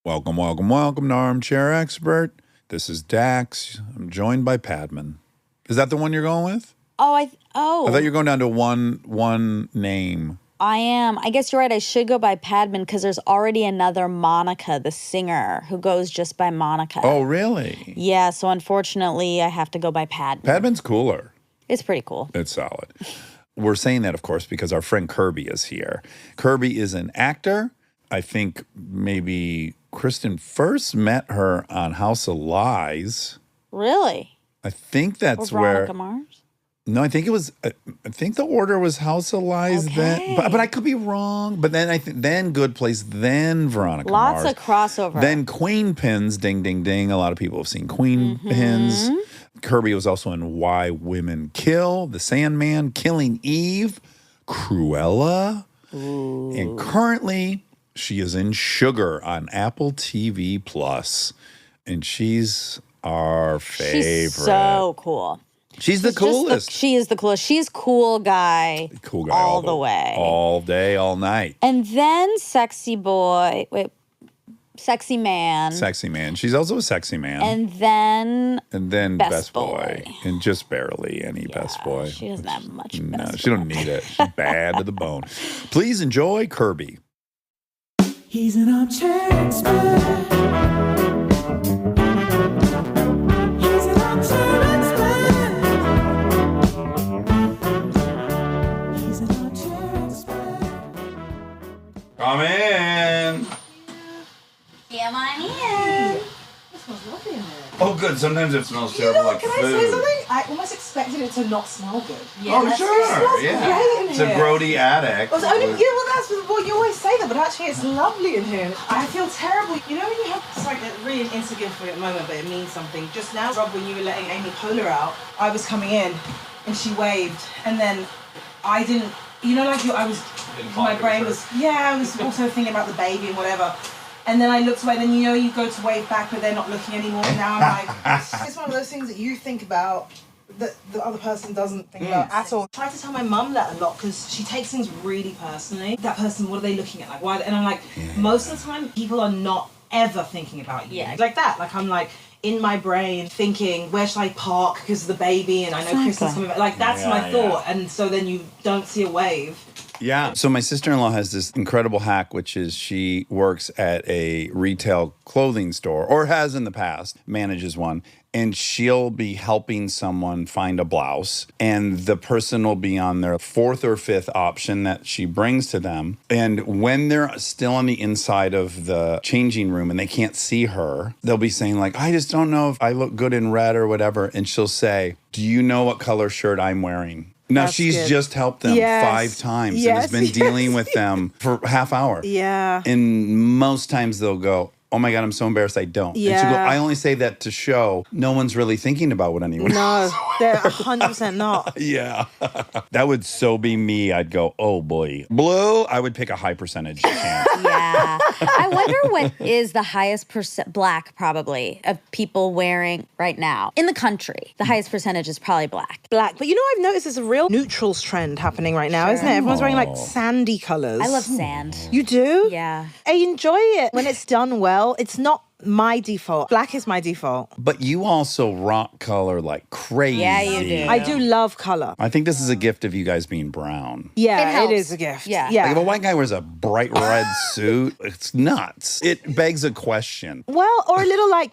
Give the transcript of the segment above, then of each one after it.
Welcome, welcome, welcome to Armchair Expert. This is Dax. I'm joined by Padman. Is that the one you're going with? I thought you were going down to one name. I am. I guess you're right. I should go by Padman because there's already another Monica, the singer, who goes just by Monica. Oh, really? Yeah, so unfortunately, I have to go by Padman. Padman's cooler. It's pretty cool. It's solid. We're saying that, of course, because our friend Kirby is here. Kirby is an actor. I think maybe Kristen first met her on House of Lies. Really? I think that's or Veronica Mars? No, I think it was. I think the order was House of Lies then, but I could be wrong. But then then Good Place, then Veronica Mars. Lots of crossover. Then Queen Pins, ding, ding, ding. A lot of people have seen Queen Pins. Kirby was also in Why Women Kill, The Sandman, Killing Eve, Cruella, and currently she is in Sugar on Apple TV Plus, and she's our favorite. She's so cool. She's the coolest. She is the coolest. She's cool guy. Cool guy all the way. All day, all night. And then sexy boy. Sexy man. Sexy man. She's also a sexy man. And then best boy. And just barely any best boy. She doesn't have much best No, she don't need it. She's bad to the bone. Please enjoy Kirby. He's an armchair expert. He's an armchair expert. He's an armchair expert. Come in. Come on in. It smells lovely in here. Oh, good. Sometimes it smells You know terrible what, like can food. I say something? I almost expected it to not smell good. Yeah, Oh, that's sure. It smells Yeah. great in It's here. a grody attic. Well, that's what you always say that, but actually it's lovely in here. I feel terrible. You know when you have it's like a really insignificant moment, but it means something. Just now, Rob, when you were letting Amy Poehler out, I was coming in, and she waved, and then I didn't. You know, like my brain was. Yeah, I was also thinking about the baby and whatever. And then I looked away, then you go to wave back, but they're not looking anymore. And now I'm like, it's one of those things that you think about that the other person doesn't think about at all. I try to tell my mum that a lot because she takes things really personally. That person, what are they looking at? Like, why? And I'm like, most of the time, people are not ever thinking about you. Yeah. Like that. Like, I'm like, in my brain thinking, where should I park because of the baby? And I know Kristen's coming back. Like, that's my thought. And so then you don't see a wave. Yeah. So my sister-in-law has this incredible hack, which is she works at a retail clothing store, or has in the past, manages one, and she'll be helping someone find a blouse, and the person will be on their fourth or fifth option that she brings to them. And when they're still on the inside of the changing room and they can't see her, they'll be saying like, I just don't know if I look good in red or whatever. And she'll say, do you know what color shirt I'm wearing? Now, she's just helped them 5 times and has been dealing with them for half hour. Yeah. And most times they'll go, oh my God, I'm so embarrassed I don't. Yeah. And she'll go, I only say that to show no one's really thinking about what anyone else. No, they're 100% not. Yeah. That would so be me. I'd go, oh boy. Blue, I would pick a high percentage chance. Yeah. I wonder what is the highest black probably of people wearing right now in the country. The highest percentage is probably black. Black. But you know, I've noticed there's a real neutrals trend happening right now, isn't it? Everyone's wearing like sandy colors. I love sand. You do? Yeah. I enjoy it when it's done well. It's not my default. Black is my default. But you also rock color like crazy. Yeah, you do. I do love color. I think this is a gift of you guys being brown. Yeah, It helps. it is a gift. Yeah. Like if a white guy wears a bright red suit, it's nuts. It begs a question. Well, or a little like,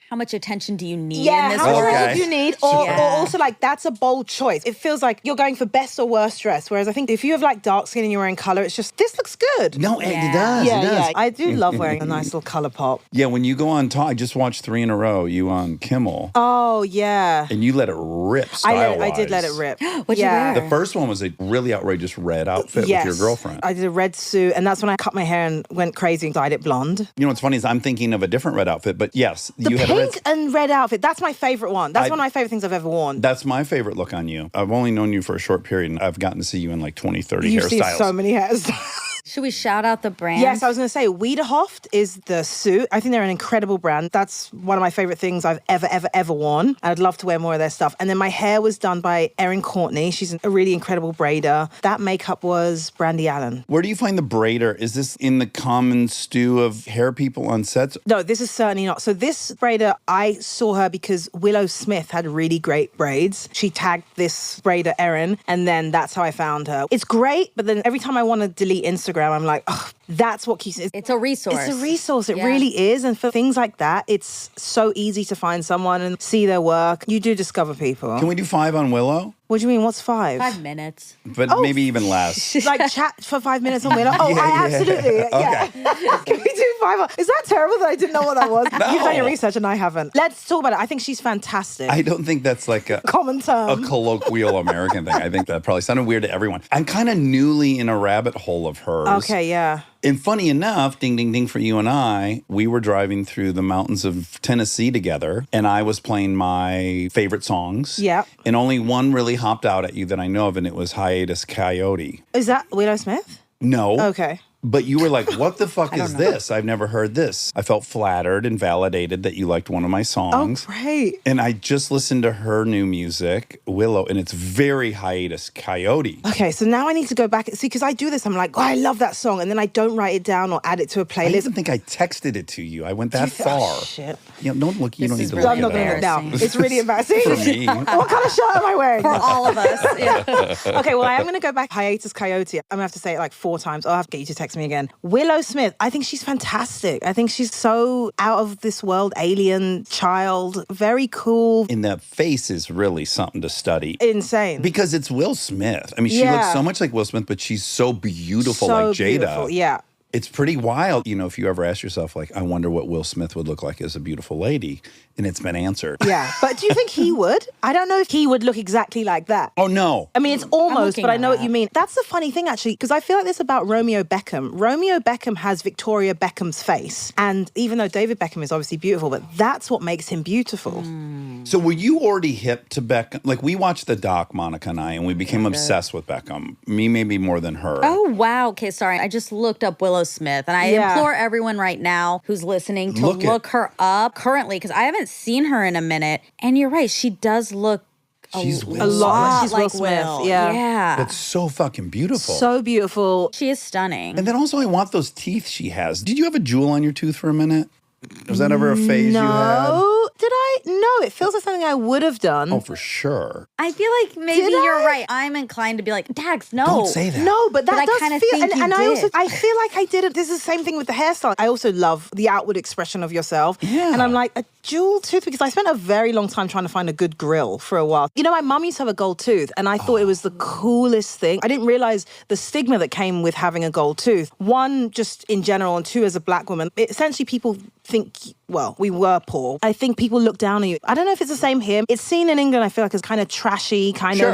How much attention do you need in yeah, this how much world? makeup do you need? Or Yeah. also like, that's a bold choice. It feels like you're going for best or worst dress. Whereas I think if you have like dark skin and you're wearing color, it's just, this looks good. No, it Yeah. does. Yeah, it does. yeah. I do love wearing a nice little color pop. Yeah, when you go on I just watched 3 in a row, you on Kimmel, Oh, yeah. and you let it rip style-wise. I did let it rip. What'd you wear? The first one was a really outrageous red outfit with your girlfriend. I did a red suit, and that's when I cut my hair and went crazy and dyed it blonde. You know what's funny is I'm thinking of a different red outfit, but yes, The you had a red. pink and red outfit, that's my favorite one. That's one of my favorite things I've ever worn. That's my favorite look on you. I've only known you for a short period, and I've gotten to see you in like 20, 30 You've seen hairstyles. so many hairstyles. Should we shout out the brand? Yes, I was going to say Wiederhoft is the suit. I think they're an incredible brand. That's one of my favorite things I've ever worn. I'd love to wear more of their stuff. And then my hair was done by Erin Courtney. She's a really incredible braider. That makeup was Brandy Allen. Where do you find the braider? Is this in the common stew of hair people on sets? No, this is certainly not. So this braider, I saw her because Willow Smith had really great braids. She tagged this braider, Erin, and then that's how I found her. It's great, but then every time I want to delete Instagram, I'm like, oh, that's what keeps it. It's a resource. It's a resource. It really is. And for things like that, it's so easy to find someone and see their work. You do discover people. Can we do 5 on Willow? What do you mean? What's 5? 5 minutes. But maybe even less. Like chat for 5 minutes on Willow? Oh, absolutely. Yeah. Can we do 5? Is that terrible that I didn't know what that was? No. You've done your research and I haven't. Let's talk about it. I think she's fantastic. I don't think that's like a common term. A colloquial American thing. I think that probably sounded weird to everyone. I'm kind of newly in a rabbit hole of hers. Okay, yeah. And funny enough, ding, ding, ding for you and I, we were driving through the mountains of Tennessee together, and I was playing my favorite songs. Yeah. And only one really hopped out at you that I know of, and it was Hiatus Coyote. Is that Willow Smith? No. Okay. But you were like, what the fuck is this? I've never heard this. I felt flattered and validated that you liked one of my songs. Oh, great. And I just listened to her new music, Willow, and it's very Hiatus Coyote. Okay, so now I need to go back. See, because I do this. I'm like, oh, I love that song. And then I don't write it down or add it to a I playlist. even think I texted it to you. I went that far. Oh, shit. You know, don't look. You This don't need is to really look I'm not going to it now. up. embarrassing. It's really embarrassing. For me. What kind of shirt am I wearing? For all of us. Yeah. Okay, well, I am going to go back. Hiatus Coyote. I'm going to have to say it like 4 times. I'll have to get you to text me again. Willow Smith. I think she's fantastic. I think she's so out of this world, alien child. Very cool. And that face is really something to study. Insane. Because it's Will Smith. I mean, she looks so much like Will Smith, but she's so beautiful, so like Jada. beautiful. Yeah. It's pretty wild. You know, if you ever ask yourself, like, I wonder what Will Smith would look like as a beautiful lady, and it's been answered. Yeah. But do you think he would? I don't know if he would look exactly like that. Oh, no. I mean, it's almost, looking but I at know what that. you mean. That's the funny thing, actually, because I feel like this about Romeo Beckham. Romeo Beckham has Victoria Beckham's face. And even though David Beckham is obviously beautiful, but that's what makes him beautiful. So were you already hip to Beckham? Like, we watched the doc, Monica and I, and we became obsessed with Beckham. Me, maybe more than her. Oh, wow. Okay, sorry. I just looked up Willow Smith, and I Yeah. implore everyone right now who's listening to Look look it. her up currently, because I haven't seen her in a minute. And you're right. She does look She's A Will lot. Smith. She's Will like Smith, Will. yeah. Yeah. That's so fucking beautiful. So beautiful. She is stunning. And then also, I want those teeth she has. Did you have a jewel on your tooth for a minute? Was that ever a phase you had? No. Did I? No, it feels like something I would have done. Oh, for sure. I feel like maybe Did you're I? right. I'm inclined to be like, Dax, no. Don't say that. No, but that But I does kinda feel, think you and I also, did. I feel like I did it. This is the same thing with the hairstyle. I also love the outward expression of yourself. Yeah. And I'm like, a jewel tooth, because I spent a very long time trying to find a good grill for a while. You know, my mum used to have a gold tooth, and I thought it was the coolest thing. I didn't realize the stigma that came with having a gold tooth. One, just in general, and two, as a black woman. Essentially, people think, well, we were poor. I think people look down on you. I don't know if it's the same here. It's seen in England, I feel like, as kind of trashy, kind of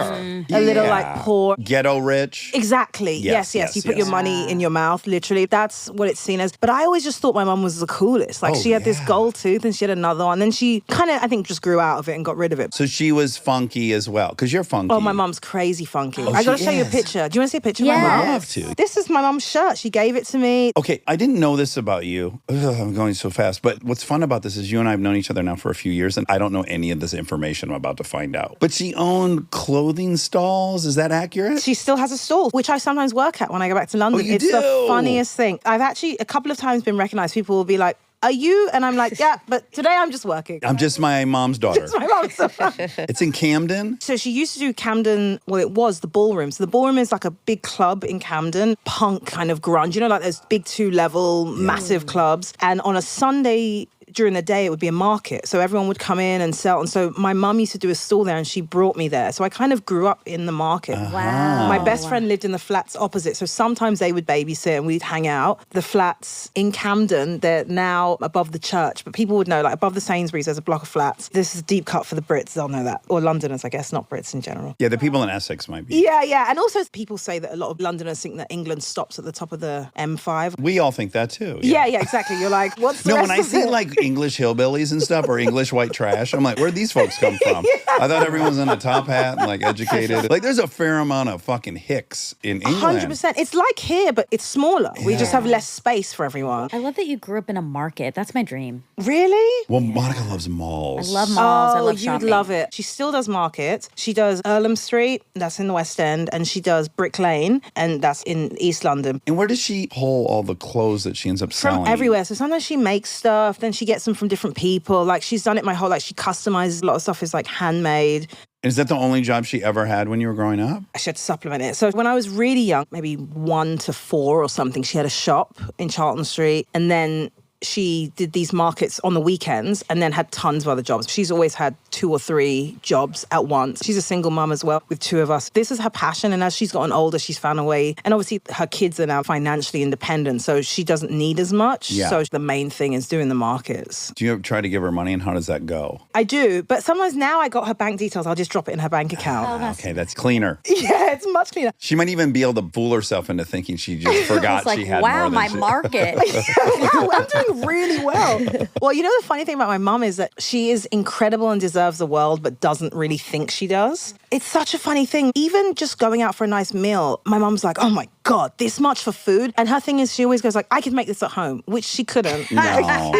a little like poor. Ghetto rich. Exactly. Yes, Yes. You put yes. your money in your mouth, literally. That's what it's seen as. But I always just thought my mum was the coolest. Like, Oh, she had this yeah. gold tooth and she had another one. Then she kind of, I think, just grew out of it and got rid of it. So she was funky as well, because you're funky. Oh, my mum's crazy funky. Oh, I gotta she show you a is. picture. Do you want to see a picture of Yes. my mum? I'd love to. This is my mum's shirt. She gave it to me. Okay, I didn't know this about you. Ugh, I'm going so fast. But what's fun about this is you and I have known each other now for a few years, and I don't know any of this information I'm about to find out. But she owned clothing stalls. Is that accurate? She still has a stall, which I sometimes work at when I go back to London. Oh, you It's the do? funniest thing. I've actually a couple of times been recognized. People will be like, "Are you?" And I'm like, "Yeah, but today I'm just working." I'm just my mom's daughter. My mum's so It's in Camden. So she used to do Camden, well, it was the ballroom. So the ballroom is like a big club in Camden, punk kind of grunge, you know, like those big 2-level massive clubs. And on a Sunday during the day, it would be a market. So everyone would come in and sell. And so my mum used to do a stall there and she brought me there. So I kind of grew up in the market. Wow. My best friend lived in the flats opposite. So sometimes they would babysit and we'd hang out. The flats in Camden, they're now above the church, but people would know, like above the Sainsbury's, there's a block of flats. This is a deep cut for the Brits, they'll know that. Or Londoners, I guess, not Brits in general. Yeah, the people in Essex might be. Yeah. And also people say that a lot of Londoners think that England stops at the top of the M5. We all think that too. Yeah, exactly. You're like, what's the No, rest when I of see it? like English hillbillies and stuff or English white trash. I'm like, where'd these folks come from? I thought everyone was in a top hat and like educated. Like there's a fair amount of fucking hicks in England. 100%. It's like here, but it's smaller. We just have less space for everyone. I love that you grew up in a market. That's my dream. Really? Well, Monica loves malls. I love malls. I Oh, love you'd shopping. love it. She still does markets. She does Earlham Street, that's in the West End, and she does Brick Lane, and that's in East London. And where does she pull all the clothes that she ends up selling? From everywhere. So sometimes she makes stuff, then she gets them from different people. Like she's done it my whole life. She customizes a lot of stuff. Is like handmade. Is that the only job she ever had when you were growing up? I should supplement it. So when I was really young, maybe 1 to 4 or something, she had a shop in Charlton Street, and then she did these markets on the weekends and then had tons of other jobs. She's always had 2 or 3 jobs at once. She's a single mum as well with 2 of us. This is her passion, and as she's gotten older, she's found a way. And obviously her kids are now financially independent, so she doesn't need as much. Yeah. So the main thing is doing the markets. Do you ever try to give her money, and how does that go? I do, but sometimes now I got her bank details, I'll just drop it in her bank account. Okay, that's cleaner. Yeah, it's much cleaner. She might even be able to fool herself into thinking she just forgot It's like, she had wow, more than my she... market. Wow, I'm doing really well. Well, you know, the funny thing about my mum is that she is incredible and deserves the world, but doesn't really think she does. It's such a funny thing. Even just going out for a nice meal, my mum's like, oh my God, this much for food. And her thing is she always goes like, I could make this at home, which she couldn't. No,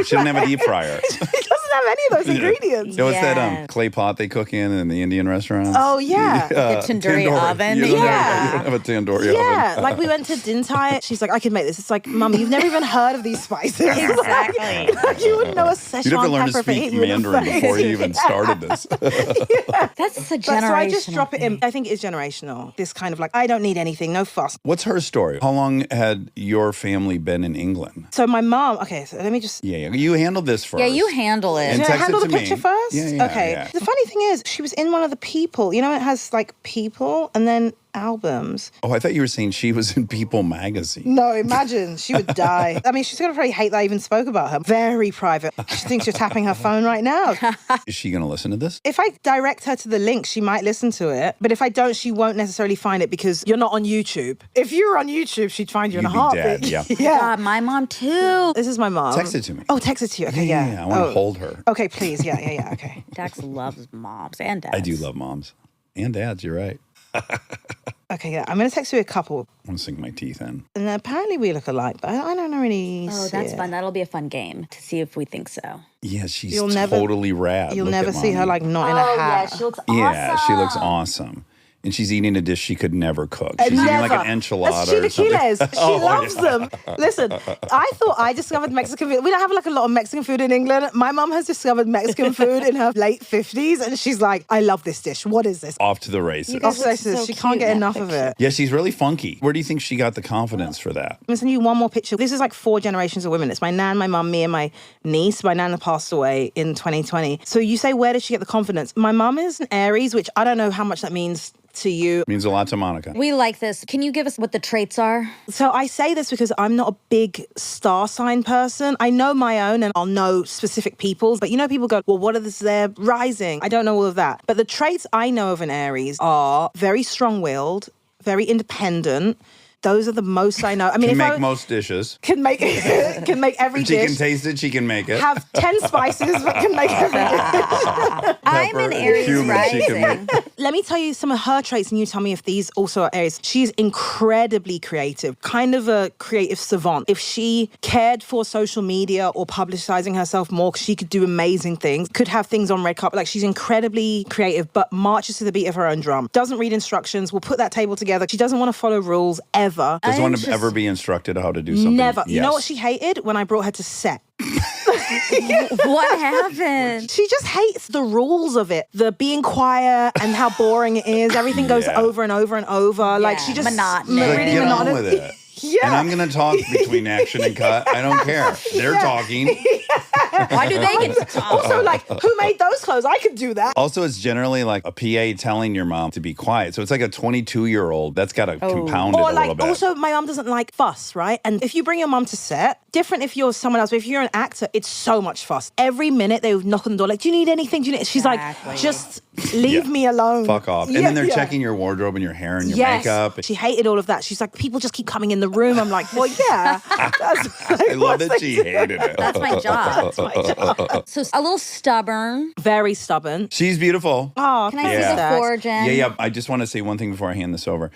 she doesn't have a deep fryer. She doesn't have any of those ingredients. You know, what's that Yes. clay pot they cook in the Indian restaurants? Oh, yeah. The tandoori oven. You don't Yeah. have a tandoori Yeah, oven. like we went to Dintai. She's like, I could make this. It's like, Mum, you've never even heard of these spices. Exactly. Like, you wouldn't know a Szechuan You'd have to learn to pepper if it speak hit you in the Mandarin face. before you even started this. That's a generational But so I just drop it in. thing. I think it is generational. This kind of like, I don't need anything, no fuss. What's her story? How long had your family been in England? So my mom, okay, so let me just... Yeah, you handled this first. Yeah, you handle it. And Should I text it handle the to me. picture first? Yeah, okay. yeah. The funny thing is, she was in one of the people. You know, it has like people and then albums. Oh, I thought you were saying she was in People magazine. No, imagine. She would die. I mean, she's going to probably hate that I even spoke about her. Very private. She thinks you're tapping her phone right now. Is she going to listen to this? If I direct her to the link, she might listen to it. But if I don't, she won't necessarily find it because you're not on YouTube. If you were on YouTube, she'd find you in a You'd be heartbeat. dead, yeah. Yeah. God, my mom too. This is my mom. Text it to me. Oh, text it to you. Okay, yeah. I want Oh. to hold her. Okay, please. Yeah, okay. Dax loves moms and dads. I do love moms and dads. You're right. Okay, yeah. I'm going to text you a couple. I want to sink my teeth in. And apparently we look alike, but I don't really Oh, see that's it. fun. That'll be a fun game to see if we think so. Yeah, she's You'll never- totally rad. You'll Look never at see her mommy. like not in a hat. she looks awesome. Yeah, she looks awesome. And she's eating a dish she could never cook. She's eating like an enchilada That's or something. chilaquiles. She loves them. Listen, I thought I discovered Mexican food. We don't have like a lot of Mexican food in England. My mum has discovered Mexican food in her late 50s, and she's like, I love this dish. What is this? Off to the races. guys look Obsessive. so She can't cute get in enough that of picture. it. Yeah, she's really funky. Where do you think she got the confidence for that? I'm going to send you one more picture. This is like 4 generations of women. It's my nan, my mum, me, and my niece. My nana passed away in 2020. So you say, where did she get the confidence? My mum is an Aries, which I don't know how much that means to you. Means a lot to Monica. We like this. Can you give us what the traits are? So I say this because I'm not a big star sign person. I know my own and I'll know specific people's, but you know, people go, well, what is their rising? I don't know all of that. But the traits I know of an Aries are very strong-willed, very independent. Those are the most I know. I mean, Can if make I most dishes. can make every If she dish. can taste it, she can make it. Have 10 spices, but can make every dish. I'm an Pepper, Aries cumin, she can rising. Let me tell you some of her traits, and you tell me if these also are Aries. She's incredibly creative, kind of a creative savant. If she cared for social media or publicizing herself more, she could do amazing things, could have things on red carpet. Like, she's incredibly creative, but marches to the beat of her own drum. Doesn't read instructions, will put that table together. She doesn't want to follow rules ever. Doesn't want to ever be instructed how to do something. Never. You know Yes. what she hated? When I brought her to set. What happened? She just hates the rules of it. The being quiet and how boring it is. Everything goes Yeah. over and over and over. Like, Yeah, she just... monotonous. Like, Really get on monotonous. with it. Yeah. And I'm going to talk between action and cut. I don't care. They're talking. Why do they get to talk? Also, like, who made those clothes? I could do that. Also, it's generally like a PA telling your mom to be quiet. So it's like a 22-year-old that's got to compound it Or a little like, bit. also, my mom doesn't like fuss, right? And if you bring your mom to set, different if you're someone else, but if you're an actor, it's so much fuss. Every minute they would knock on the door, like, do you need anything? Do you need... She's Exactly. like, just leave Yeah. me alone. Fuck off. And Yeah, then they're yeah. checking your wardrobe and your hair and your Yes. makeup. She hated all of that. She's like, people just keep coming in the room. I'm like, well, yeah. That's like, I love what's that they she do? hated it. That's my job. That's my job. So a little stubborn. Very stubborn. She's beautiful. Oh, Can I see Yeah. the 4, Jen? Yeah. I just want to say one thing before I hand this over.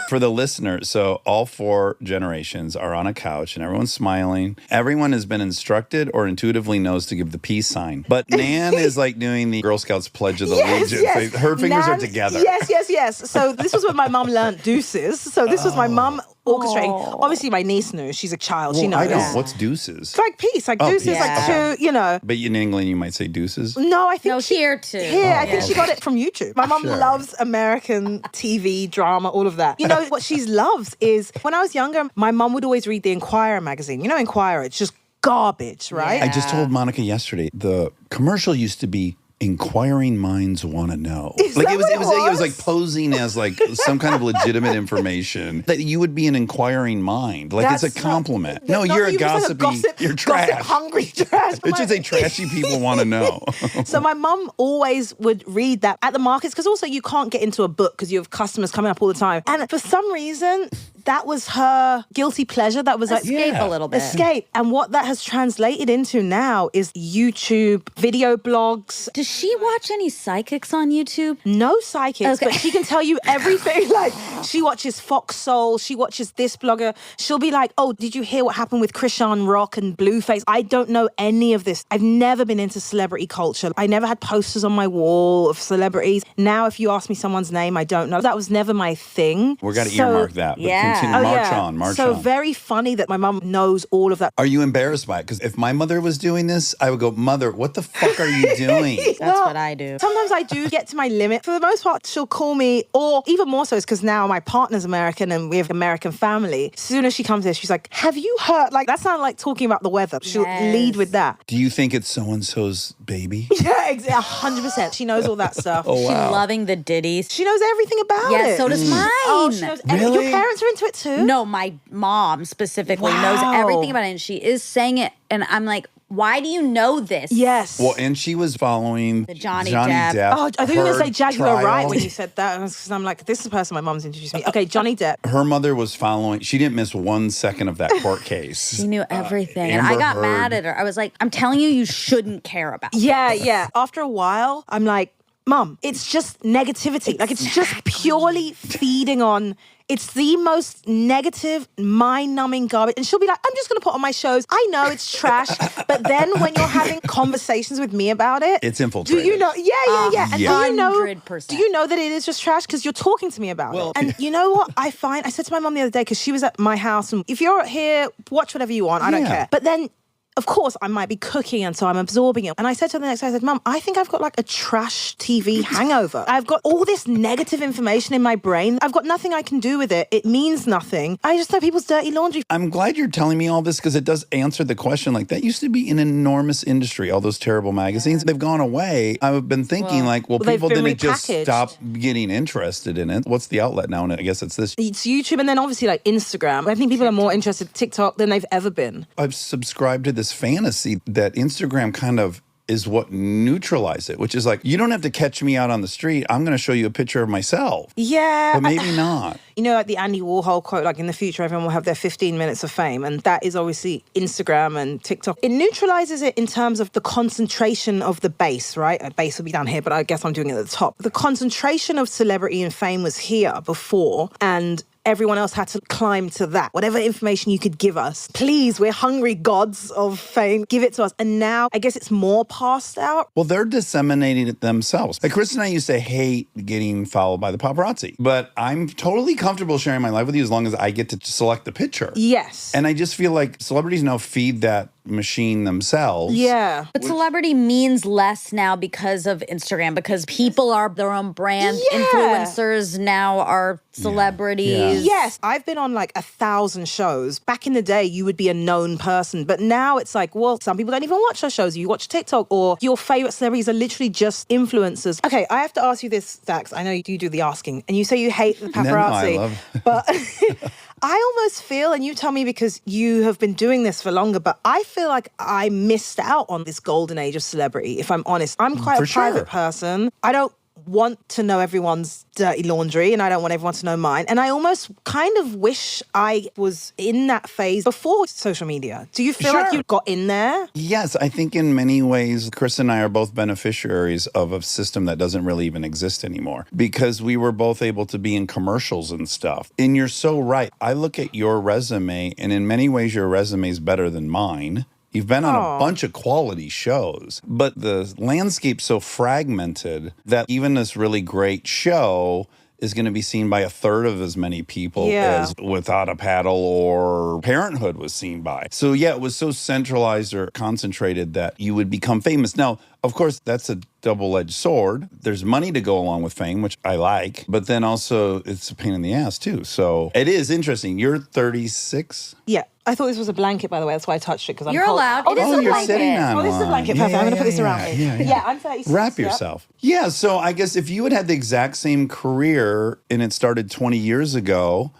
For the listeners, so all 4 generations are on a couch and everyone's smiling. Everyone has been instructed or intuitively knows to give the peace sign. But Nan is like doing the Girl Scouts Pledge of Allegiance. Yes. Her fingers are Nan- together. Yes. So this was when my mum learned deuces. So this was my mum orchestrating. Obviously, my niece knew. She's a child. she Well, knows. I don't. What's deuces? It's like peace. Like deuces, peace. like two, you know. But in England, you might say deuces. No, I think No, here too. Here, I think she got it from YouTube. My mum loves American TV, drama, all of that. You know, what she loves is, when I was younger, my mum would always read the Inquirer magazine. You know Inquirer, it's just garbage, right? I just told Monica yesterday, the commercial used to be inquiring minds want to know. Is Like that it was, what it was, it it was like was? posing as like some kind of legitimate information that you would be an inquiring mind. Like it's That's a not- compliment. No, No, you're a you was like gossipy. You're trash. Gossip-hungry trash. It should say trashy people want to know. So my mum always would read that at the markets, because also you can't get into a book because you have customers coming up all the time. And for some reason, that was her guilty pleasure. That was like Escape a little bit. escape. And what that has translated into now is YouTube, video blogs. Does she watch any psychics on YouTube? No psychics, Okay. but she can tell you everything. Like, she watches Fox Soul, she watches this blogger. She'll be like, oh, did you hear what happened with Krishan Rock and Blueface? I don't know any of this. I've never been into celebrity culture. I never had posters on my wall of celebrities. Now, if you ask me someone's name, I don't know. That was never my thing. We're going to So- earmark that. But yeah. continue. Oh, March yeah. on. March so on. very funny that my mum knows all of that. Are you embarrassed by it? Because if my mother was doing this, I would go, Mother, what the fuck are you doing? That's what I do. Sometimes I do get to my limit. For the most part, she'll call me, or even more so is because now my partner's American and we have American family. As soon as she comes here, she's like, have you heard? Like, that sounds like talking about the weather. She'll Yes. lead with that. Do you think it's so-and-so's baby? Yeah, 100%. She knows all that stuff. Oh, She wow. loving the ditties. She knows everything about Yeah, it. so does mine. Oh, she knows everything. Really? Your parents are into it too? No, my mom specifically knows Wow. everything about it, and she is saying it, and I'm like, why do you know this? Yes. Well, and she was following The Johnny Depp. Oh, I thought you were going to say her Jag, you were right trial. when you said that. Because I'm like, this is the person my mom's introduced me. Okay, Johnny Depp. Her mother was following. She didn't miss 1 second of that court case. She knew everything, and I Amber got Heard. mad at her. I was like, I'm telling you, you shouldn't care about it. Yeah. After a while, I'm like, Mum, it's just negativity. Like, it's just purely feeding on. It's the most negative, mind-numbing garbage. And she'll be like, I'm just going to put on my shows. I know it's trash. But then when you're having conversations with me about it. It's Do infiltrated. you know? Yeah. And Yeah. do you know? 100%. Do you know that it is just trash? Because you're talking to me about it. And you know what I find? I said to my mum the other day, because she was at my house. And if you're here, watch whatever you want. I don't Yeah. care. But then, of course, I might be cooking, and so I'm absorbing it. And I said to her the next day, I said, Mum, I think I've got like a trash TV hangover. I've got all this negative information in my brain. I've got nothing I can do with it. It means nothing. I just know people's dirty laundry. I'm glad you're telling me all this because it does answer the question. Like, that used to be an enormous industry, all those terrible magazines. They've gone away. I've been thinking, well, they've people been didn't just repackaged. stop getting interested in it. What's the outlet now? And I guess it's this. It's YouTube, and then obviously like Instagram. I think people are more interested in TikTok than they've ever been. I've subscribed to this fantasy that Instagram kind of is what neutralizes it, which is like, you don't have to catch me out on the street. I'm going to show you a picture of myself. Yeah. But maybe not. You know, like the Andy Warhol quote, like in the future, everyone will have their 15 minutes of fame. And that is obviously Instagram and TikTok. It neutralizes it in terms of the concentration of the base, right? A base would be down here, but I guess I'm doing it at the top. The concentration of celebrity and fame was here before, and everyone else had to climb to that. Whatever information you could give us, please, we're hungry gods of fame, give it to us. And now I guess it's more passed out. Well, they're disseminating it themselves. Like, Chris and I used to hate getting followed by the paparazzi, but I'm totally comfortable sharing my life with you as long as I get to select the picture. Yes. And I just feel like celebrities now feed that machine themselves. Yeah. But celebrity means less now because of Instagram, because people are their own brand. Yeah. Influencers now are celebrities. Yes, I've been on like 1,000 shows. Back in the day, you would be a known person. But now it's like, well, some people don't even watch our shows. You watch TikTok, or your favorite celebrities are literally just influencers. Okay, I have to ask you this, Dax. I know you do the asking. And you say you hate the paparazzi. No, I love But I almost feel, and you tell me because you have been doing this for longer, but I feel like I missed out on this golden age of celebrity, if I'm honest. I'm quite For a private sure. person. I don't want to know everyone's dirty laundry and I don't want everyone to know mine. And I almost kind of wish I was in that phase before social media. Do you feel like you got in there? Yes, I think in many ways, Chris and I are both beneficiaries of a system that doesn't really even exist anymore because we were both able to be in commercials and stuff. And you're so right. I look at your resume, and in many ways, your resume is better than mine. You've been on a bunch of quality shows, but the landscape's so fragmented that even this really great show is going to be seen by a third of as many people as Without a Paddle or Parenthood was seen by. So yeah, it was so centralized or concentrated that you would become famous. Now, of course, that's a double-edged sword. There's money to go along with fame, which I like, but then also it's a pain in the ass too. So it is interesting. You're 36? Yeah. I thought this was a blanket, by the way. That's why I touched it, because I'm You're cold. allowed. Oh, It is a you're blanket. sitting on this is a one. blanket. Perfect. I'm going to put this around me. Yeah. I'm 36. Wrap yeah. yourself. Yeah, so I guess if you had the exact same career and it started 20 years ago,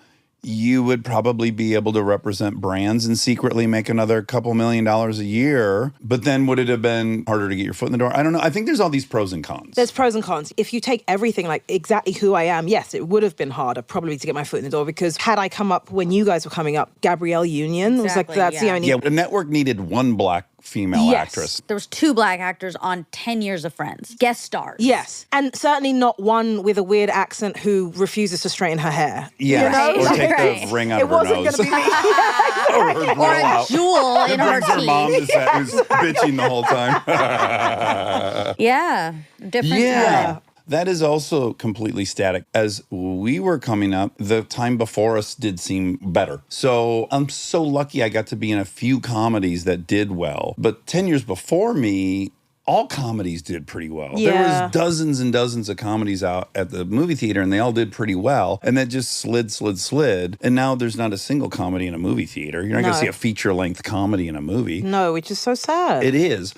you would probably be able to represent brands and secretly make another couple $1 million a year. But then would it have been harder to get your foot in the door? I don't know. I think there's all these pros and cons. There's pros and cons. If you take everything, like exactly who I am, yes, it would have been harder probably to get my foot in the door, because had I come up when you guys were coming up, Gabrielle Union was like, Exactly, that's the only... Yeah, the network needed one black female Yes. actress. There was 2 black actors on 10 Years of Friends. Guest stars. Yes. And certainly not one with a weird accent who refuses to straighten her hair. Yeah, You know? or take Right. the ring out It of her wasn't nose. going to be me. Or her grill Or a out. jewel in her Brings her mom teeth. to set who's bitching the whole time. Yeah. Different time. That is also completely static. As we were coming up, the time before us did seem better. So I'm so lucky I got to be in a few comedies that did well. But 10 years before me, all comedies did pretty well. There Yeah. was dozens and dozens of comedies out at the movie theater, and they all did pretty well. And that just slid. And now there's not a single comedy in a movie theater. You're not going to No. see a feature-length comedy in a movie. No, which is so sad. It is.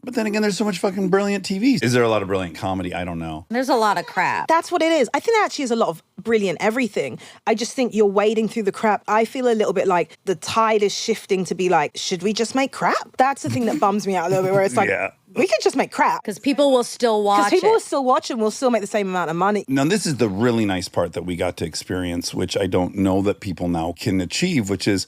But then again, there's so much fucking brilliant TV. Is there a lot of brilliant comedy? I don't know. There's a lot of crap. That's what it is. I think there actually is a lot of brilliant everything. I just think you're wading through the crap. I feel a little bit like the tide is shifting to be like, should we just make crap? That's the thing that bums me out a little bit, where it's like, Yeah. we could just make crap. Because people will still watch Because people will it. still watch and will still make the same amount of money. Now, this is the really nice part that we got to experience, which I don't know that people now can achieve, which is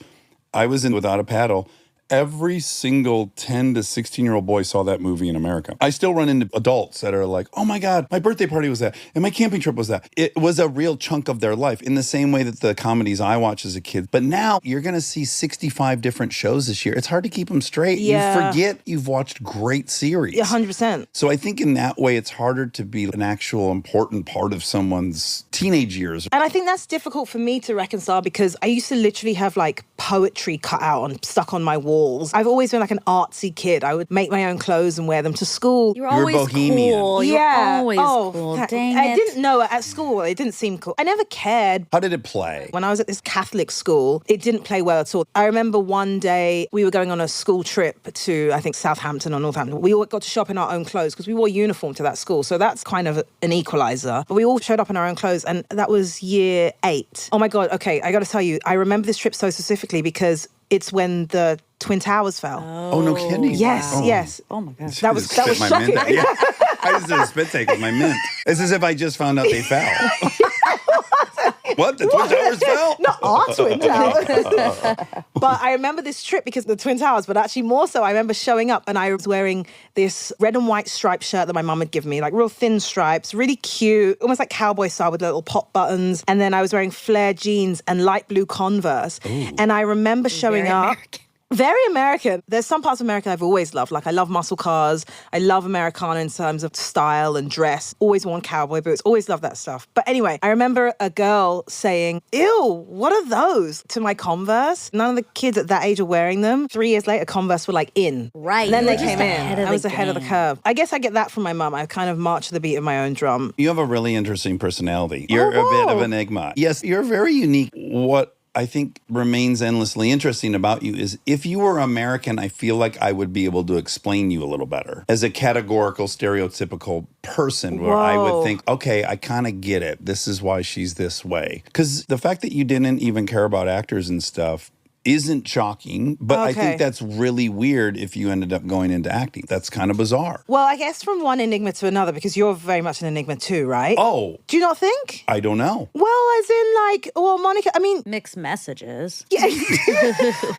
I was in Without a Paddle. Every single 10 to 16-year-old boy saw that movie in America. I still run into adults that are like, oh my God, my birthday party was that, and my camping trip was that. It was a real chunk of their life in the same way that the comedies I watched as a kid. But now you're going to see 65 different shows this year. It's hard to keep them straight. Yeah. You forget you've watched great series. Yeah, 100%. So I think in that way, it's harder to be an actual important part of someone's teenage years. And I think that's difficult for me to reconcile, because I used to literally have like poetry cut out and stuck on my walls. I've always been like an artsy kid. I would make my own clothes and wear them to school. You're You're always bohemian. cool. You're always cool. Dang I it. didn't know at school. It didn't seem cool. I never cared. How did it play? When I was at this Catholic school, it didn't play well at all. I remember one day we were going on a school trip to, I think, Southampton or Northampton. We all got to shop in our own clothes because we wore uniform to that school. So that's kind of an equalizer. But we all showed up in our own clothes, and that was year 8. Oh my God. Okay, I got to tell you, I remember this trip so specifically because it's when the Twin Towers fell. Oh, no kidding. Yes, Oh. yes. Oh my God. That was Spit my shocking. mint out. Yeah. I just did a spit take with my mint. It's as if I just found out they fell. What? The Twin Towers fell? Not our Twin Towers. But I remember this trip because of the Twin Towers, but actually more so, I remember showing up and I was wearing this red and white striped shirt that my mum had given me, like real thin stripes, really cute, almost like cowboy style with little pop buttons. And then I was wearing flare jeans and light blue Converse. And I remember showing Very up. American. Very American. There's some parts of America I've always loved. Like, I love muscle cars. I love Americana in terms of style and dress. Always worn cowboy boots. Always loved that stuff. But anyway, I remember a girl saying, ew, what are those? To my Converse. None of the kids at that age are wearing them. 3 years later, Converse were like in. Right. And then You they were just came ahead in. of I was the ahead of the game. curve. I guess I get that from my mum. I kind of march to the beat of my own drum. You have a really interesting personality. You're a bit of whoa. an enigma. Yes, you're very unique. What I think remains endlessly interesting about you is if you were American, I feel like I would be able to explain you a little better as a categorical, stereotypical person where I would Whoa. think, okay, I kind of get it. This is why she's this way. Because the fact that you didn't even care about actors and stuff isn't shocking, but I Okay. think that's really weird if you ended up going into acting. That's kind of bizarre. Well, I guess from one enigma to another, because you're very much an enigma too, right? Oh, Do you not think? I don't know. Well, as in like, well, Monica, I mean, Mixed messages. yeah.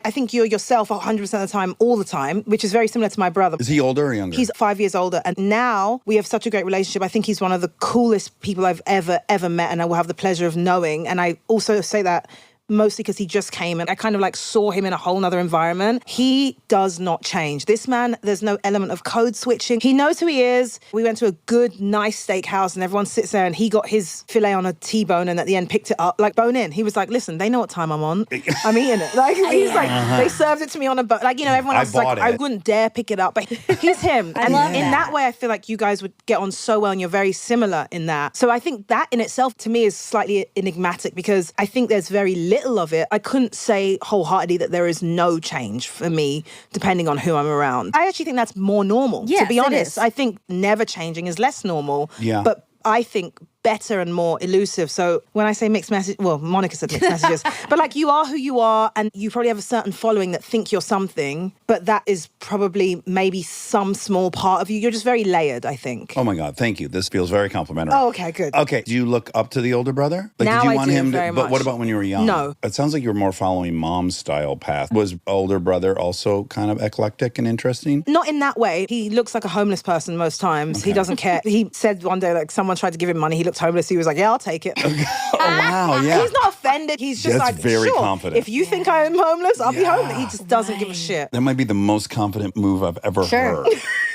I think you're yourself 100% of the time, all the time, which is very similar to my brother. Is he older or younger? He's 5 years older, and now we have such a great relationship. I think he's one of the coolest people I've ever met, and I will have the pleasure of knowing. And I also say that mostly because he just came and I kind of like saw him in a whole nother environment. He does not change. This man, there's no element of code switching. He knows who he is. We went to a good, nice steakhouse and everyone sits there and he got his filet on a T-bone and at the end picked it up, like bone in. He was like, listen, they know what time I'm on. I'm eating it. Like, he's like, they served it to me on a bone. Like, you know, everyone I else is like, bought I it. wouldn't dare pick it up. But he's him. And love in that. that way, I feel like you guys would get on so well and you're very similar in that. So I think that in itself to me is slightly enigmatic because I think there's very little of it. I couldn't say wholeheartedly that there is no change for me depending on who I'm around. I actually think that's more normal, to Yes, be it honest. is. I think never changing is less normal. Yeah. But I think better and more elusive. So when I say mixed message, well, Monica said mixed messages, but like you are who you are and you probably have a certain following that think you're something, but that is probably maybe some small part of you. You're just very layered, I think. Oh my God, thank you. This feels very complimentary. Oh, okay, good. Okay, do you look up to the older brother? Like, Now did you I want do, him to? very But what much. about when you were young? No. It sounds like you were more following mom's style path. Was older brother also kind of eclectic and interesting? Not in that way. He looks like a homeless person most times. He doesn't care. He said one day, like, someone tried to give him money. He looked homeless. He was like, yeah, I'll take it. Oh wow, yeah. He's not offended. He's just That's like, very sure, confident. if you think I'm homeless, I'll be Yeah. homeless. He just doesn't give a shit. That might be the most confident move I've ever Sure. heard.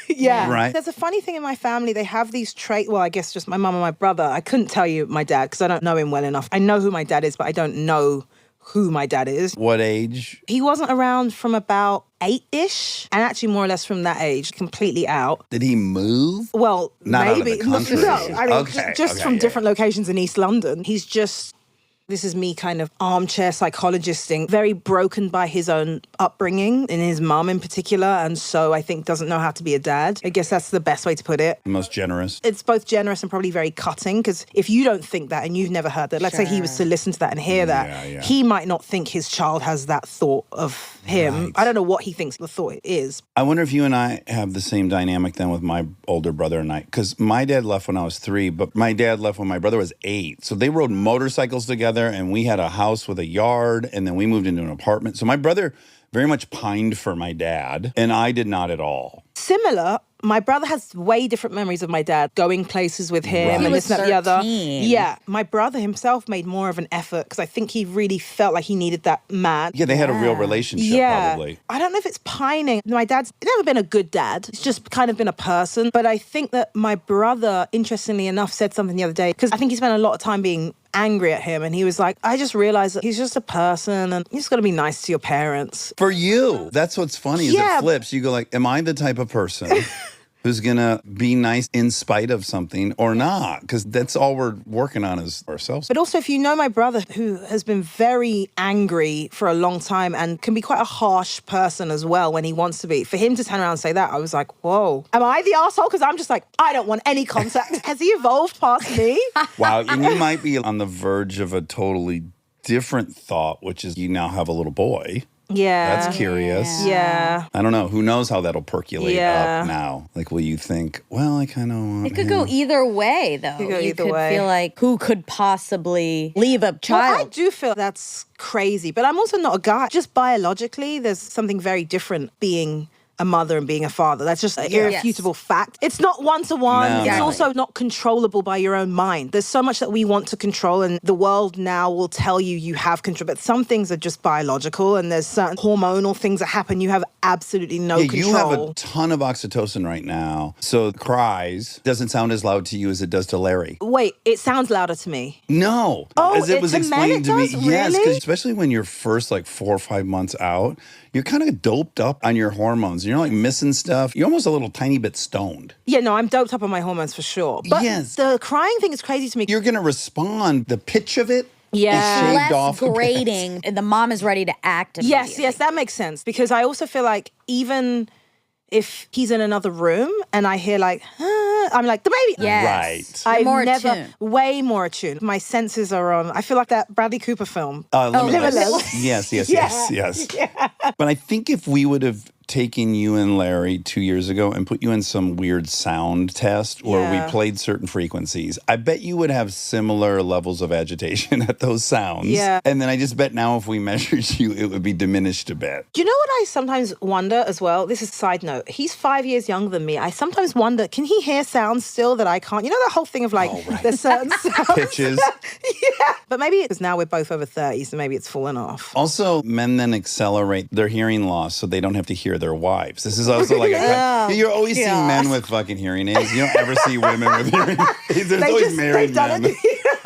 Yeah. Right. There's a funny thing in my family. They have these traits. Well, I guess just my mum and my brother. I couldn't tell you my dad because I don't know him well enough. I know who my dad is, but I don't know who my dad is. What age? He wasn't around from about 8-ish, and actually more or less from that age, completely out. Did he move? Well, Not out of maybe. the country. No, I mean, Okay, just okay, from yeah. different locations in East London. He's just, this is me kind of armchair psychologisting, very broken by his own upbringing, and his mum in particular, and so I think doesn't know how to be a dad. I guess that's the best way to put it. Most generous. It's both generous and probably very cutting, because if you don't think that and you've never heard that, let's say he was to listen to that and hear that, Yeah. he might not think his child has that thought of him. Right. I don't know what he thinks the thought is. I wonder if you and I have the same dynamic then with my older brother and I. Because my dad left when I was 3, but my dad left when my brother was 8. So they rode motorcycles together and we had a house with a yard and then we moved into an apartment. So my brother very much pined for my dad and I did not at all. Similar, my brother has way different memories of my dad going places with him Right. and He this was and that, the other. 13. Yeah, my brother himself made more of an effort because I think he really felt like he needed that man. Yeah, they had a real relationship probably. I don't know if it's pining. My dad's never been a good dad. He's just kind of been a person. But I think that my brother, interestingly enough, said something the other day because I think he spent a lot of time being angry at him. And he was like, I just realized that he's just a person and you just got to be nice to your parents. For you, that's what's funny is Yeah. it flips. You go like, am I the type of person who's going to be nice in spite of something or not? Because that's all we're working on is ourselves. But also, if you know my brother, who has been very angry for a long time and can be quite a harsh person as well when he wants to be, for him to turn around and say that, I was like, whoa, am I the asshole? Because I'm just like, I don't want any contact. Has he evolved past me? Wow, and you might be on the verge of a totally different thought, which is you now have a little boy. Yeah. That's curious. Yeah. I don't know. Who knows how that'll percolate Yeah. up now? Like, will you think, well, I kind of want It could go either way, though. Could go you either could way. feel like who could possibly leave a Well, I child? do feel that's crazy, but I'm also not a guy. Just biologically, there's something very different being a mother and being a father. That's just an irrefutable fact. It's not one-to-one. No, It's no. also not controllable by your own mind. There's so much that we want to control, and the world now will tell you you have control. But some things are just biological, and there's certain hormonal things that happen. You have absolutely no Yeah, control. you have a ton of oxytocin right now. So cries doesn't sound as loud to you as it does to Larry. Wait, it sounds louder to me. No. Oh, as it was to men explained it to me. does? Yes, Really? because especially when you're first like 4 or 5 months out, you're kind of doped up on your hormones. You're like missing stuff. You're almost a little tiny bit stoned. Yeah, no, I'm doped up on my hormones for sure. But Yes. the crying thing is crazy to me. You're going to respond. The pitch of it Yeah. is shaved Less off a bit. grading. The mom is ready to act. Yes, that makes sense. Because I also feel like even if he's in another room and I hear like, I'm like, the baby. Yes. Right. You're more never, attuned. way more attuned. My senses are on. I feel like that Bradley Cooper film. Limitless. Yes. But I think if we would have taken you and Larry 2 years ago and put you in some weird sound test where we played certain frequencies, I bet you would have similar levels of agitation at those sounds. Yeah. And then I just bet now if we measured you, it would be diminished a bit. Do you know what I sometimes wonder as well? This is a side note. He's 5 years younger than me. I sometimes wonder, can he hear sounds still that I can't? You know that whole thing of like, there's certain sounds. Pitches. But maybe it's now we're both over 30, so maybe it's fallen off. Also, men then accelerate their hearing loss so they don't have to hear their wives. This is also like you're always seeing men with fucking hearing aids. You don't ever see women with hearing aids. There's always married men.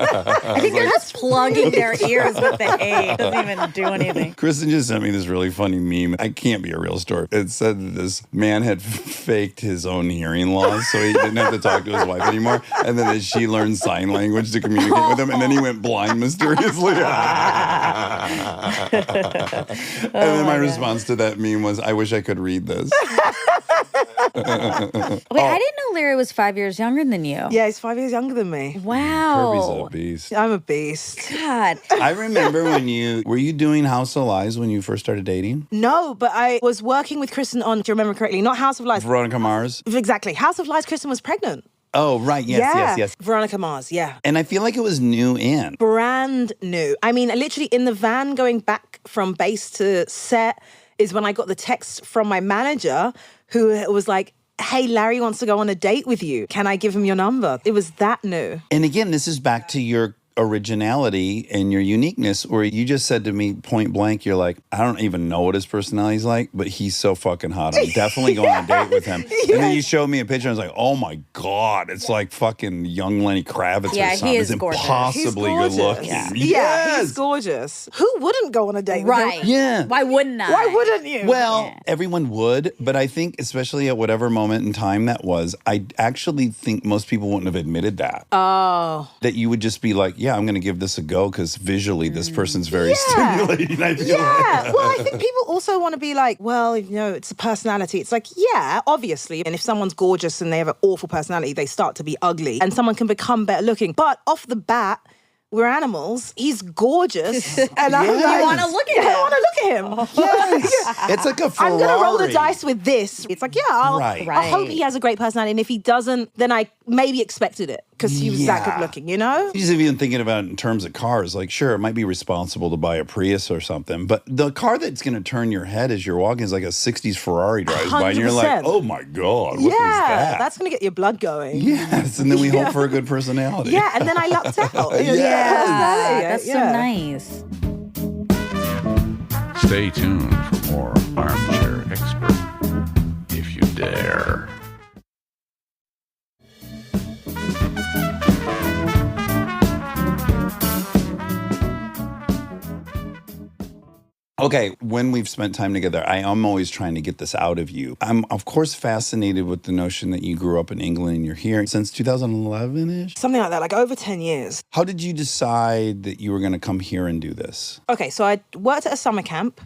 I think they're just plugging their ears with the aid. It doesn't even do anything. Kristen just sent me this really funny meme. I can't be a real story. It said that this man had faked his own hearing loss so he didn't have to talk to his wife anymore. And then she learned sign language to communicate with him. And then he went blind mysteriously. And then my response to that meme was, I wish I could read this. Wait, I didn't know Larry was 5 years younger than you. Yeah, he's 5 years younger than me. Wow. Kirby's a beast. I'm a beast. God. I remember were you doing House of Lies when you first started dating? No, but I was working with Kristen on, do you remember correctly, not House of Lies. Veronica Mars? Exactly. House of Lies, Kristen was pregnant. Oh, right. Yes. Veronica Mars, yeah. And I feel like it was new in. Brand new. I mean, literally in the van going back from base to set is when I got the text from my manager who was like, hey, Larry wants to go on a date with you. Can I give him your number? It was that new. And again, this is back to your originality and your uniqueness, where you just said to me point blank, you're like, I don't even know what his personality's like, but he's so fucking hot. I'm definitely going on a date with him. And then you showed me a picture and I was like, oh my God, it's like fucking young Lenny Kravitz or something. he is it's gorgeous. impossibly good looking. Yeah, Yes! he's gorgeous. Who wouldn't go on a date with Right. him? Yeah. Why wouldn't I? Why wouldn't you? Well, everyone would, but I think, especially at whatever moment in time that was, I actually think most people wouldn't have admitted that. Oh. That you would just be like, yeah, I'm going to give this a go because visually this person's very stimulating. I feel Yeah. Well, I think people also want to be like, well, you know, it's a personality. It's like, yeah, obviously. And if someone's gorgeous and they have an awful personality, they start to be ugly. And someone can become better looking. But off the bat, we're animals. He's gorgeous. And I'm like, You want to look at him. I want to look at him. Yes. It's like a Ferrari. I'm going to roll the dice with this. It's like, yeah, I'll hope he has a great personality. And if he doesn't, then I maybe expected it because he was that good looking, you know? He's even thinking about it in terms of cars. Like, sure, it might be responsible to buy a Prius or something, but the car that's going to turn your head as you're walking is like a 60s Ferrari drives by, and you're like, 100%. oh my God, what is that? That's going to get your blood going. Yes, and then we hope for a good personality. Yeah, and then I lucked out. Yes. That's so nice. Stay tuned for more Armchair Expert, if you dare. Okay, when we've spent time together, I am always trying to get this out of you. I'm, of course, fascinated with the notion that you grew up in England and you're here since 2011-ish. Something like that, like over 10 years. How did you decide that you were going to come here and do this? Okay, so I worked at a summer camp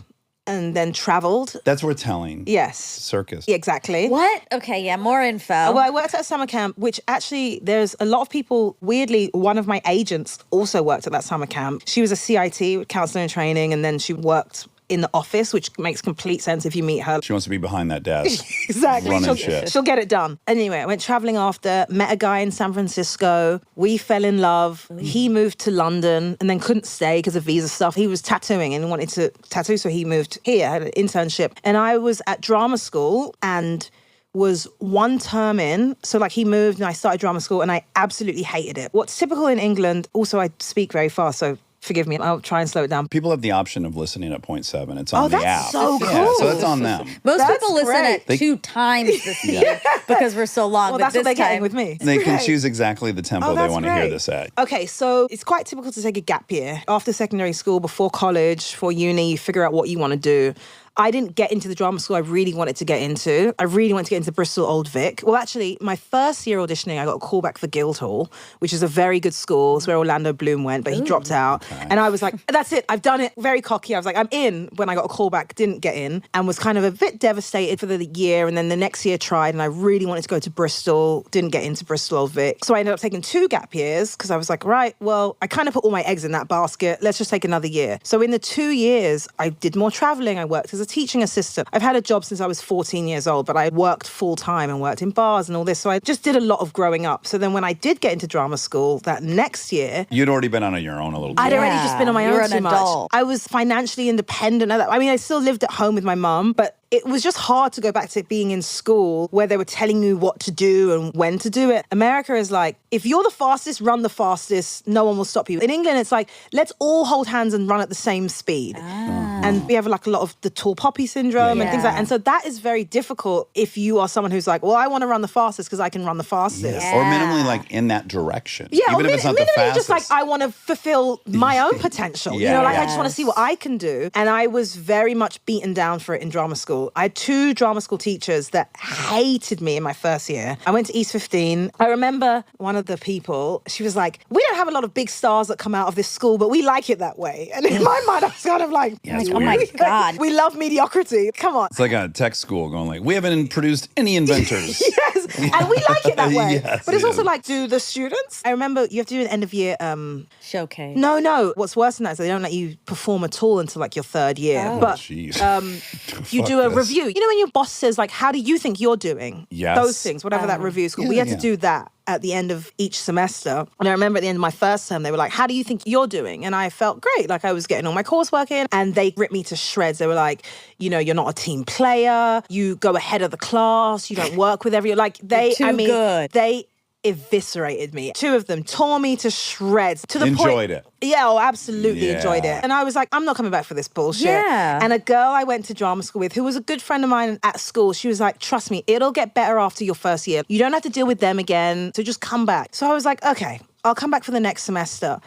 and then traveled. That's worth telling. Yes. Circus. Exactly. What? Okay, yeah, more info. Well, I worked at a summer camp, which actually there's a lot of people, weirdly, one of my agents also worked at that summer camp. She was a CIT, counselor in training, and then she worked in the office, which makes complete sense if you meet her. She wants to be behind that desk. Exactly. Running shit. She'll get it done. Anyway, I went traveling after, met a guy in San Francisco. We fell in love. He moved to London and then couldn't stay because of visa stuff. He was tattooing and wanted to tattoo, so he moved here, had an internship. And I was at drama school and was one term in. So like he moved and I started drama school and I absolutely hated it. What's typical in England, also I speak very fast, so forgive me, I'll try and slow it down. People have the option of listening at 0.7. It's on the that's app. so Yeah, cool. so that's on them. Most That's people listen great. at 2 times the speed because we're so long. Well, but that's this what they're getting time, with me. They can Great. choose exactly the tempo they that's want to hear great. this at. Okay, so it's quite typical to take a gap year. After secondary school, before college, for uni, you figure out what you want to do. I didn't get into the drama school I really wanted to get into. I really wanted to get into Bristol Old Vic. Well, actually, my first year auditioning, I got a call back for Guildhall, which is a very good school. It's where Orlando Bloom went, but he dropped out. Okay. And I was like, that's it. I've done it. Very cocky. I was like, I'm in. When I got a call back, didn't get in, and was kind of a bit devastated for the year. And then the next year tried, and I really wanted to go to Bristol. Didn't get into Bristol Old Vic. So I ended up taking 2 gap years because I was like, right, well, I kind of put all my eggs in that basket. Let's just take another year. So in the 2 years, I did more traveling. I worked as a teaching assistant. I've had a job since I was 14 years old, but I worked full time and worked in bars and all this. So I just did a lot of growing up. So then when I did get into drama school that next year... You'd already been on your own a little bit. I'd already just been on my own too much. I was financially independent. I mean, I still lived at home with my mum, but it was just hard to go back to being in school where they were telling you what to do and when to do it. America is like, if you're the fastest, run the fastest, no one will stop you. In England, it's like, let's all hold hands and run at the same speed. And we have like a lot of the tall poppy syndrome and things like that. And so that is very difficult if you are someone who's like, well, I want to run the fastest because I can run the fastest. Yeah. Or minimally like in that direction. Yeah, even if it's not the fastest. Just like, I want to fulfill my own potential. You know, like I just want to see what I can do. And I was very much beaten down for it in drama school. I had 2 drama school teachers that hated me in my first year. I went to East 15. I remember one of the people, she was like, we don't have a lot of big stars that come out of this school, but we like it that way. And in my mind, I was kind of like, oh my God. We love mediocrity. Come on. It's like a tech school going like, we haven't produced any inventors. Yes, and we like it that way. Yes, but it's also like, do the students? I remember you have to do an end of year... showcase. No. What's worse than that is they don't let you perform at all until like your 3rd year. Oh. But you do a review. You know when your boss says like, how do you think you're doing? Yes. Those things, whatever that review is called. We had to do that at the end of each semester. And I remember at the end of my first term, they were like, how do you think you're doing? And I felt great. Like I was getting all my coursework in and they ripped me to shreds. They were like, you know, you're not a team player. You go ahead of the class. You don't work with everyone. Like they, they eviscerated me. 2 of them tore me to shreds. To the enjoyed it. Yeah, absolutely enjoyed it. And I was like, I'm not coming back for this bullshit. Yeah. And a girl I went to drama school with, who was a good friend of mine at school, she was like, trust me, it'll get better after your first year. You don't have to deal with them again, so just come back. So I was like, okay, I'll come back for the next semester.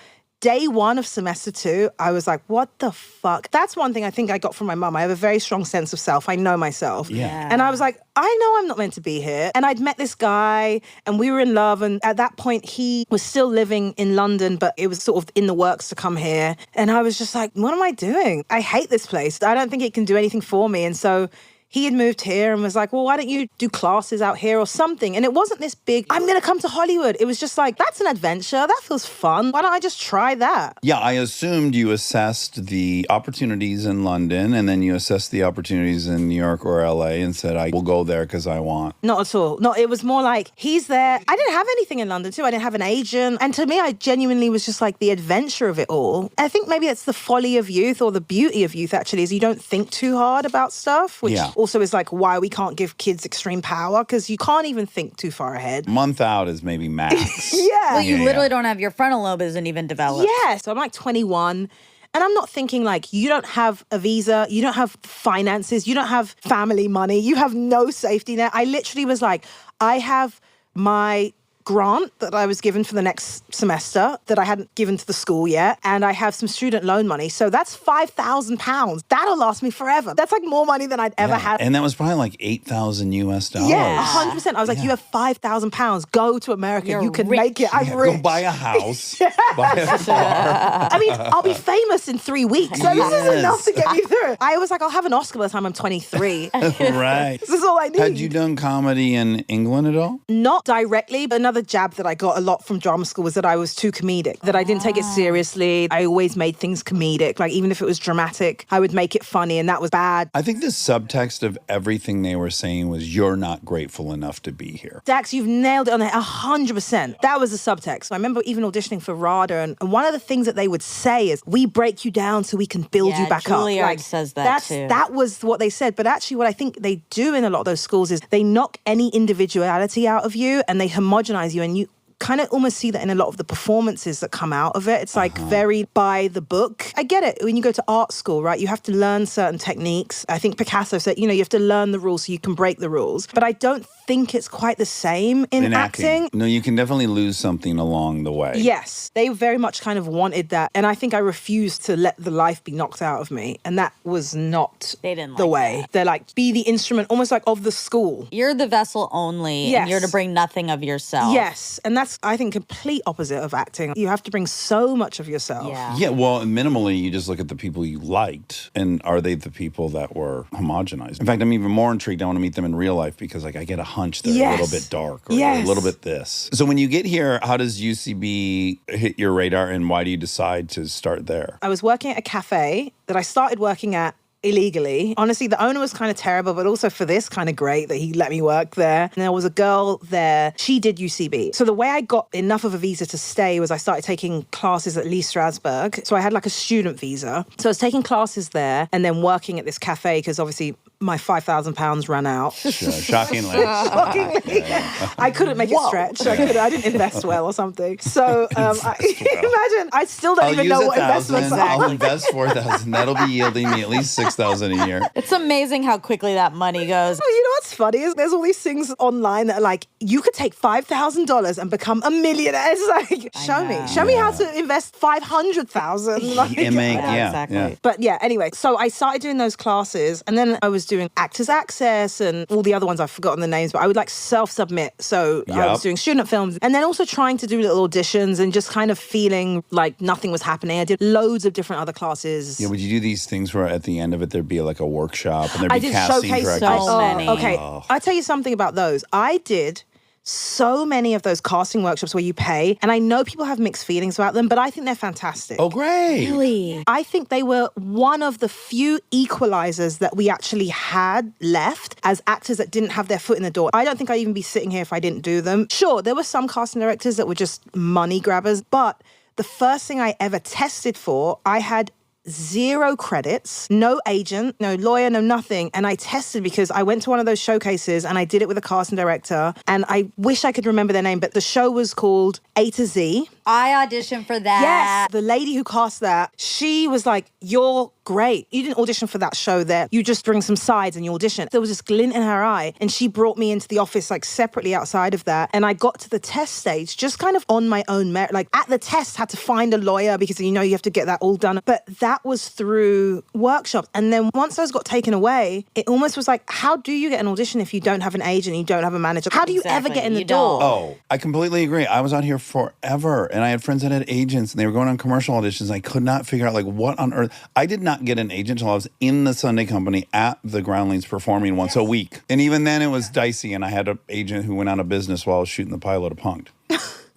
Day 1 of semester 2, I was like, what the fuck? That's one thing I think I got from my mum. I have a very strong sense of self. I know myself. Yeah. And I was like, I know I'm not meant to be here. And I'd met this guy and we were in love. And at that point, he was still living in London, but it was sort of in the works to come here. And I was just like, what am I doing? I hate this place. I don't think it can do anything for me. And so he had moved here and was like, well, why don't you do classes out here or something? And it wasn't this big, I'm going to come to Hollywood. It was just like, that's an adventure. That feels fun. Why don't I just try that? Yeah, I assumed you assessed the opportunities in London and then you assessed the opportunities in New York or LA and said, I will go there because I want. Not at all. No, it was more like, he's there. I didn't have anything in London too. I didn't have an agent. And to me, I genuinely was just like the adventure of it all. I think maybe it's the folly of youth or the beauty of youth actually is you don't think too hard about stuff, which also is like why we can't give kids extreme power because you can't even think too far ahead. Month out is maybe max. Well, you literally don't have your frontal lobe isn't even developed. Yeah. So I'm like 21. And I'm not thinking like, you don't have a visa, you don't have finances, you don't have family money, you have no safety net. I literally was like, I have my grant that I was given for the next semester that I hadn't given to the school yet. And I have some student loan money. So that's £5,000. That'll last me forever. That's like more money than I'd ever had. And that was probably like $8,000 US. Yeah, 100%. I was like, you have £5,000. Go to America. You can make it. I'm rich. Go buy a house. Buy a car. I mean, I'll be famous in 3 weeks. So this is enough to get me through it. I was like, I'll have an Oscar by the time I'm 23. Right. This is all I need. Had you done comedy in England at all? Not directly, but another jab that I got a lot from drama school was that I was too comedic, that I didn't take it seriously. I always made things comedic. Like even if it was dramatic, I would make it funny and that was bad. I think the subtext of everything they were saying was you're not grateful enough to be here. Dax, you've nailed it on the 100%. That was the subtext. I remember even auditioning for RADA and one of the things that they would say is, we break you down so we can build you back Juilliard up. Like, says that too. That was what they said. But actually what I think they do in a lot of those schools is they knock any individuality out of you and they homogenize you and you kind of almost see that in a lot of the performances that come out of it. It's like very by the book. I get it. When you go to art school, right, you have to learn certain techniques. I think Picasso said, you have to learn the rules so you can break the rules. But I don't think it's quite the same in acting. No, you can definitely lose something along the way. Yes, they very much kind of wanted that. And I think I refused to let the life be knocked out of me. And that was not the way. That. They're like, be the instrument almost like of the school. You're the vessel only, Yes. and you're to bring nothing of yourself. Yes, and that's, I think, complete opposite of acting. You have to bring so much of yourself. Yeah, well, minimally, you just look at the people you liked, and are they the people that were homogenized? In fact, I'm even more intrigued. I want to meet them in real life because, like, I get a hunch they're a little bit dark or a little bit this. So when you get here, how does UCB hit your radar, and why do you decide to start there? I was working at a cafe that I started working at illegally. Honestly, the owner was kind of terrible, but also for this, kind of great that he let me work there. And there was a girl there. She did UCB. So the way I got enough of a visa to stay was I started taking classes at Lee Strasberg. So I had like a student visa. So I was taking classes there and then working at this cafe because obviously my £5,000 ran out. Shockingly. Shockingly. I couldn't make it stretch. I didn't invest well or something. So imagine, I still don't even know what investments are. I'll invest $4,000. That'll be yielding me at least $6,000 a year. It's amazing how quickly that money goes. You know what's funny is there's all these things online that are like, you could take $5,000 and become a millionaire. It's like, show me how to invest $500,000. Like, Exactly. Yeah. But yeah, anyway, so I started doing those classes and then I was doing Actors Access and all the other ones, I've forgotten the names, but I would like self-submit. So I was doing student films and then also trying to do little auditions and just kind of feeling like nothing was happening. I did loads of different other classes. Yeah, would you do these things where at the end of it there'd be like a workshop and there'd be casting directors? so many. Okay, I'll tell you something about those. I did so many of those casting workshops where you pay, and I know people have mixed feelings about them, but I think they're fantastic. Oh, great. Really? I think they were one of the few equalizers that we actually had left as actors that didn't have their foot in the door. I don't think I'd even be sitting here if I didn't do them. Sure, there were some casting directors that were just money grabbers, but the first thing I ever tested for, I had 0 credits, no agent, no lawyer, no nothing. And I tested because I went to one of those showcases and I did it with a casting director. And I wish I could remember their name, but the show was called A to Z. I auditioned for that. Yes. The lady who cast that, she was like, you're great. You didn't audition for that show there. You just bring some sides and you audition. There was this glint in her eye and she brought me into the office like separately outside of that. And I got to the test stage just kind of on my own merit. Like at the test, had to find a lawyer because you have to get that all done. But that was through workshops. And then once those got taken away, it almost was like, how do you get an audition if you don't have an agent, you don't have a manager? How do you ever get in the door? Oh, I completely agree. I was out here forever and I had friends that had agents and they were going on commercial auditions. I could not figure out like what on earth. I did not get an agent until I was in the Sunday Company at the Groundlings performing once a week. And even then it was dicey and I had an agent who went out of business while I was shooting the pilot of Punk'd.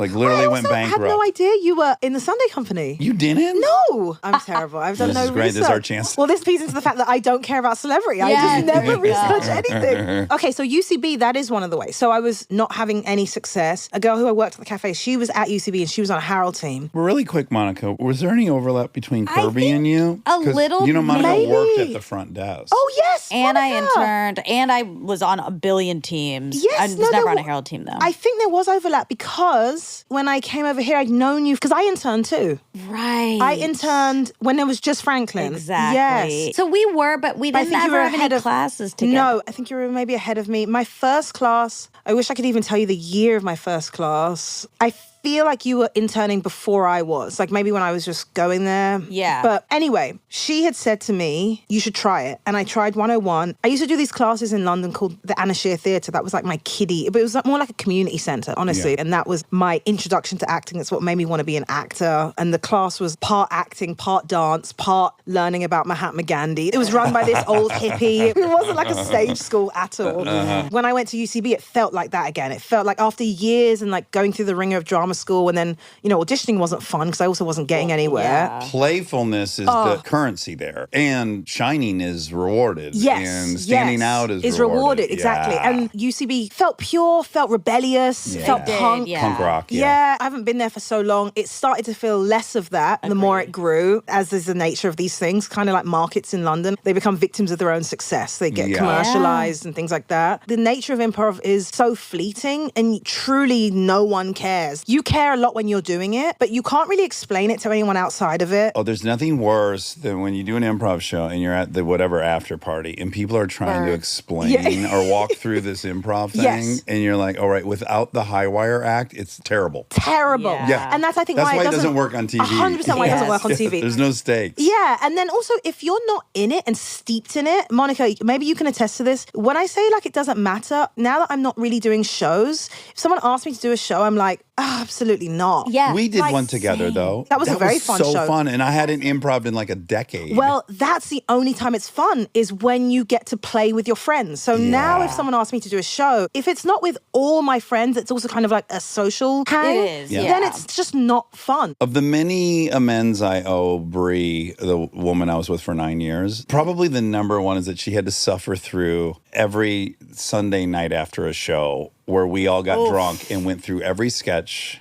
Like literally went bankrupt. I had no idea you were in the Sunday Company. You didn't? No. I'm terrible. I've done This no is great. research. This is our chance. Well, this feeds into the fact that I don't care about celebrity. I just never research anything. Okay, so UCB, that is one of the ways. So I was not having any success. A girl who I worked at the cafe, she was at UCB and she was on a Harold team. Really quick, Monica, was there any overlap between Kirby and you? a little Monica maybe. worked at the front desk. Oh, yes. And I Monica. interned, and I was on a billion teams. Yes, I was no, never there on a wa- Herald team, though. I think there was overlap because when I came over here, I'd known you because I interned too. Right. I interned when there was just Franklin. Exactly. Yes. So we were, but we I didn't think you ever were have ahead any of classes together. No, I think you were maybe ahead of me. My first class, I wish I could even tell you the year of my first class. I feel like you were interning before I was, like maybe when I was just going there. Yeah. But anyway, she had said to me, you should try it. And I tried 101. I used to do these classes in London called the Anna Shear Theatre. That was like my kiddie, but it was like more like a community centre, honestly. Yeah. And that was my introduction to acting. That's what made me want to be an actor. And the class was part acting, part dance, part learning about Mahatma Gandhi. It was run by this old hippie. It wasn't like a stage school at all. When I went to UCB, it felt like that again. It felt like after years and like going through the ringer of drama school and then, auditioning wasn't fun because I also wasn't getting anywhere. Yeah. Playfulness is the currency there, and shining is rewarded. Yes, and standing out is rewarded. Yeah. Exactly. And UCB felt pure, felt rebellious, felt It did, punk. yeah. punk rock. Yeah, I haven't been there for so long. It started to feel less of that the more it grew, as is the nature of these things, kind of like markets in London. They become victims of their own success. They get commercialized and things like that. The nature of improv is so fleeting and truly no one cares. You care a lot when you're doing it, but you can't really explain it to anyone outside of it. Oh, there's nothing worse than when you do an improv show and you're at the whatever after party and people are trying to explain or walk through this improv thing and you're like, all right, without the high wire act, it's terrible. Terrible. Yeah. And that's, I think, That's why it doesn't work on TV. 100% why it doesn't work on TV. There's no stakes. Yeah, and then also, if you're not in it and steeped in it, Monica, maybe you can attest to this. When I say, like, it doesn't matter, now that I'm not really doing shows, if someone asks me to do a show, I'm like, oh, absolutely not. Yeah. We did one together, though. That was a very fun so show. fun, and I hadn't improv in like a decade. Well, that's the only time it's fun is when you get to play with your friends. So now if someone asks me to do a show, if it's not with all my friends, it's also kind of like a social hang. It is, Then it's just not fun. Of the many amends I owe Brie, the woman I was with for 9 years, probably the number one is that she had to suffer through every Sunday night after a show where we all got drunk and went through every sketch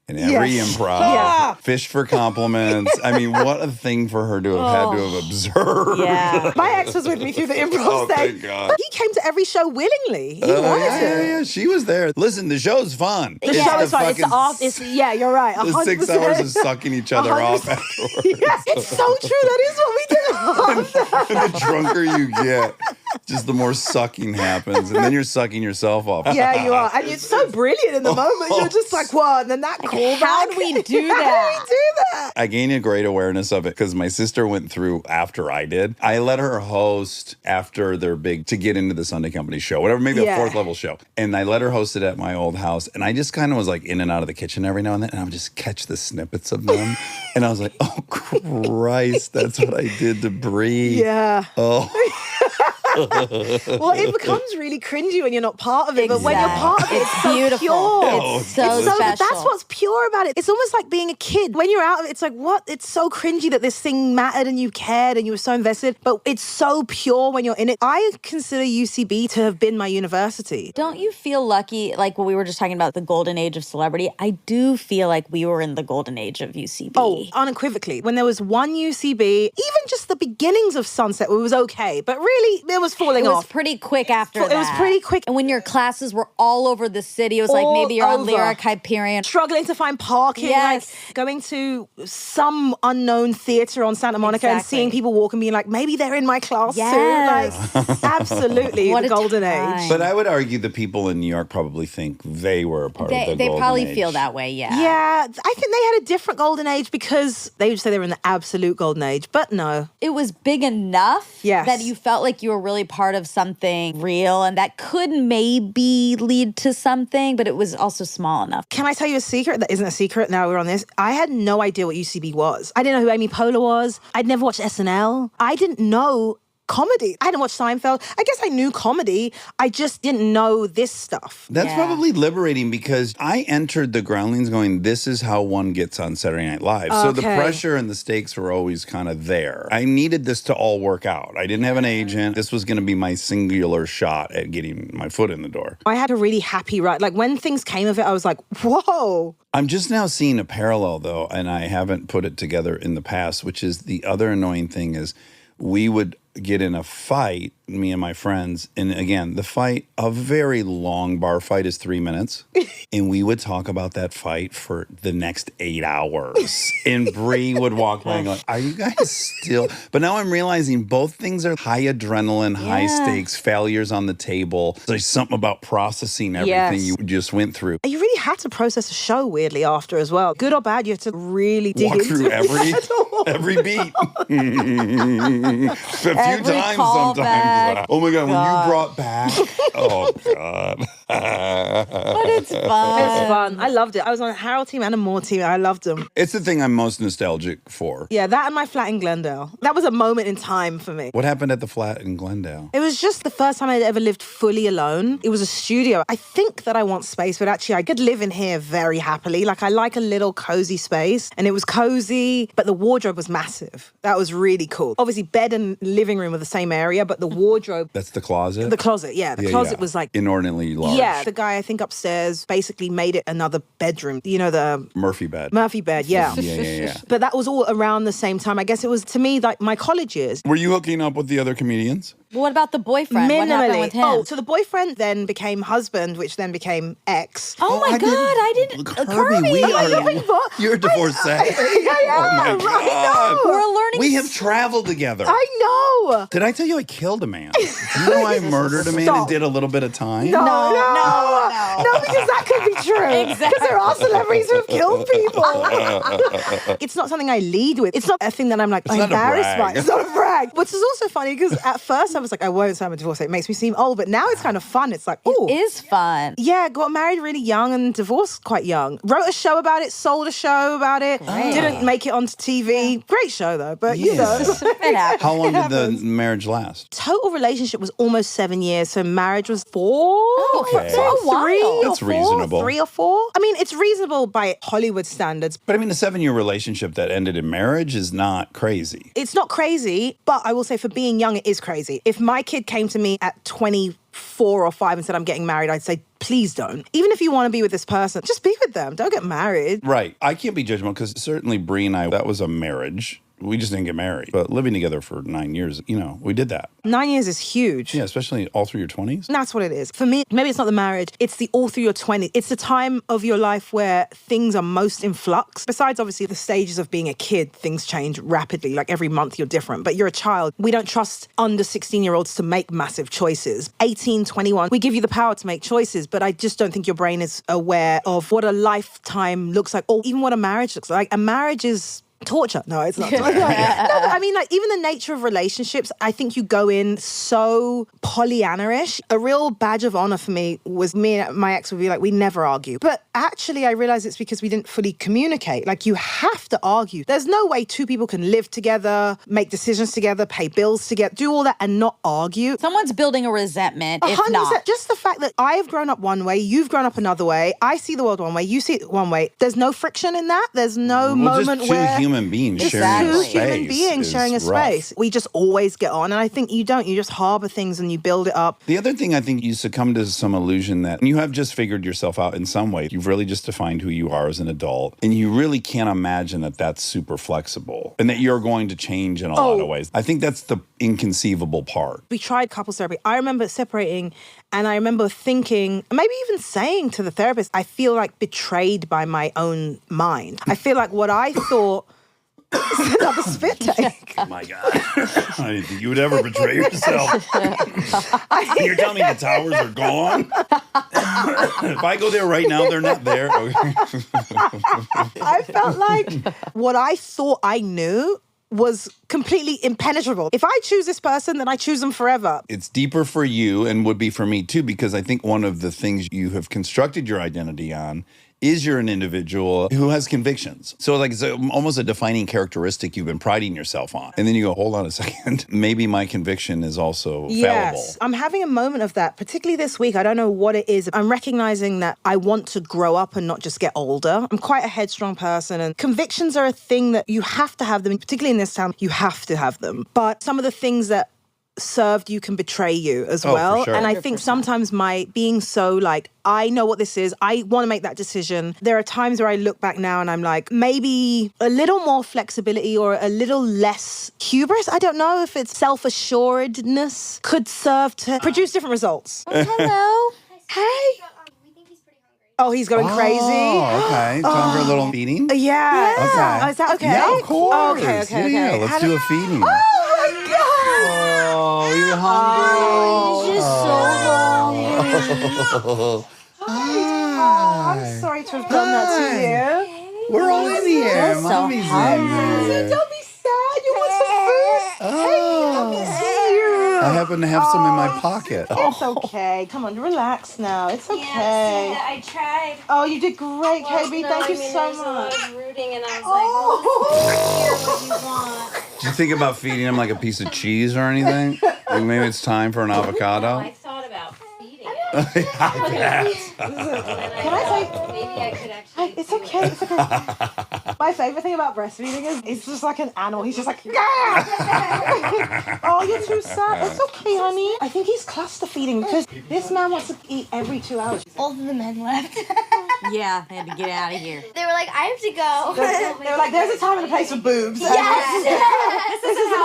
and every improv, fish for compliments. I mean, what a thing for her to have had to have observed. Yeah. My ex was with me through the improv thing. Thank God. He came to every show willingly. He wanted to. Yeah, she was there. Listen, the show's fun. The show is fun. It's fucking off. You're right. the 6 100%. hours of sucking each other off 100%. afterwards. Yes, it's so true. That is what we do. And the drunker you get, just the more sucking happens. And then you're sucking yourself off. Yeah, you are. And you're so brilliant in the moment. You're just like, what? And then that callback. How'd we do How that? did we do that? I gained a great awareness of it because my sister went through after I did. I let her host after their big to get into the Sunday Company show, whatever, maybe a fourth level show. And I let her host it at my old house. And I just kind of was like in and out of the kitchen every now and then. And I would just catch the snippets of them. And I was like, oh, Christ, that's what I did to Brie. Yeah. Oh. Well, it becomes really cringy when you're not part of it, but when you're part of it, it's so beautiful. pure. It's so special. That's what's pure about it. It's almost like being a kid. When you're out of it, it's like, what? It's so cringy that this thing mattered and you cared and you were so invested, but it's so pure when you're in it. I consider UCB to have been my university. Don't you feel lucky, like when we were just talking about the golden age of celebrity? I do feel like we were in the golden age of UCB. Oh, unequivocally. When there was one UCB, even just the beginnings of Sunset, it was okay, but really, it was falling It was off. pretty quick after that. It was pretty quick. And when your classes were all over the city, it was like maybe you're on over. Lyric Hyperion. Struggling to find parking, Yes. like going to some unknown theater on Santa Monica and Exactly. seeing people walk and being like, maybe they're in my class Yes. too. Like, absolutely, What the a golden time. age. But I would argue the people in New York probably think they were a part of the They golden probably age. feel that way, yeah. Yeah, I think they had a different golden age because they would say they were in the absolute golden age, but no. It was big enough Yes. that you felt like you were really part of something real and that could maybe lead to something, but it was also small enough. Can I tell you a secret that isn't a secret now we're on this? I had no idea what UCB was. I didn't know who Amy Poehler was. I'd never watched SNL. I didn't know comedy. I hadn't watched Seinfeld. I guess I knew comedy. I just didn't know this stuff. That's Yeah. probably liberating because I entered the Groundlings going, this is how one gets on Saturday Night Live. So the Okay. pressure and the stakes were always kind of there. I needed this to all work out. I didn't have an agent. This was going to be my singular shot at getting my foot in the door. I had a really happy ride. Like when things came of it, I was like, whoa. I'm just now seeing a parallel, though, and I haven't put it together in the past, which is the other annoying thing is we would get in a fight, me and my friends, and again, the fight, a very long bar fight is 3 minutes, and we would talk about that fight for the next 8 hours. And Brie would walk by and go, are you guys still? But now I'm realizing both things are high adrenaline, high stakes, failures on the table. There's something about processing everything Yes. you just went through. You really had to process a show weirdly after as well. Good or bad, you have to really dig Walk into through it. every beat. A few Every times callback. sometimes. Oh my God, when you brought back. Oh God. But it's fun. It was fun. I loved it. I was on a Harold team and a Moore team. I loved them. It's the thing I'm most nostalgic for. Yeah, that and my flat in Glendale. That was a moment in time for me. What happened at the flat in Glendale? It was just the first time I'd ever lived fully alone. It was a studio. I think that I want space, but actually I could live in here very happily. Like I like a little cozy space, and it was cozy, but the wardrobe was massive. That was really cool. Obviously bed and living room were the same area, but the wardrobe, That's the closet? the closet, yeah. The Yeah, closet yeah. was like, inordinately large. yeah, the guy I think upstairs downstairs basically made it another bedroom. You know, the Murphy bed. Murphy bed, yeah. Yeah. But that was all around the same time. I guess it was, to me, like my college years. Were you hooking up with the other comedians? What about the boyfriend? What happened with him? Oh, so the boyfriend then became husband, which then became ex. Oh my God, I didn't. Kirby, we are. People- You're divorced. I Oh my am. God. We're learning. We have traveled together. I know. Did I tell you I killed a man? Do you know I murdered a man and did a little bit of time? No, No, because that could be true. Exactly. Because there are celebrities who have killed people. It's not something I lead with. It's not a thing that I'm like not a embarrassed by. brag. It's not a brag. Which is also funny because at first I was like, I won't say I'm a divorcee. It makes me seem old. But now it's kind of fun. It's like, oh. It is fun. Yeah, got married really young and divorced quite young. Wrote a show about it, sold a show about it. Didn't make it onto TV. Great show though, but you know. It happens. How long did the marriage last? Total relationship was almost 7 years, so marriage was 4. Okay. So A while. 3 or That's 4, reasonable. 3 or 4. I mean, it's reasonable by Hollywood standards. But I mean, a 7-year relationship that ended in marriage is not crazy. It's not crazy, but I will say for being young, it is crazy. If my kid came to me at 24 or 5 and said, I'm getting married, I'd say, please don't. Even if you want to be with this person, just be with them. Don't get married. Right. I can't be judgmental because certainly Bree and I, that was a marriage. We just didn't get married. But living together for 9 years, you know, we did that. 9 years is huge. Yeah, especially all through your 20s. And that's what it is. For me, maybe it's not the marriage. It's the all through your 20s. It's the time of your life where things are most in flux. Besides, obviously, the stages of being a kid, things change rapidly. Like every month you're different. But you're a child. We don't trust under 16-year-olds to make massive choices. 18, 21, we give you the power to make choices. But I just don't think your brain is aware of what a lifetime looks like or even what a marriage looks like. A marriage is torture. No, it's not torture. No, but I mean, like, even the nature of relationships, I think you go in so Pollyanna-ish. A real badge of honor for me was me and my ex would be like, we never argue. But actually, I realized it's because we didn't fully communicate. Like, you have to argue. There's no way two people can live together, make decisions together, pay bills together, do all that and not argue. Someone's building a resentment, if 100%. not. Just the fact that I have grown up one way, you've grown up another way, I see the world one way, you see it one way. There's no friction in that. There's no moment just where... human beings sharing Exactly. a Two space. human beings is sharing a rough. space. We just always get on. And I think you don't. You just harbor things and you build it up. The other thing, I think you succumb to some illusion that you have just figured yourself out in some way. You've really just defined who you are as an adult. And you really can't imagine that that's super flexible and that you're going to change in a lot of ways. I think that's the inconceivable part. We tried couples therapy. I remember separating and I remember thinking, maybe even saying to the therapist, I feel like betrayed by my own mind. I feel like what I thought... It's another spit take. Oh my God. I didn't think you would ever betray yourself. You're telling me the towers are gone? If I go there right now, they're not there. Okay. I felt like what I thought I knew was completely impenetrable. If I choose this person, then I choose them forever. It's deeper for you and would be for me too, because I think one of the things you have constructed your identity on is you're an individual who has convictions. So like it's almost a defining characteristic you've been priding yourself on. And then you go, hold on a second. Maybe my conviction is also fallible. I'm having a moment of that, particularly this week. I don't know what it is. I'm recognizing that I want to grow up and not just get older. I'm quite a headstrong person and convictions are a thing that you have to have them, particularly in this town, you have to have them. But some of the things that served you can betray you as well. For sure. And I think sometimes my being so like, I know what this is. I want to make that decision. There are times where I look back now and I'm like, maybe a little more flexibility or a little less hubris. I don't know if it's self-assuredness could serve to produce different results. Hello. Hey. Oh, he's going crazy. Oh, okay. Time for a little feeding? Yeah. Okay. Oh, is that okay? Yeah, of course. Okay. Yeah, let's do a feeding. Oh, my God. Oh, you're hungry. It's just so long. I'm sorry to have done that to you. We're all in here. so Mommy's in here. Don't be sad. You want some food? Hey, I miss you. I happen to have some in my pocket. It's okay. Come on, relax now. It's okay. Yeah, I tried. Oh, you did great, Well, KB. no, Thank you I mean, so there's a lot much. of rooting, and I was like, well, here, what do you want? Did you think about feeding him like a piece of cheese or anything? Like maybe it's time for an avocado? I thought about feeding it. I bet. And then Can I thought, maybe I could actually It's do okay. it. It's okay. My favorite thing about breastfeeding is it's just like an animal. He's just like, oh, you're too sad. It's okay, honey. I think he's cluster feeding because this man wants to eat every 2 hours. Both of the men left. Yeah, they had to get out of here. They were like, I have to go. They were like, there's a time and a place for boobs. This is how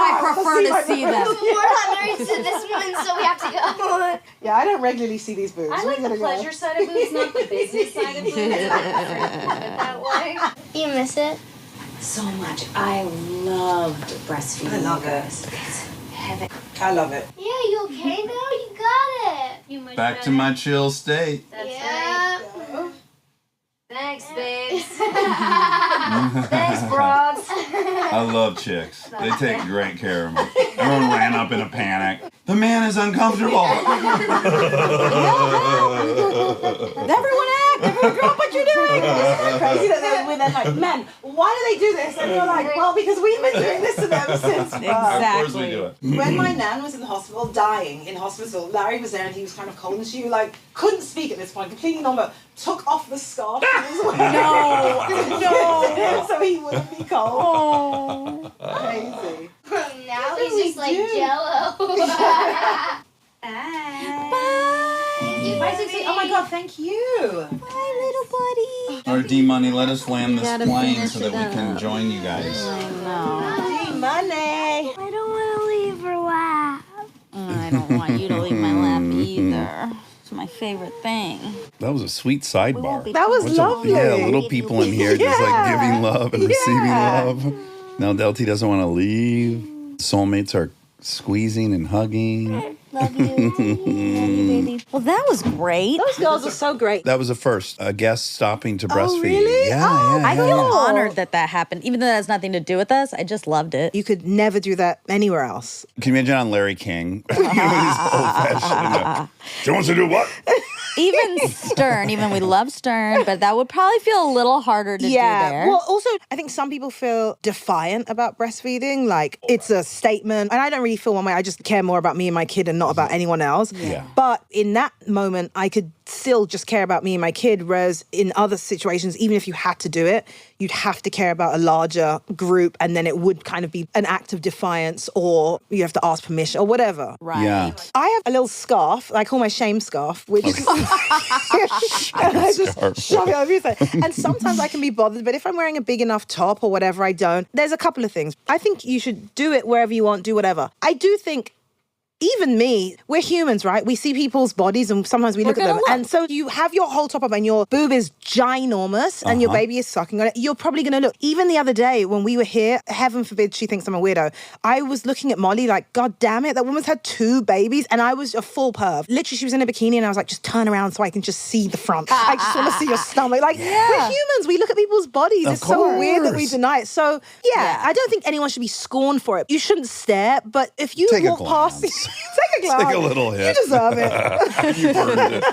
I prefer to see them. We're not married to this woman, so we have to go. Yeah, I don't regularly see these boobs. I like the pleasure side of boobs, not the business side of boobs. That way. You miss it? So much. I loved breastfeeding. I love you it. guys. It's heaven. I love it. Yeah, you okay though? You got it. You much Back to my chill state. That's Yeah. right. Thanks, babes. Thanks, bros. I love chicks. They take great care of me. Everyone ran up in a panic. The man is uncomfortable. Everyone drop what you're doing. It's crazy that we're then like, man, why do they do this? And you're like, well, because we've been doing this to them since birth. Of course we do it. When my nan was in the hospital, dying in hospital, Larry was there and he was kind of cold and she like couldn't speak at this point, completely normal. Took off the scarf. No. So he wouldn't be cold. Oh. Crazy. Now What do he's we just like do? jello. Bye, Susie. Oh my God, thank you. Bye, little buddy. Or D-Money, let us land this gotta plane finish so that we it can up. join you guys. Money. I don't want to leave her lap. I don't want you to leave my lap either. It's my favorite thing. That was a sweet sidebar. That was Bunch of- lovely. Yeah, little people in here just like Yeah. giving love and receiving Yeah. love. Now Delty doesn't want to leave. Soulmates are squeezing and hugging. Love you. Love you, baby. Well, that was great. Those girls are so great. That was the first, a guest stopping to breastfeed. really? Yeah, Oh, yeah, I yeah, feel yeah. honored that happened, even though that has nothing to do with us. I just loved it. You could never do that anywhere else. Can you imagine on Larry King? He's old-fashioned. She wants to do what? Even Stern, even we love Stern, but that would probably feel a little harder to do there. Well, also, I think some people feel defiant about breastfeeding. Like, it's a statement. And I don't really feel one way. I just care more about me and my kid and not about anyone else. Yeah. But in that moment, I could still just care about me and my kid. Whereas in other situations, even if you had to do it, you'd have to care about a larger group. And then it would kind of be an act of defiance or you have to ask permission or whatever. Right. Yeah. I have a little scarf, I call my shame scarf, which is and I just shove it over your face. And sometimes I can be bothered, but if I'm wearing a big enough top or whatever, I don't. There's a couple of things. I think you should do it wherever you want, do whatever. I do think even me, we're humans, right? We see people's bodies and sometimes we look at gonna them. look. And so you have your whole top up and your boob is ginormous and your baby is sucking on it. You're probably going to look. Even the other day when we were here, heaven forbid she thinks I'm a weirdo, I was looking at Molly like, God damn it, that woman's had 2 babies and I was a full perv. Literally, she was in a bikini and I was like, just turn around so I can just see the front. I just want to see your stomach. Like, we're humans. We look at people's bodies. Of It's so weird that we course. deny it. So, yeah, I don't think anyone should be scorned for it. You shouldn't stare, but if you Take a walk past... glance. Take a glance. Take a little hit. You deserve it. You burned it.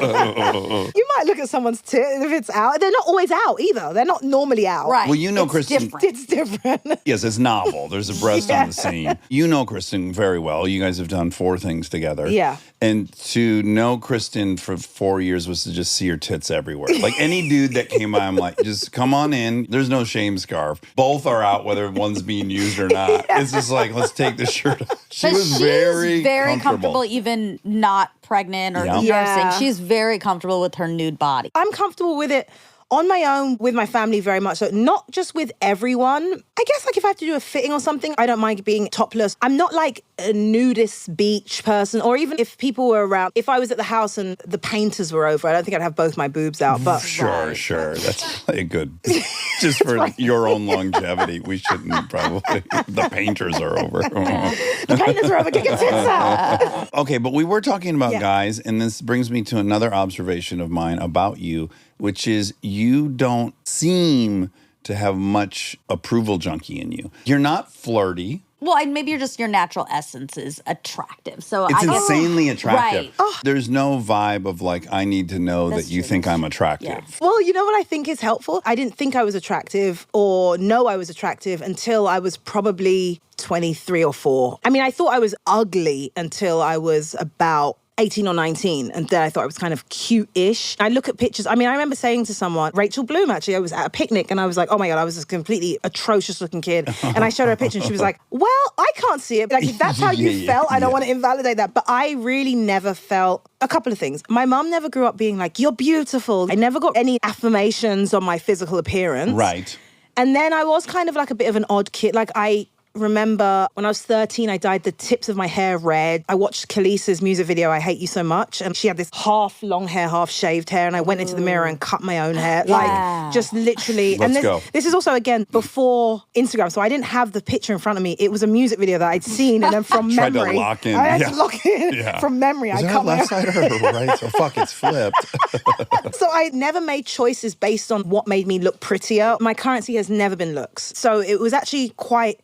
You might look at someone's tit if it's out. They're not always out either. They're not normally out. Right. Well, you know, It's Kristen. different. It's different. Yes, it's novel. There's a breast on the scene. You know Kristen very well. You guys have done 4 things together. Yeah. And to know Kristen for 4 years was to just see her tits everywhere. Like any dude that came by, I'm like, just come on in. There's no shame scarf. Both are out, whether one's being used or not. It's just like, let's take the shirt off. She But was she's very comfortable, even not pregnant or Yeah. nursing. Yeah. She's very comfortable with her nude body. I'm comfortable with it on my own, with my family very much so. Not just with everyone. I guess like if I have to do a fitting or something, I don't mind being topless. I'm not like a nudist beach person, or even if people were around. If I was at the house and the painters were over, I don't think I'd have both my boobs out. But Sure. That's probably a good. Just for your own longevity, we shouldn't probably. The painters are over. the painters are over, get your tits out. Okay, but we were talking about Yeah. guys, and this brings me to another observation of mine about you, which is you don't seem to have much approval junkie in you. You're not flirty. Well, maybe your natural essence is attractive. So It's I guess, insanely attractive. Right. There's no vibe of like, I need to know That's that you true, think that's I'm true. attractive. Yeah. Well, you know what I think is helpful? I didn't think I was attractive or know I was attractive until I was probably 23 or 4. I mean, I thought I was ugly until I was about 18 or 19, and then I thought it was kind of cute-ish. I look at pictures. I mean, I remember saying to someone, Rachel Bloom, actually, I was at a picnic, and I was like, oh my God, I was this completely atrocious-looking kid. And I showed her a picture, and she was like, well, I can't see it. Like, if that's how you felt, I don't want to invalidate that. But I really never felt a couple of things. My mum never grew up being like, you're beautiful. I never got any affirmations on my physical appearance. Right. And then I was kind of like a bit of an odd kid. Like, I remember when I was 13, I dyed the tips of my hair red. I watched Khaleesi's music video, I Hate You So Much, and she had this half long hair, half shaved hair, and I went into the mirror and cut my own hair. Like, just literally. Let's and go. This is also, again, before Instagram, so I didn't have the picture in front of me. It was a music video that I'd seen, and then from Tried to memory, lock in. I had Yeah. to lock in. Yeah. From memory, Is I that cut my left side or right? So fuck, it's flipped. So I never made choices based on what made me look prettier. My currency has never been looks. So it was actually quite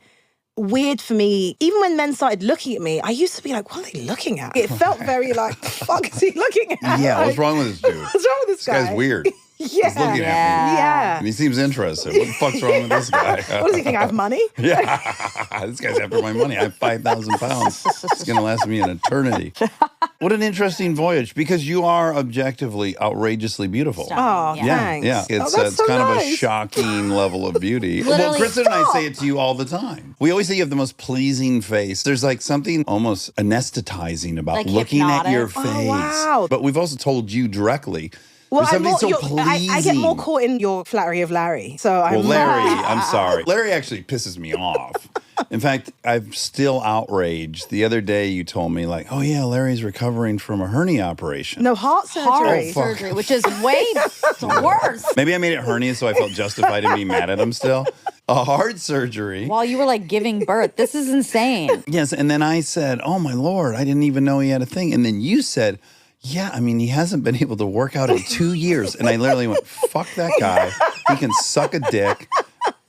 weird for me. Even when men started looking at me, I used to be like, what are they looking at? It felt very like, fuck is he looking at? Yeah, Like, what's wrong with this dude? What's wrong with this guy? This guy's weird. Yeah. He's looking at me. Yeah. And he seems interested. What the fuck's wrong with this guy? What does he think? I have money? Yeah, this guy's after my money. I have 5,000 pounds. It's going to last me an eternity. What an interesting voyage, because you are objectively outrageously beautiful. Oh, Yeah. Yeah, thanks. yeah. It's, that's so kind of a nice. shocking level of beauty. Well, Literally, Kristen and I stop. say it to you all the time. We always say you have the most pleasing face. There's like something almost anesthetizing about Like looking at hypnotic. your Oh, face. wow. But we've also told you directly. Well, there's something so I get more pleasing. caught in your flattery of Larry. So I'm Well, Larry, I'm sorry. Larry actually pisses me off. In fact, I'm still outraged. The other day you told me like, oh yeah, Larry's recovering from a hernia operation. No, heart surgery. Heart fuck. surgery, which is way worse. Maybe I made it hernia so I felt justified in being mad at him still. A heart surgery. While you were like giving birth. This is insane. Yes, and then I said, oh my Lord, I didn't even know he had a thing. And then you said, yeah, I mean, he hasn't been able to work out in 2 years. And I literally went, fuck that guy. He can suck a dick.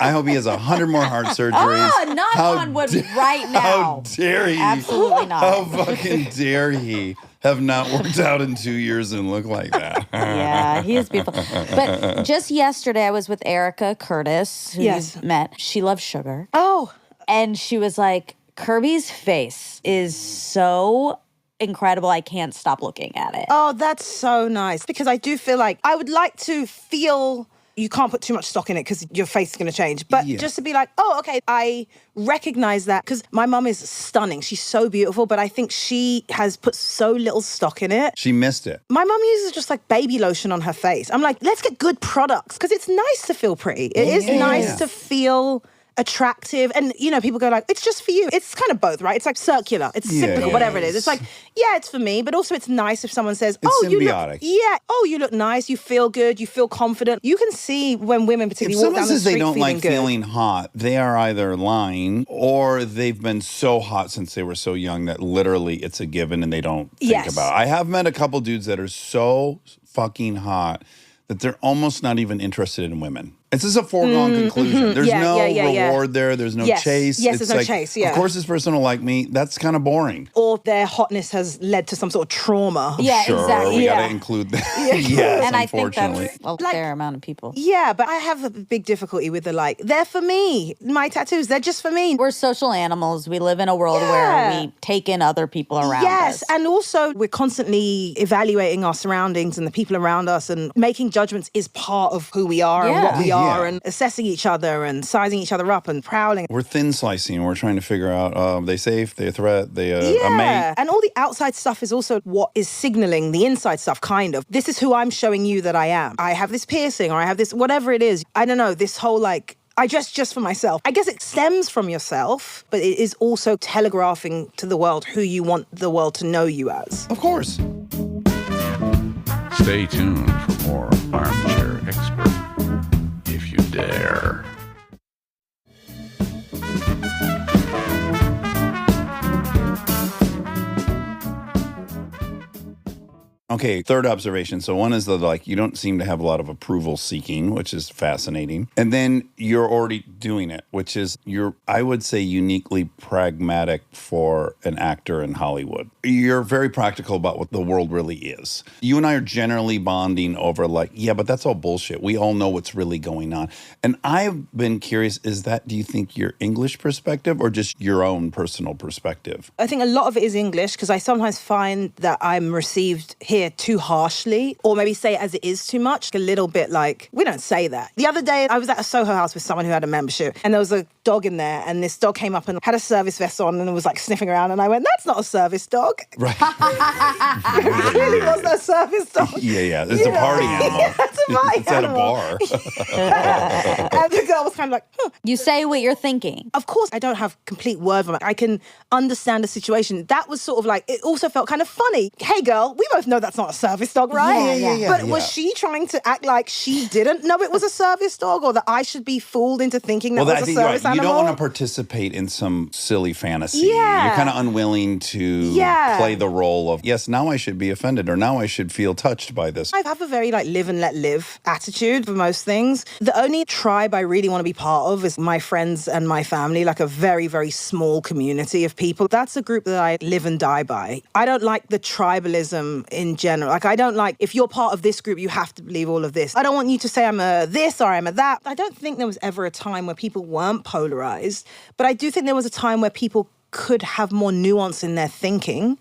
I hope he has 100 more heart surgeries. Oh, not on wood right now. How dare he? Absolutely not. How fucking dare he have not worked out in 2 years and look like that? Yeah, he is beautiful. But just yesterday, I was with Erica Curtis, who Yes. you've met. She loves sugar. Oh, And she was like, Kirby's face is so incredible. I can't stop looking at it. oh, that's so nice. Because I do feel like I would like to feel. You can't put too much stock in it because your face is going to change. But Yeah. just to be like, oh, okay, I recognize that because my mum is stunning. She's so beautiful, but I think she has put so little stock in it. She missed it. My mum uses just like baby lotion on her face. I'm like, let's get good products because it's nice to feel pretty. It is nice to feel attractive. And, you know, people go like, it's just for you. It's kind of both, right? It's like circular. It's cyclical, yeah. whatever it is. It's like, yeah, it's for me, but also it's nice if someone says, It's oh, you symbiotic. look, yeah, oh, you look nice. You feel good. You feel confident. You can see when women If particularly walk someone down the says street they don't feeling like good. feeling hot, they are either lying or they've been so hot since they were so young that literally it's a given and they don't think Yes. about it. I have met a couple dudes that are so fucking hot that they're almost not even interested in women. It's just a foregone conclusion. There's Yeah, no yeah. reward there. There's no Yes. chase. Yes, It's there's no like, chase, yeah. Of course this person will like me. That's kind of boring. Or their hotness has led to some sort of trauma. Yeah, Sure, exactly. we got Yeah. to include that. Yes, And I think unfortunately. that's a Like- fair amount of people. Yeah, but I have a big difficulty with the like, they're for me. My tattoos, they're just for me. We're social animals. We live in a world Yeah. where we take in other people around Yes, us. and also we're constantly evaluating our surroundings and the people around us, and making judgments is part of who we are and what Yeah. we are, Yeah. and assessing each other and sizing each other up and prowling. We're thin slicing. We're trying to figure out, are they safe? They a threat? They a Yeah, mate? and all the outside stuff is also what is signaling the inside stuff, kind of. This is who I'm showing you that I am. I have this piercing, or I have this, whatever it is. I don't know, this whole like, I dress just for myself. I guess it stems from yourself, but it is also telegraphing to the world who you want the world to know you as. Of course. Stay tuned for more Armchair Expert, if you dare. Okay, third observation. So one is that like you don't seem to have a lot of approval seeking, which is fascinating. And then you're already doing it, which is you're, I would say, uniquely pragmatic for an actor in Hollywood. You're very practical about what the world really is. You and I are generally bonding over like, yeah, but that's all bullshit. We all know what's really going on. And I've been curious, is that, do you think your English perspective or just your own personal perspective? I think a lot of it is English because I sometimes find that I'm received here too harshly, or maybe say it as it is too much. A little bit like, we don't say that. The other day, I was at a Soho house with someone who had a membership, and there was a dog in there, and this dog came up and had a service vest on and was like sniffing around, and I went, that's not a service dog. Right. It clearly wasn't a service dog. Yeah. It's a party animal. Yeah, it's a party it's animal. at a bar. And the girl was kind of like, You say what you're thinking. Of course, I don't have complete word vomit. I can understand the situation. That was sort of like, it also felt kind of funny. Hey, girl, we both know that's not a service dog, right? Yeah. But was she trying to act like she didn't know it was a service dog, or that I should be fooled into thinking that was a service right. You animal? don't want to participate in some silly fantasy. Yeah. You're kind of unwilling to play the role of, yes, now I should be offended, or now I should feel touched by this. I have a very like live and let live attitude for most things. The only tribe I really want to be part of is my friends and my family, like a very, very small community of people. That's a group that I live and die by. I don't like the tribalism in general. Like, I don't like, if you're part of this group, you have to believe all of this. I don't want you to say I'm a this or I'm a that. I don't think there was ever a time where people weren't polarized, but I do think there was a time where people could have more nuance in their thinking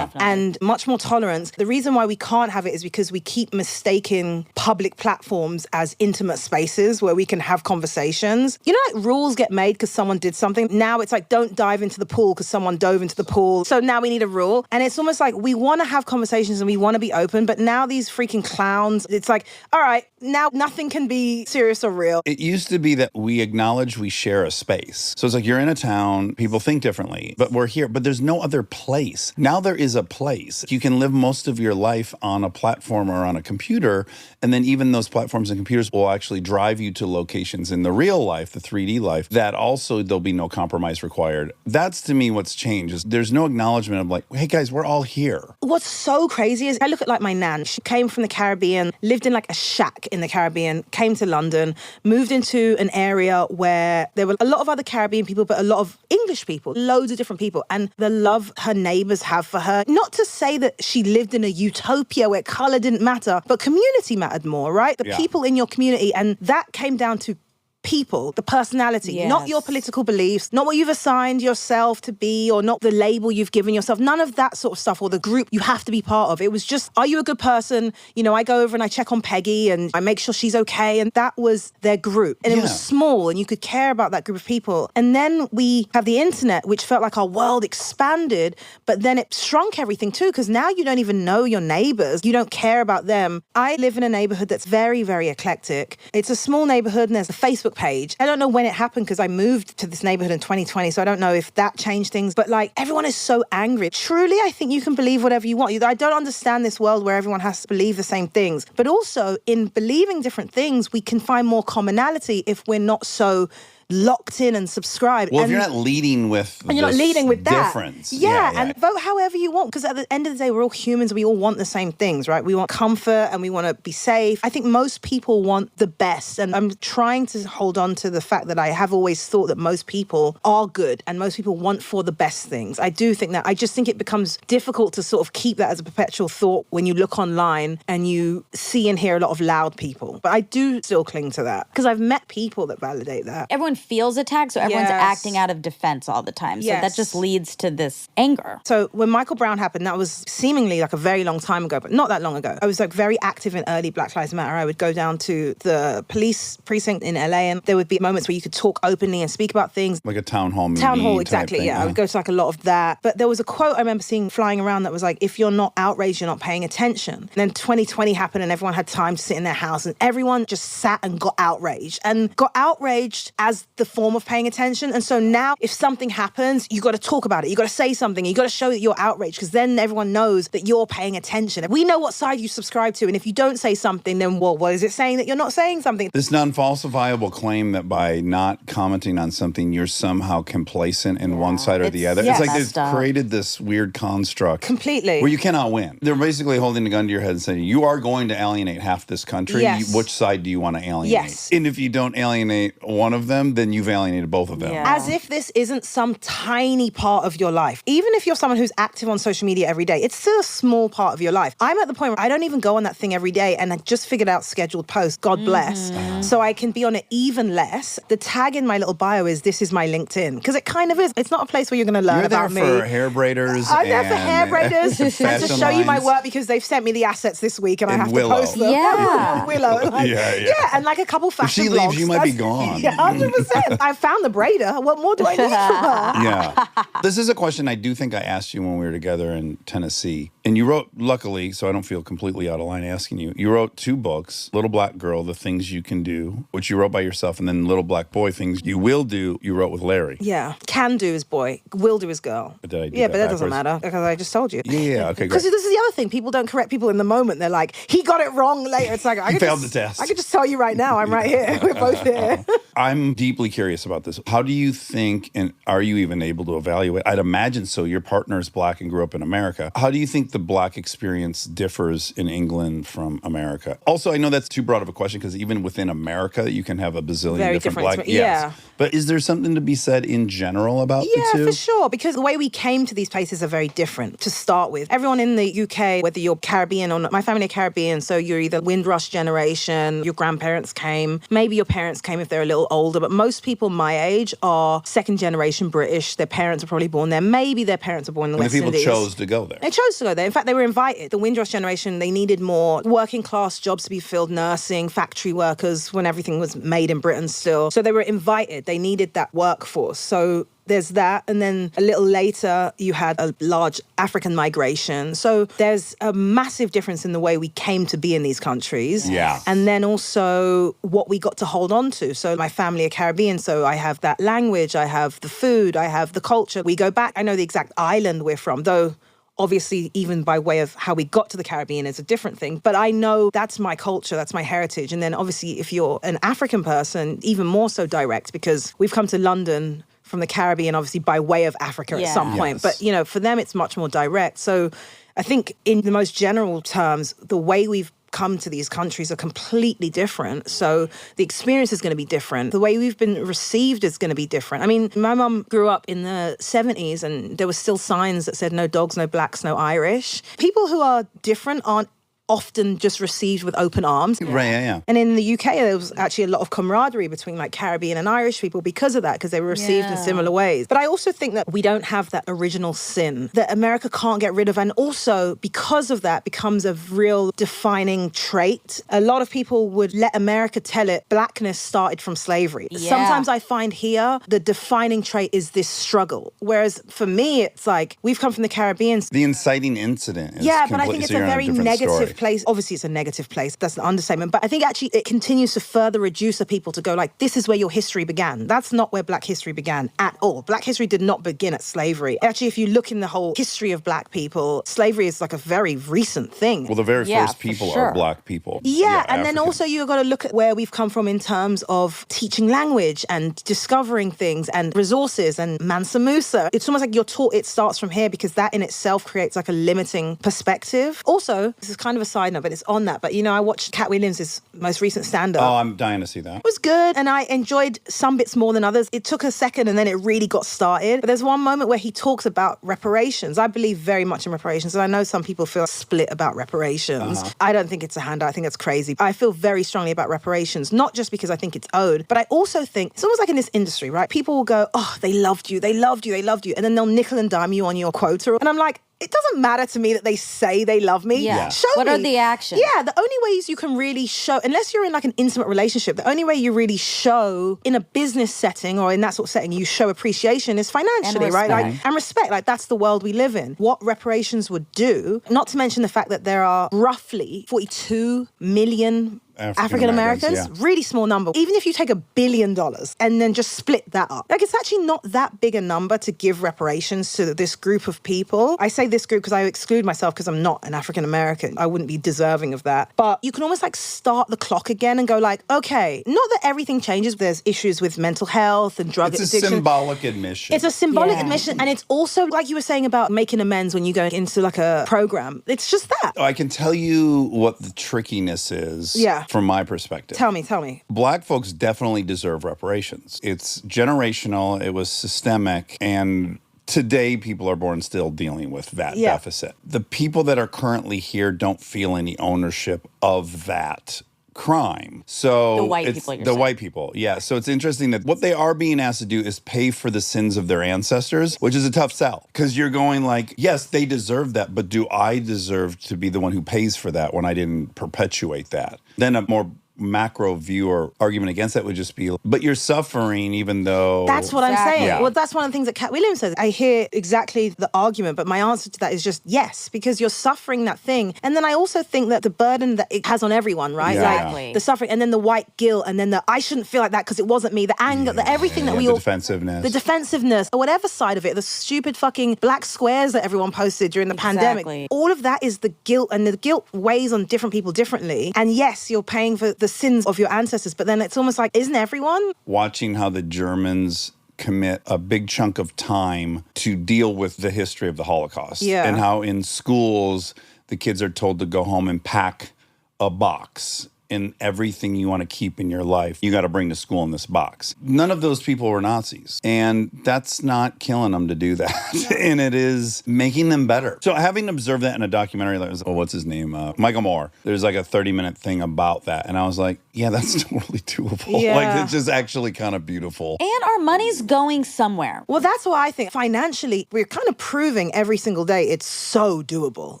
and much more tolerance. The reason why we can't have it is because we keep mistaking public platforms as intimate spaces where we can have conversations. You know, like rules get made because someone did something. Now it's like, don't dive into the pool because someone dove into the pool. So now we need a rule. And it's almost like we want to have conversations and we want to be open, but now these freaking clowns, it's like, all right, now nothing can be serious or real. It used to be that we acknowledge we share a space. So it's like you're in a town, people think differently, but we're here, but there's no other place. Now there is a place. You can live most of your life on a platform or on a computer, and then even those platforms and computers will actually drive you to locations in the real life, the 3D life, that also there'll be no compromise required. That's to me what's changed. Is there's no acknowledgement of like, hey guys, we're all here. What's so crazy is I look at like my nan. She came from the Caribbean, lived in like a shack in the Caribbean, came to London, moved into an area where there were a lot of other Caribbean people, but a lot of English people, loads of different people, and the love her neighbors have for her. Not to say that she lived in a utopia where color didn't matter, but community mattered more, right? The people in your community, and that came down to people, the personality, not your political beliefs, not what you've assigned yourself to be, or not the label you've given yourself, none of that sort of stuff, or the group you have to be part of. It was just, are you a good person? You know, I go over and I check on Peggy and I make sure she's okay, and that was their group. And it was small, and you could care about that group of people. And then we have the internet, which felt like our world expanded, but then it shrunk everything too, because now you don't even know your neighbors. You don't care about them. I live in a neighborhood that's very, very eclectic. It's a small neighborhood, and there's a Facebook page. I don't know when it happened because I moved to this neighborhood in 2020, so I don't know if that changed things, but like everyone is so angry. Truly, I think you can believe whatever you want. I don't understand this world where everyone has to believe the same things, but also in believing different things, we can find more commonality if we're not so locked in and subscribed. Well, if you're not leading with and you're not leading with that difference. and vote however you want, because at the end of the day, we're all humans and we all want the same things, right? We want comfort and we want to be safe. I think most people want the best, and I'm trying to hold on to the fact that I have always thought that most people are good and most people want for the best things. I do think that. I just think it becomes difficult to sort of keep that as a perpetual thought when you look online and you see and hear a lot of loud people. But I do still cling to that because I've met people that validate that. Everyone feels attacked, so everyone's acting out of defense all the time. So that just leads to this anger. So when Michael Brown happened, that was seemingly like a very long time ago, but not that long ago. I was like very active in early Black Lives Matter. I would go down to the police precinct in LA, and there would be moments where you could talk openly and speak about things. Like a town hall meeting. Town hall, exactly, I would go to like a lot of that. But there was a quote I remember seeing flying around that was like, if you're not outraged, you're not paying attention. And then 2020 happened and everyone had time to sit in their house and everyone just sat and got outraged as the form of paying attention. And so now if something happens, you got to talk about it. You got to say something. You got to show that you're outraged, because then everyone knows that you're paying attention. We know what side you subscribe to. And if you don't say something, then what is it saying that you're not saying something? This non-falsifiable claim that by not commenting on something, you're somehow complacent in one side or the other. yeah, It's like messed they've up. created this weird construct. Completely. Where you cannot win. They're basically holding a gun to your head and saying, you are going to alienate half this country. Yes. Which side do you want to alienate? Yes. And if you don't alienate one of them, then you've alienated both of them. Yeah. As if this isn't some tiny part of your life. Even if you're someone who's active on social media every day, it's still a small part of your life. I'm at the point where I don't even go on that thing every day, and I just figured out scheduled posts, God bless. So I can be on it even less. The tag in my little bio is, this is my LinkedIn, because it kind of is. It's not a place where you're going to learn You're there about me. for hair braiders. I'm there for hair braiders and to fashion show you my lines. work, because they've sent me the assets this week and I And have Willow. to post them. Yeah. Willow. Like, Yeah. and like a couple fashion she leaves, blogs. you might be That's- gone. Yeah, 100%. I found the braider. What more do I need from her? Yeah. This is a question I do think I asked you when we were together in Tennessee. And you wrote, luckily, so I don't feel completely out of line asking you wrote 2 books, Little Black Girl, The Things You Can Do, which you wrote by yourself, and then Little Black Boy, Things You Will Do, you wrote with Larry. Yeah. Can do is boy, will do is girl. Did I do Yeah, that but that doesn't backwards? matter, because I just told you. Yeah, okay, Because great. this is the other thing. People don't correct people in the moment. They're like, he got it wrong later. It's like, I could failed just, the test. I could just tell you right now, I'm right here. We're both here. I'm deeply curious about this. How do you think, and are you even able to evaluate? I'd imagine so. Your partner is Black and grew up in America. How do you think the Black experience differs in England from America? Also, I know that's too broad of a question, because even within America, you can have a bazillion Very different different Black. experience. Yeah. But is there something to be said in general about the Yeah, two? for sure. Because the way we came to these places are very different to start with. Everyone in the UK, whether you're Caribbean or not, my family are Caribbean, so you're either Windrush generation, your grandparents came, maybe your parents came if they're a little older, but most people my age are second generation British. Their parents are probably born there. Maybe their parents are born in the And West the people Indies. chose to go there. They chose to go there. In fact, they were invited. The Windrush generation, they needed more working class jobs to be filled, nursing, factory workers, when everything was made in Britain still. So they were invited. They needed that workforce. So there's that. And then a little later, you had a large African migration. So there's a massive difference in the way we came to be in these countries. Yeah. And then also what we got to hold on to. So my family are Caribbean, so I have that language, I have the food, I have the culture. We go back, I know the exact island we're from, though obviously even by way of how we got to the Caribbean is a different thing. But I know that's my culture, that's my heritage. And then obviously if you're an African person, even more so direct, because we've come to London from the Caribbean, obviously by way of Africa at Yeah. some point. Yes. But, you know, for them, it's much more direct. So I think in the most general terms, the way we've come to these countries are completely different. So the experience is going to be different. The way we've been received is going to be different. I mean, my mum grew up in the 70s and there were still signs that said no dogs, no blacks, no Irish. People who are different aren't often just received with open arms. Right, yeah. And in the UK, there was actually a lot of camaraderie between like Caribbean and Irish people because of that, because they were received in Yeah. similar ways. But I also think that we don't have that original sin that America can't get rid of. And also because of that becomes a real defining trait. A lot of people would let America tell it, blackness started from slavery. Yeah. Sometimes I find here the defining trait is this struggle. Whereas for me, it's like we've come from the Caribbean. The inciting incident is Yeah, but I complete- think it's so a you're on very different negative story. place. Obviously, it's a negative place. That's an understatement. But I think actually it continues to further reduce the people to go like, this is where your history began. That's not where Black history began at all. Black history did not begin at slavery. Actually, if you look in the whole history of Black people, slavery is like a very recent thing. Well, the very Yeah, first for people sure. are Black people. Yeah, and then African. also you've got to look at where we've come from in terms of teaching language and discovering things and resources and Mansa Musa. It's almost like you're taught it starts from here because that in itself creates like a limiting perspective. Also, this is kind of a side note, but it's on that. But, you know, I watched Cat Williams' most recent stand-up. Oh, I'm dying to see that. It was good, and I enjoyed some bits more than others. It took a second, and then it really got started. But there's one moment where he talks about reparations. I believe very much in reparations, and I know some people feel split about reparations. I don't think it's a handout. I think it's crazy. I feel very strongly about reparations, not just because I think it's owed, but I also think it's almost like in this industry, right? People will go, oh, they loved you, they loved you, they loved you, and then they'll nickel and dime you on your quota. And I'm like, it doesn't matter to me that they say they love me. Yeah. Show What me. are the actions? Yeah, the only ways you can really show, unless you're in like an intimate relationship, the only way you really show in a business setting or in that sort of setting, you show appreciation is financially, right? respect. Like, and respect, like that's the world we live in. What reparations would do, not to mention the fact that there are roughly 42 million African Americans, yeah. really small number. Even if you take $1 billion and then just split that up, like it's actually not that big a number to give reparations to this group of people. I say this group because I exclude myself because I'm not an African American. I wouldn't be deserving of that. But you can almost like start the clock again and go like, okay, not that everything changes. There's issues with mental health and drug addiction. It's a symbolic admission. It's a symbolic admission. And it's also like you were saying about making amends when you go into like a program. It's just that. I can tell you what the trickiness is from my perspective. Tell me. Black folks definitely deserve reparations. It's generational, it was systemic, and today people are born still dealing with that deficit. The people that are currently here don't feel any ownership of that crime. So The white people, you're saying. white people, yeah. So it's interesting that what they are being asked to do is pay for the sins of their ancestors, which is a tough sell. Because you're going like, yes, they deserve that, but do I deserve to be the one who pays for that when I didn't perpetuate that? Then a more macro view or argument against that would just be, but you're suffering even though... That's what I'm saying. Yeah. Well, that's one of the things that Cat Williams says. I hear exactly the argument, but my answer to that is just yes, because you're suffering that thing. And then I also think that the burden that it has on everyone, right? Yeah. Like Exactly. the suffering, and then the white guilt, and then the I shouldn't feel like that because it wasn't me, the anger, the everything that we the all... defensiveness. The defensiveness, or whatever side of it, the stupid fucking black squares that everyone posted during the pandemic. All of that is the guilt, and the guilt weighs on different people differently. And yes, you're paying for the sins of your ancestors, but then it's almost like, isn't everyone? Watching how the Germans commit a big chunk of time to deal with the history of the Holocaust. Yeah. And how in schools, the kids are told to go home and pack a box in everything you want to keep in your life. You got to bring to school in this box. None of those people were Nazis. And that's not killing them to do that. And it is making them better. So having observed that in a documentary that was, what's his name? Michael Moore. There's like a 30-minute thing about that. And I was like, yeah, that's totally doable. Yeah. Like, it's just actually kind of beautiful. And our money's going somewhere. Well, that's what I think. Financially, we're kind of proving every single day it's so doable.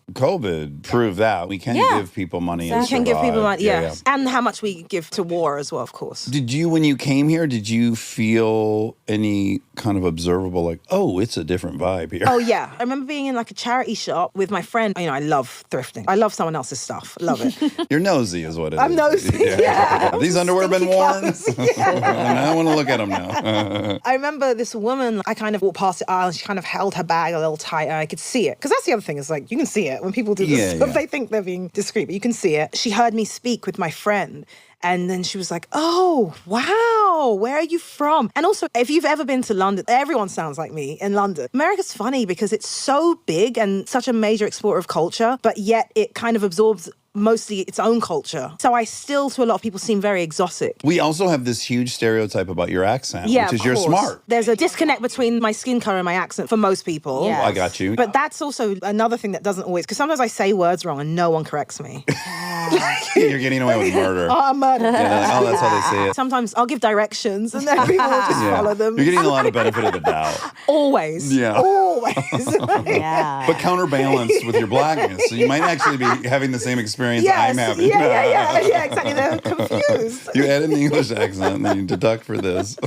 COVID proved that. We can give people money and We can give people survive. money, yeah. And how much we give to war as well, of course. Did you, when you came here, did you feel any kind of observable, like, oh, it's a different vibe here? Oh, yeah. I remember being in like a charity shop with my friend. You know, I love thrifting. I love someone else's stuff. I love it. You're nosy is what it is. I'm nosy, yeah. These underwear been Stinky worn? clothes, yeah. I want to look at them now. I remember this woman, I kind of walked past the aisle and she kind of held her bag a little tighter. I could see it. Because that's the other thing, is like, you can see it. When people do this stuff, they think they're being discreet, but you can see it. She heard me speak with my friend. And then she was like, oh, wow, where are you from? And also, if you've ever been to London, everyone sounds like me in London. America's funny because it's so big and such a major exporter of culture, but yet it kind of absorbs mostly its own culture. So I still, to a lot of people, seem very exotic. We also have this huge stereotype about your accent, Yeah, which is of you're course. smart. There's a disconnect between my skin color and my accent for most people. Yes. I got you. But that's also another thing that doesn't always, because sometimes I say words wrong and no one corrects me. You're getting away with murder. Oh, I'm murdered. Yeah, they're like, oh, that's how they say it. Sometimes I'll give directions and then people will just follow them. You're getting a lot of benefit of the doubt. Always. Yeah. Always. Yeah. But counterbalanced with your blackness. So you might actually be having the same experience I'm having. Yeah, exactly. They're confused. You add in the English accent and then you deduct for this.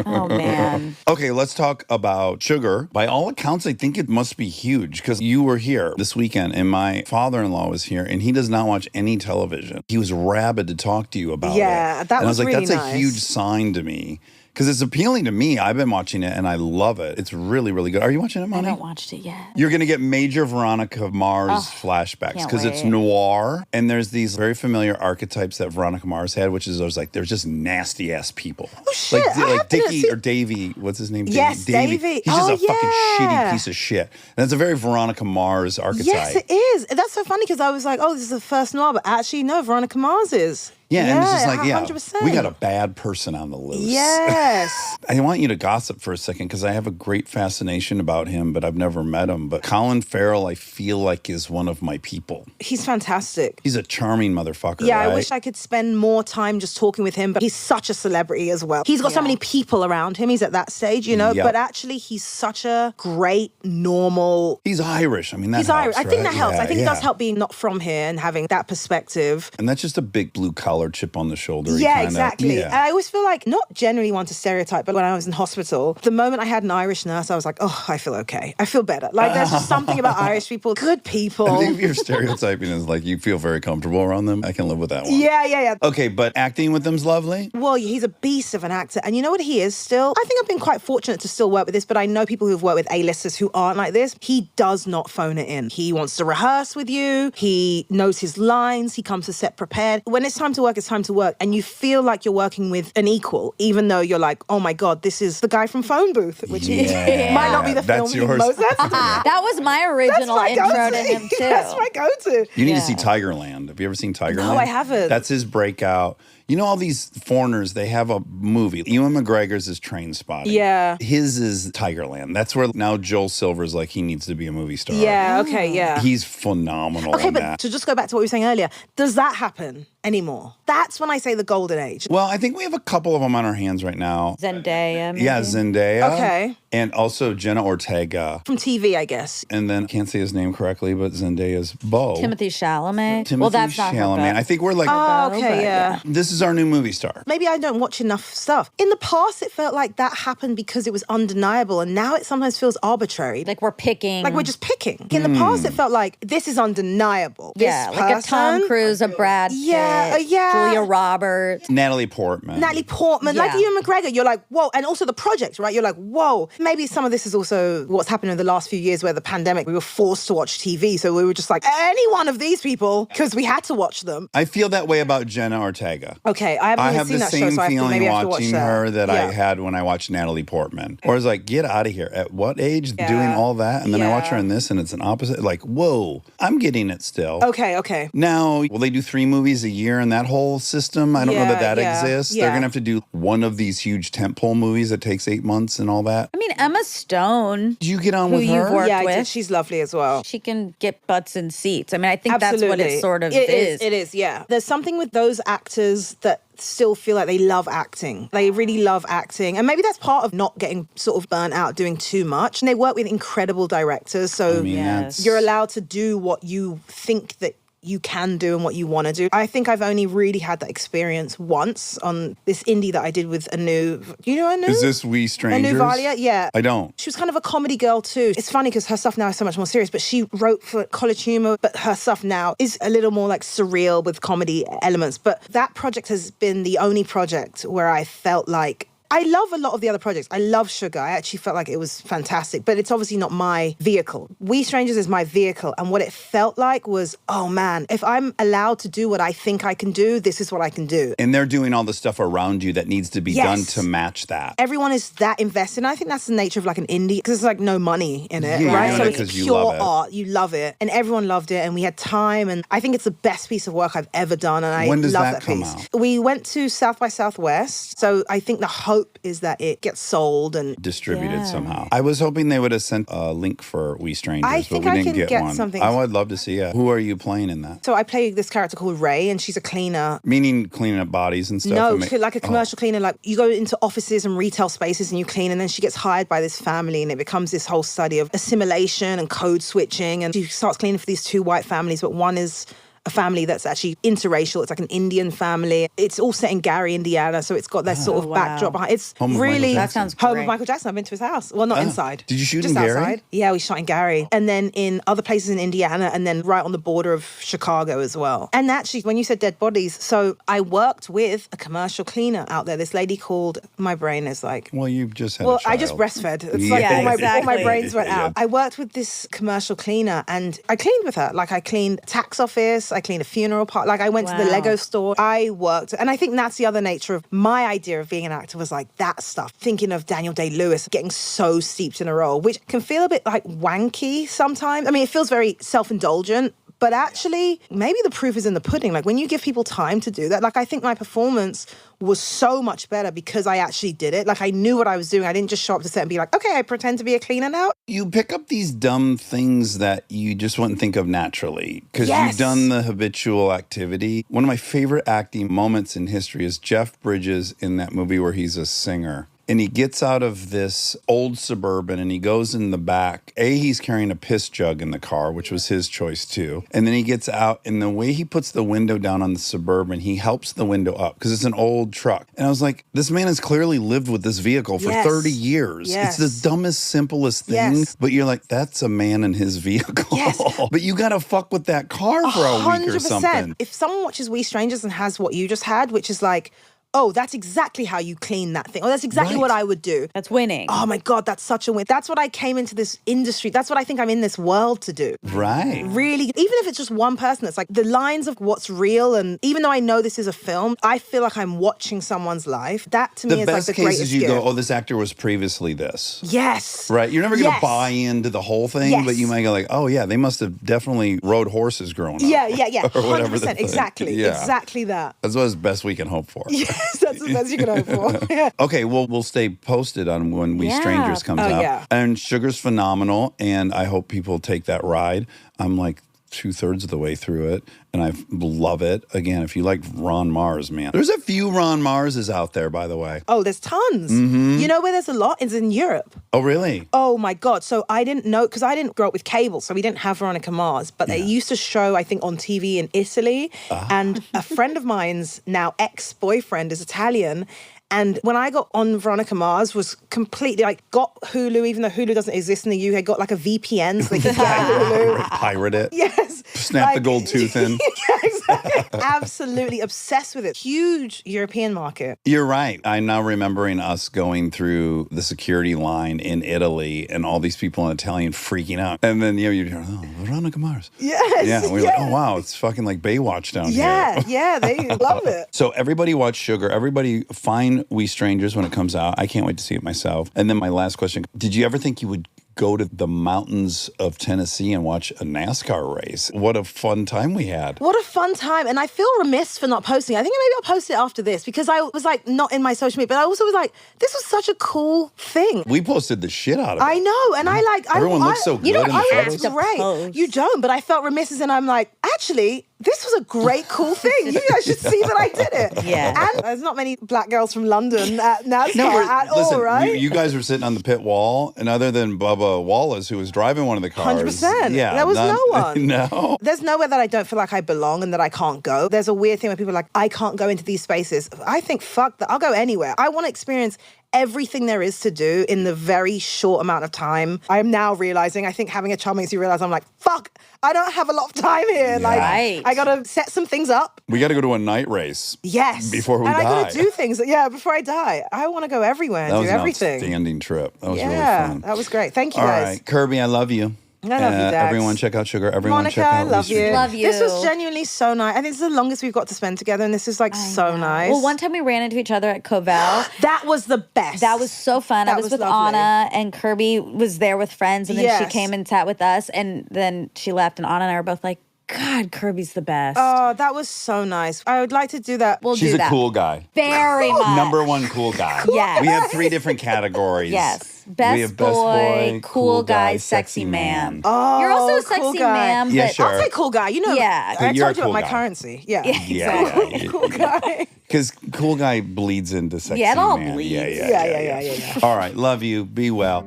Oh, man. Okay, let's talk about sugar. By all accounts, I think it must be huge because you were here this weekend and my father-in-law was here and he does not watch any television. He was rabid to talk to you about it. Yeah, that and I was like, really that's nice. a huge sign to me. Because it's appealing to me. I've been watching it and I love it. It's really, really good. Are you watching it, I Monty? haven't watched it yet. You're going to get major Veronica Mars flashbacks can't because it's wait. noir. And there's these very familiar archetypes that Veronica Mars had, which is those like, they're just nasty ass people. Oh, shit. I Like have to Dickie see- or Davy. What's his name? Yes, Davy. He's just Oh, a fucking shitty yeah. piece of shit. And it's a very Veronica Mars archetype. Yes, it is. That's so funny because I was like, oh, this is the first noir, but actually, no, Veronica Mars is. Yeah, and it's just like, 100%. we got a bad person on the loose. Yes. I want you to gossip for a second because I have a great fascination about him, but I've never met him. But Colin Farrell, I feel like, is one of my people. He's fantastic. He's a charming motherfucker, Yeah, right? I wish I could spend more time just talking with him, but he's such a celebrity as well. He's got so many people around him. He's at that stage, you know, Yep. but actually he's such a great, normal... He's Irish. I mean, that He's helps, Irish. I think right? that helps. Yeah, I think it yeah. does help being not from here and having that perspective. And that's just a big blue collar pal or chip on the shoulder. Yeah, exactly. And I always feel like, not generally one to stereotype, but when I was in hospital, the moment I had an Irish nurse, I was like, oh, I feel okay. I feel better. Like, there's just something about Irish people, good people. I think if you're stereotyping is like you feel very comfortable around them, I can live with that one. Yeah. Okay, but acting with them's lovely. Well, he's a beast of an actor. And you know what he is still? I think I've been quite fortunate to still work with this, but I know people who've worked with A-listers who aren't like this. He does not phone it in. He wants to rehearse with you. He knows his lines. He comes to set prepared. When it's time to work, it's time to work. And you feel like you're working with an equal, even though you're like, oh my God, this is the guy from Phone Booth, which might not be the film That's he yours. most. That was my original intro to him, too. That's my go-to. You need to see Tigerland. Have you ever seen Tigerland? No, I haven't. That's his breakout. You know, all these foreigners, they have a movie. Ewan McGregor's is Train Spotting. Yeah. His is Tigerland. That's where now Joel Silver's like, he needs to be a movie star. Yeah, okay, yeah. He's phenomenal Okay, in but that. to just go back to what we were saying earlier, does that happen anymore? That's when I say the golden age. Well, I think we have a couple of them on our hands right now. Zendaya, maybe. Yeah, Zendaya. Okay. And also Jenna Ortega. From TV, I guess. And then, can't say his name correctly, but Zendaya's beau. Timothy Chalamet. Timothy well, that's not her Chalamet. beau. I think we're like, Oh, but okay, yeah. this is our new movie star. Maybe I don't watch enough stuff. In the past, it felt like that happened because it was undeniable, and now it sometimes feels arbitrary. Like we're picking. Like we're just picking. In the past, it felt like this is undeniable. Yeah, This like a Tom person- Cruise, a Brad Pitt, Yeah, Julia Roberts. Natalie Portman. Natalie Portman, like Yeah. Ewan McGregor, you're like, whoa. And also the project, right? You're like, whoa. Maybe some of this is also what's happened in the last few years where the pandemic, we were forced to watch TV. So we were just like, any one of these people, because we had to watch them. I feel that way about Jenna Ortega. Okay, I haven't I even have seen the that show, same so I feeling have to watch watching that. her that I Yeah. had when I watched Natalie Portman. Or I was like, get out of here. At what age doing all that? And then I watch her in this and it's an opposite. Like, whoa, I'm getting it still. Okay. Now, will they do 3 movies a year in that whole system? I don't know that exists. They're going to have to do one of these huge tentpole movies that takes 8 months and all that. I mean, Emma Stone. Do you get on Who with you've her? worked Yeah, I with. did. She's lovely as well. She can get butts in seats. I mean, I think that's what it sort of It is. It is, yeah. There's something with those actors that still feel like they love acting. They really love acting. And maybe that's part of not getting sort of burnt out doing too much. And they work with incredible directors. So I mean, that's... you're allowed to do what you think that you can do and what you want to do. I think I've only really had that experience once on this indie that I did with Anu. You know Anu? Is this We Strangers? Anu Valia? Yeah. I don't. She was kind of a comedy girl too. It's funny because her stuff now is so much more serious, but she wrote for College Humor, but her stuff now is a little more like surreal with comedy elements. But that project has been the only project where I felt like I love a lot of the other projects. I love Sugar. I actually felt like it was fantastic, but it's obviously not my vehicle. We Strangers is my vehicle. And what it felt like was, oh man, if I'm allowed to do what I think I can do, this is what I can do. And they're doing all the stuff around you that needs to be done to match that. Everyone is that invested. And I think that's the nature of like an indie because there's like no money in it, Yeah, right? you're So doing it it's 'cause you pure love it. art. You love it. And everyone loved it. And we had time. And I think it's the best piece of work I've ever done. And I When does love that that come piece. out? We went to South by Southwest. So I think the hope is that it gets sold and distributed somehow. I was hoping they would have sent a link for We Strangers, I but think we I didn't can get get one. something. I would love to see it. Who are you playing in that? So I play this character called Ray, and she's a cleaner. Meaning cleaning up bodies and stuff? No, and like a commercial cleaner. Like you go into offices and retail spaces and you clean, and then she gets hired by this family, and it becomes this whole study of assimilation and code switching. And she starts cleaning for these 2 white families, but one is a family that's actually interracial. It's like an Indian family. It's all set in Gary, Indiana, so it's got that sort of backdrop behind. It's Home of really Michael That sounds home great. of Michael Jackson. I've been to his house. Well, not inside. Did you shoot Just in Gary? outside. Yeah, we shot in Gary, and then in other places in Indiana, and then right on the border of Chicago as well. And actually, when you said dead bodies, so I worked with a commercial cleaner out there. This lady called. My brain is like. Well, you've just had Well, a I just child. breastfed. It's Yeah, like all my exactly. brains went Yeah. out. I worked with this commercial cleaner and I cleaned with her. Like I cleaned a tax office, I cleaned a funeral park. Like I went to the Wow. Lego store. I worked. And I think that's the other nature of my idea of being an actor was like that stuff. Thinking of Daniel Day-Lewis getting so steeped in a role, which can feel a bit like wanky sometimes. I mean, it feels very self-indulgent. But actually, maybe the proof is in the pudding. Like when you give people time to do that, like I think my performance was so much better because I actually did it. Like I knew what I was doing. I didn't just show up to set and be like, okay, I pretend to be a cleaner now. You pick up these dumb things that you just wouldn't think of naturally because Yes. you've done the habitual activity. One of my favorite acting moments in history is Jeff Bridges in that movie where he's a singer. and he gets out of this old Suburban and he goes in the back. He's carrying a piss jug in the car, which was his choice too. And then he gets out, and the way he puts the window down on the Suburban, he helps the window up because it's an old truck. And I was like, this man has clearly lived with this vehicle for 30 years. Yes. It's the dumbest, simplest thing. Yes. But you're like, that's a man in his vehicle. Yes. But you got to fuck with that car for a week or 100%. something. If someone watches We Strangers and has what you just had, which is like, oh, that's exactly how you clean that thing. Oh, that's exactly what I would do. That's winning. Oh my God, that's such a win. That's what I came into this industry. That's what I think I'm in this world to do. Right. Really, even if it's just one person, it's like the lines of what's real. And even though I know this is a film, I feel like I'm watching someone's life. That to me The is like best the case greatest is you gift. go, oh, this actor was previously this. Yes. Right. You're never going to Yes. buy into the whole thing, but you might go like, oh, yeah, they must have definitely rode horses growing up. Yeah. Or whatever the 100%. thing. Exactly. Yeah. Exactly that. That's what's the best we can hope for. Yes, that's the best you can hope for. Yeah. Okay, well, we'll stay posted on when We Strangers comes out. yeah. And Sugar's phenomenal, and I hope people take that ride. I'm like 2/3 of the way through it, and I love it. Again, if you like Ron Mars, man. There's a few Ron Marses out there, by the way. Oh, there's tons. Mm-hmm. You know where there's a lot? Is in Europe. Oh, really? Oh my God. So I didn't know, because I didn't grow up with cable, so we didn't have Veronica Mars, but they used to show, I think, on TV in Italy. And a friend of mine's now ex-boyfriend is Italian. And when I got on Veronica Mars, was completely like, got Hulu, even though Hulu doesn't exist in the UK, got like a VPN so they could get Hulu. Pirate it. Yes. Snap the gold tooth in. Yeah, exactly. Absolutely obsessed with it. Huge European market. You're right. I'm now remembering us going through the security line in Italy and all these people in Italian freaking out. And then, you're hearing, oh, Veronica Mars. Yes. Yeah, we're like, oh, wow, it's fucking like Baywatch down here. Yeah, they love it. So everybody watch Sugar. Everybody find We Strangers when it comes out. I can't wait to see it myself. And then my last question, did you ever think you would go to the mountains of Tennessee and watch a NASCAR race? What a fun time we had. What a fun time. And I feel remiss for not posting. I think maybe I'll post it after this because I was like not in my social media, but I also was like, this was such a cool thing. We posted the shit out of it. I know. And I like... Everyone looks so good you know, in the I photos. looked great. You don't, but I felt remiss as in I'm like, actually... this was a great, cool thing. You guys should see that I did it. Yeah. And there's not many black girls from London at NASCAR at listen, all, right? You guys were sitting on the pit wall, and other than Bubba Wallace, who was driving one of the cars. 100%. Yeah, There was no one. No. There's nowhere that I don't feel like I belong and that I can't go. There's a weird thing where people are like, I can't go into these spaces. I think, fuck that. I'll go anywhere. I want to experience everything there is to do in the very short amount of time. I am now realizing, I think having a child makes you realize, I'm like, fuck, I don't have a lot of time here. Like, Right. I got to set some things up. We got to go to a night race. Yes. Before we and die. I got to do things. Yeah, before I die. I want to go everywhere and That was do an everything. outstanding trip. That was Yeah, really fun. that was great. Thank you, All guys. right, Kirby, I love you. I love you, Dax. Everyone check out Sugar. Everyone Monica, check out I love We Strangers. you. Love you. This was genuinely so nice. I think this is the longest we've got to spend together, and this is like so nice. Well, one time we ran into each other at Covell. That was the best. That was so fun. I That was was with lovely. Anna, and Kirby was there with friends, and then she Yes. came and sat with us, and then she left, and Anna and I were both like, God, Kirby's the best. Oh, that was so nice. I would like to do that. We'll She's do a that. cool guy. Very much. Number one cool guy. Yes. We have 3 different categories. Yes. We Best have boy, cool guy, sexy man. Oh, You're also a sexy cool guy. man, Yeah, but sure. I'll say cool guy. You know, Yeah. I You're a told you cool about my guy. currency. Yeah. Yeah. Cool guy. Because cool guy bleeds into sexy Yeah, it all man. bleeds. Yeah. All right, love you. Be well.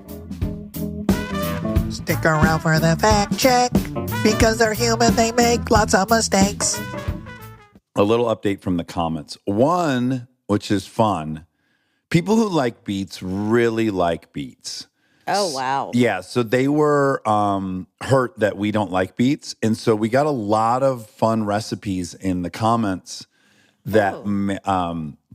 Stick around for the fact check. Because they're human, they make lots of mistakes. A little update from the comments. One, which is fun, people who like beets really like beets. oh, wow. Yeah, so they were hurt that we don't like beets. And so we got a lot of fun recipes in the comments that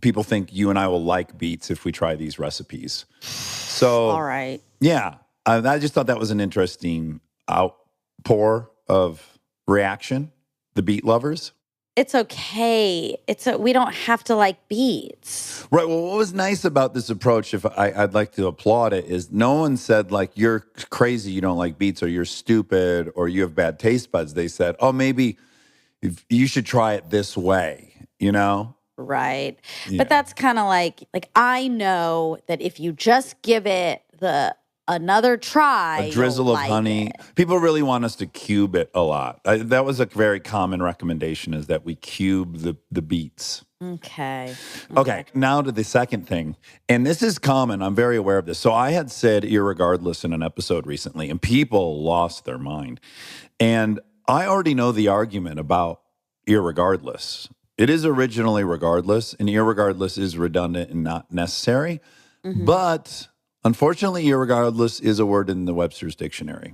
people think you and I will like beets if we try these recipes. So, All right. yeah, I just thought that was an interesting outpour of reaction, the beet lovers. It's okay. We don't have to like beets. Right. Well, what was nice about this approach, if I'd like to applaud it, is no one said like, you're crazy, you don't like beets, or you're stupid, or you have bad taste buds. They said, oh, maybe if you should try it this way, you know? Right. Yeah. But that's kind of like I know that if you just give it the another try. A drizzle you'll of like honey. it. People really want us to cube it a lot. That was a very common recommendation, is that we cube the beets. Okay. Okay, now to the second thing. And this is common. I'm very aware of this. So I had said irregardless in an episode recently, and people lost their mind. And I already know the argument about irregardless. It is originally regardless, and irregardless is redundant and not necessary. But unfortunately, irregardless is a word in the Webster's dictionary.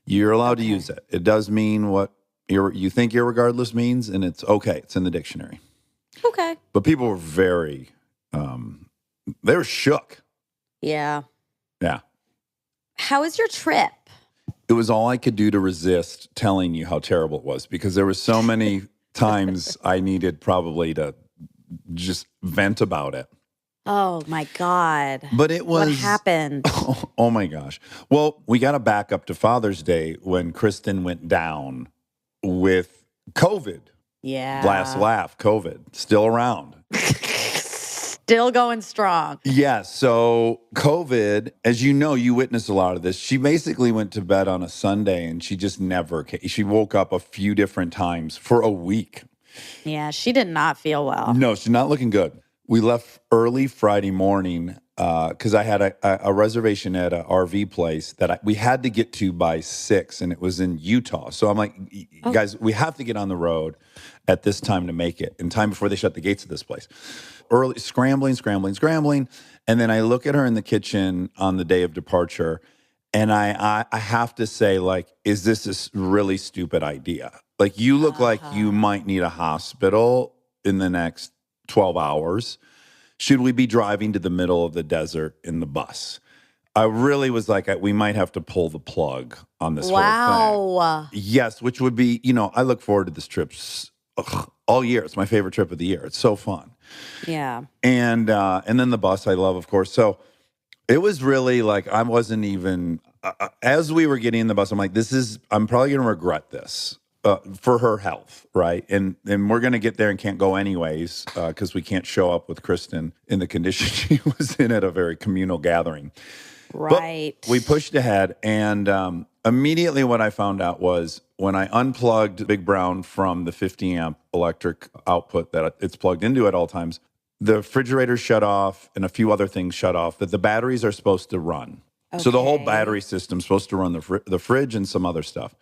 You're allowed to use it. It does mean what you think irregardless means, and it's okay. It's in the dictionary. Okay. But people were very, they were shook. Yeah. Yeah. How was your trip? It was all I could do to resist telling you how terrible it was, because there were so many times I needed probably to just vent about it. Oh my God. But it was... What happened? Oh my gosh. Well, we got to back up to Father's Day when Kristen went down with COVID. Yeah. Last laugh, COVID, still around. Still going strong. Yeah, so COVID, as you know, you witnessed a lot of this. She basically went to bed on a Sunday and she just never came. She woke up a few different times for a week. Yeah, she did not feel well. No, she's not looking good. We left early Friday morning because I had a reservation at an RV place that we had to get to by 6, and it was in Utah. So I'm like, guys, we have to get on the road at this time to make it, in time before they shut the gates of this place. Early, scrambling. And then I look at her in the kitchen on the day of departure, and I have to say, like, is this a really stupid idea? Like, you look like you might need a hospital in the next 12 hours. Should we be driving to the middle of the desert in the bus? I really was like, we might have to pull the plug on this whole thing. Wow. Yes, which would be, I look forward to this trip all year. It's my favorite trip of the year. It's so fun. Yeah. And then the bus I love, of course. So it was really like, I wasn't even, as we were getting in the bus, I'm like, I'm probably going to regret this. For her health, right? And we're going to get there and can't go anyways because we can't show up with Kristen in the condition she was in at a very communal gathering. Right. But we pushed ahead, and immediately what I found out was when I unplugged Big Brown from the 50 amp electric output that it's plugged into at all times, the refrigerator shut off and a few other things shut off that the batteries are supposed to run. Okay. So the whole battery system's supposed to run the fridge and some other stuff.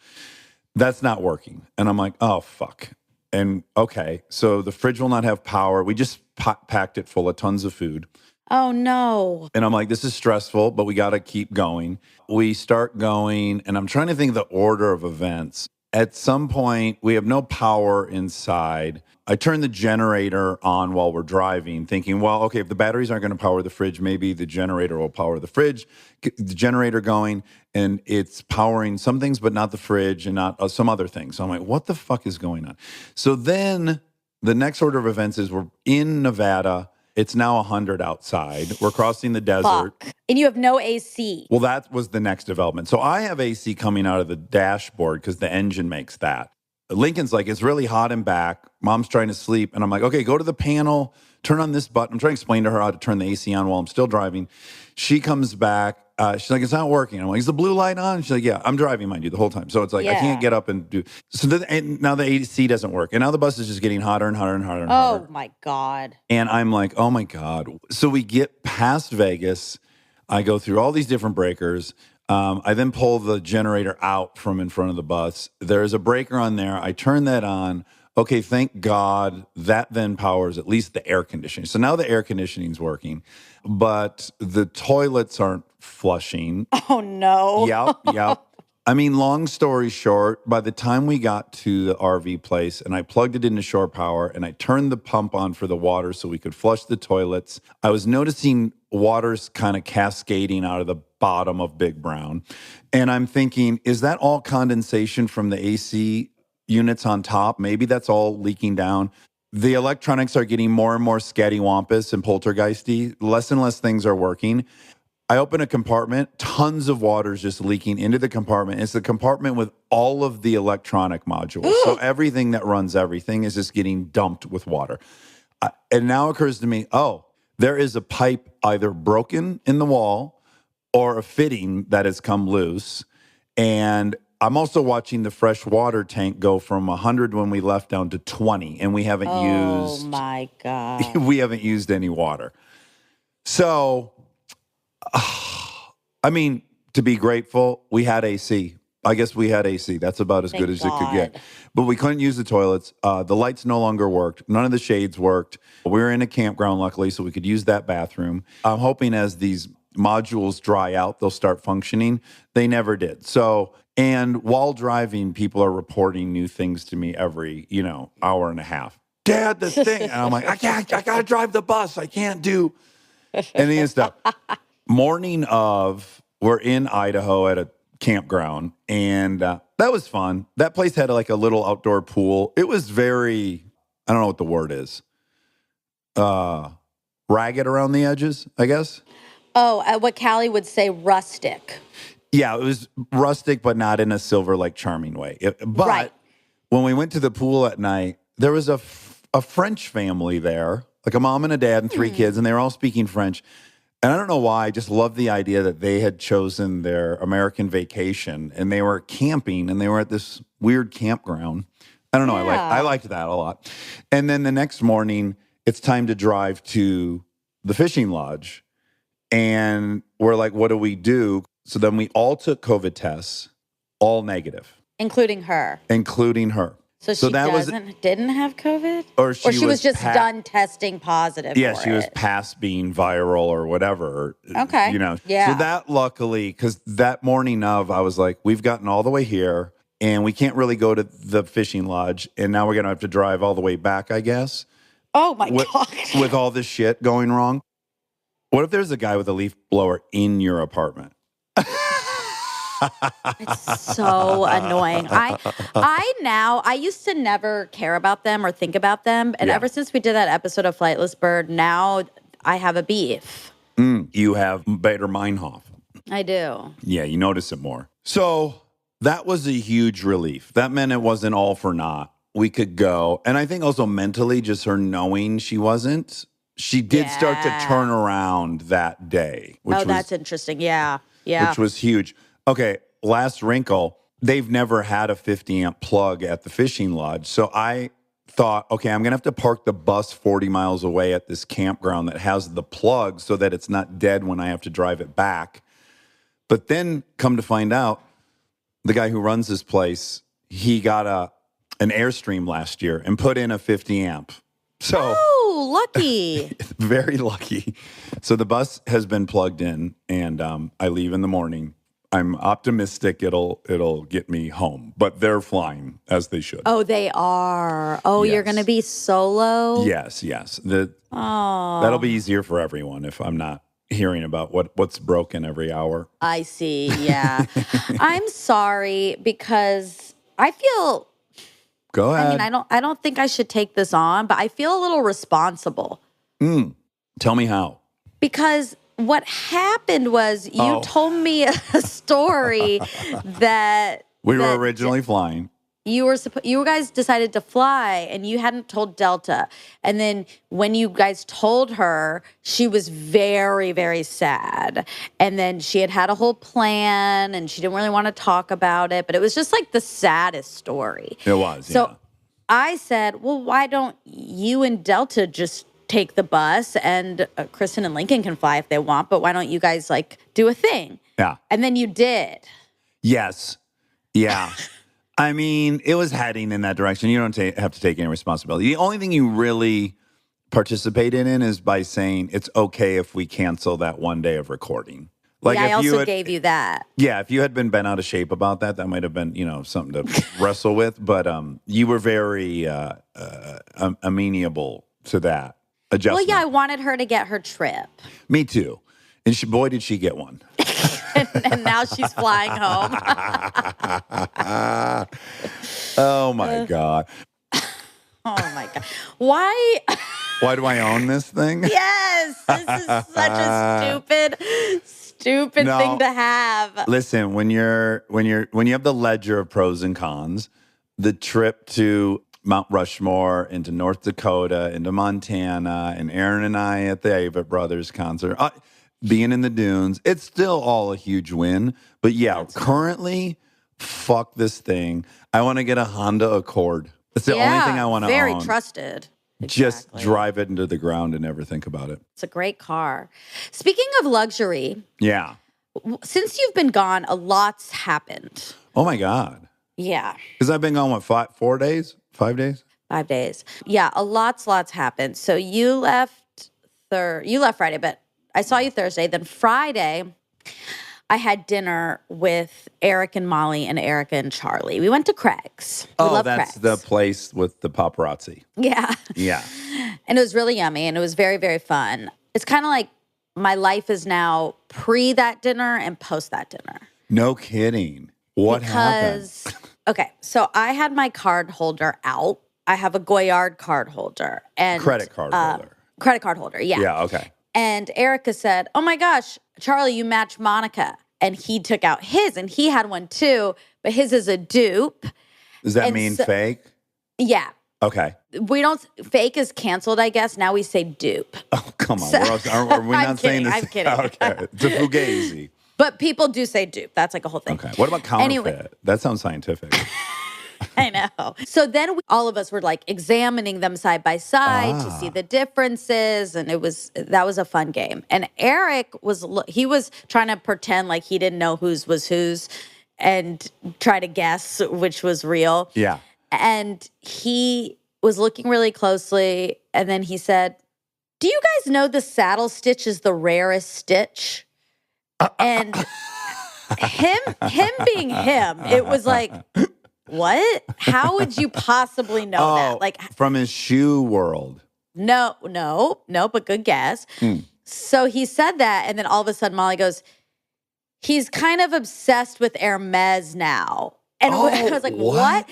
That's not working. And I'm like, oh, fuck. And okay, so the fridge will not have power. We just packed it full of tons of food. Oh, no. And I'm like, this is stressful, but we got to keep going. We start going, and I'm trying to think of the order of events. At some point, we have no power inside. I turn the generator on while we're driving, thinking, well, okay, if the batteries aren't going to power the fridge, maybe the generator will power the fridge. Get the generator going, and it's powering some things, but not the fridge and not some other things. So I'm like, what the fuck is going on? So then the next order of events is we're in Nevada. It's now 100 outside. We're crossing the desert. Fuck. And you have no AC. Well, that was the next development. So I have AC coming out of the dashboard because the engine makes that. Lincoln's like, it's really hot in back. Mom's trying to sleep. And I'm like, okay, go to the panel, turn on this button. I'm trying to explain to her how to turn the AC on while I'm still driving. She comes back. She's like, it's not working. I'm like, is the blue light on? She's like, yeah, I'm driving, mind you, the whole time. So it's like, I can't get up and do. So and now the AC doesn't work. And now the bus is just getting hotter and hotter and hotter and hotter. Oh, my God. And I'm like, oh, my God. So we get past Vegas. I go through all these different breakers. I then pull the generator out from in front of the bus. There's a breaker on there. I turn that on. Okay, thank God that then powers at least the air conditioning. So now the air conditioning's working, but the toilets aren't flushing. Oh, no. Yep. I mean, long story short, by the time we got to the RV place and I plugged it into shore power and I turned the pump on for the water so we could flush the toilets, I was noticing water's kind of cascading out of the bottom of Big Brown. And I'm thinking, is that all condensation from the AC units on top? Maybe that's all leaking down. The electronics are getting more and more scattywampus and poltergeisty. Less and less things are working. I open a compartment, tons of water is just leaking into the compartment. It's the compartment with all of the electronic modules. So everything that runs everything is just getting dumped with water. And now occurs to me, there is a pipe either broken in the wall or a fitting that has come loose. And I'm also watching the fresh water tank go from 100 when we left down to 20, and we haven't Oh my God. we haven't used any water. So, I mean, to be grateful, we had AC. I guess we had AC. That's about as good as it could get. But we couldn't use the toilets. The lights no longer worked. None of the shades worked. We were in a campground, luckily, so we could use that bathroom. I'm hoping as these modules dry out, they'll start functioning. They never did. So, and while driving, people are reporting new things to me every, hour and a half. Dad, this thing. And I'm like, I got to drive the bus. I can't do any of this stuff. Morning of, we're in Idaho at a campground, and that was fun. That place had like a little outdoor pool. It was very, I don't know what the word is, ragged around the edges, I guess. Oh, what Callie would say, rustic. Yeah, it was rustic, but not in a silver like charming way. But when we went to the pool at night, there was a French family there, like a mom and a dad and 3 kids, and they were all speaking French. And I don't know why, I just love the idea that they had chosen their American vacation and they were camping and they were at this weird campground. I don't know. Yeah. I liked that a lot. And then the next morning, it's time to drive to the fishing lodge. And we're like, what do we do? So then we all took COVID tests, all negative. Including her. So she that didn't have COVID? Or she was just done testing positive Yeah, for she was it. past being viral or whatever. Okay. Yeah. So that luckily, because that morning of, I was like, we've gotten all the way here and we can't really go to the fishing lodge. And now we're going to have to drive all the way back, I guess. Oh my God. With all this shit going wrong. What if there's a guy with a leaf blower in your apartment? It's so annoying. I used to never care about them or think about them. And ever since we did that episode of Flightless Bird, now I have a beef. You have Bader Meinhof. I do. Yeah, you notice it more. So that was a huge relief. That meant it wasn't all for naught. We could go. And I think also mentally, just her knowing she wasn't, she did start to turn around that day. That's interesting. Yeah. Yeah. Which was huge. Okay, last wrinkle, they've never had a 50 amp plug at the fishing lodge. So I thought, okay, I'm going to have to park the bus 40 miles away at this campground that has the plug so that it's not dead when I have to drive it back. But then come to find out, the guy who runs this place, he got an Airstream last year and put in a 50 amp. So, oh, lucky. Very lucky. So the bus has been plugged in and I leave in the morning. I'm optimistic it'll get me home, but they're flying as they should. Oh, they are. Oh, Yes. You're going to be solo? Yes. That'll be easier for everyone if I'm not hearing about what's broken every hour. I see. Yeah. I'm sorry because I feel. Go ahead. I mean, I don't think I should take this on, but I feel a little responsible. Tell me how. Because what happened was you told me a story that we were originally flying. You guys decided to fly and you hadn't told Delta. And then when you guys told her, she was very, very sad. And then she had a whole plan and she didn't really want to talk about it, but it was just like the saddest story. It was, So yeah. I said, well, why don't you and Delta just take the bus and Kristen and Lincoln can fly if they want, but why don't you guys like do a thing? Yeah. And then you did. Yes. Yeah. I mean, it was heading in that direction. You don't have to take any responsibility. The only thing you really participated in is by saying it's okay if we cancel that one day of recording. Like I if you also had, gave you that. Yeah, if you had been bent out of shape about that, that might have been, something to wrestle with. But you were very amenable to that adjustment. Well, yeah, I wanted her to get her trip. Me too. And boy, did she get one. And now she's flying home. Oh, my God. Oh, my God. Why? Why do I own this thing? Yes. This is such a stupid thing to have. Listen, when you have the ledger of pros and cons, the trip to Mount Rushmore, into North Dakota, into Montana, and Aaron and I at the Avett Brothers concert. being in the dunes. It's still all a huge win. But yeah, currently, fuck this thing. I want to get a Honda Accord. That's the only thing I want to own. Very trusted. Just Exactly. drive it into the ground and never think about it. It's a great car. Speaking of luxury, Yeah. since you've been gone, a lot's happened. Oh my God. Yeah. Because I've been gone, what, 4 days? 5 days? 5 days. Yeah, a lot's happened. So you left Friday, but I saw you Thursday. Then Friday, I had dinner with Eric and Molly and Erica and Charlie. We went to Craig's. We love that's Craig's. the place with the paparazzi. Yeah. Yeah. And it was really yummy and it was very, very fun. It's kind of like my life is now pre that dinner and post that dinner. No kidding. What happened? Okay, so I had my card holder out. I have a Goyard card holder and Credit card holder. Credit card holder, yeah. Yeah, okay. And Erica said, "Oh my gosh, Charlie, you match Monica." And he took out his, and he had one too, but his is a dupe. Does that And mean so- fake? Yeah. Okay. We don't, fake is canceled, I guess. Now we say dupe. Oh, come on. So- Are we not I'm saying kidding, this? I'm kidding. Okay. It's a fugazi. But people do say dupe. That's like a whole thing. Okay. What about counterfeit? Anyway. That sounds scientific. I know. So then all of us were like examining them side by side to see the differences, and that was a fun game. And Eric was trying to pretend like he didn't know whose was whose, and try to guess which was real. Yeah. And he was looking really closely, and then he said, "Do you guys know the saddle stitch is the rarest stitch?" And him being him, it was like, what? How would you possibly know that? Like, from his shoe world. no, but good guess. So he said that, and then all of a sudden Molly goes, "He's kind of obsessed with Hermes now." And I was like, what?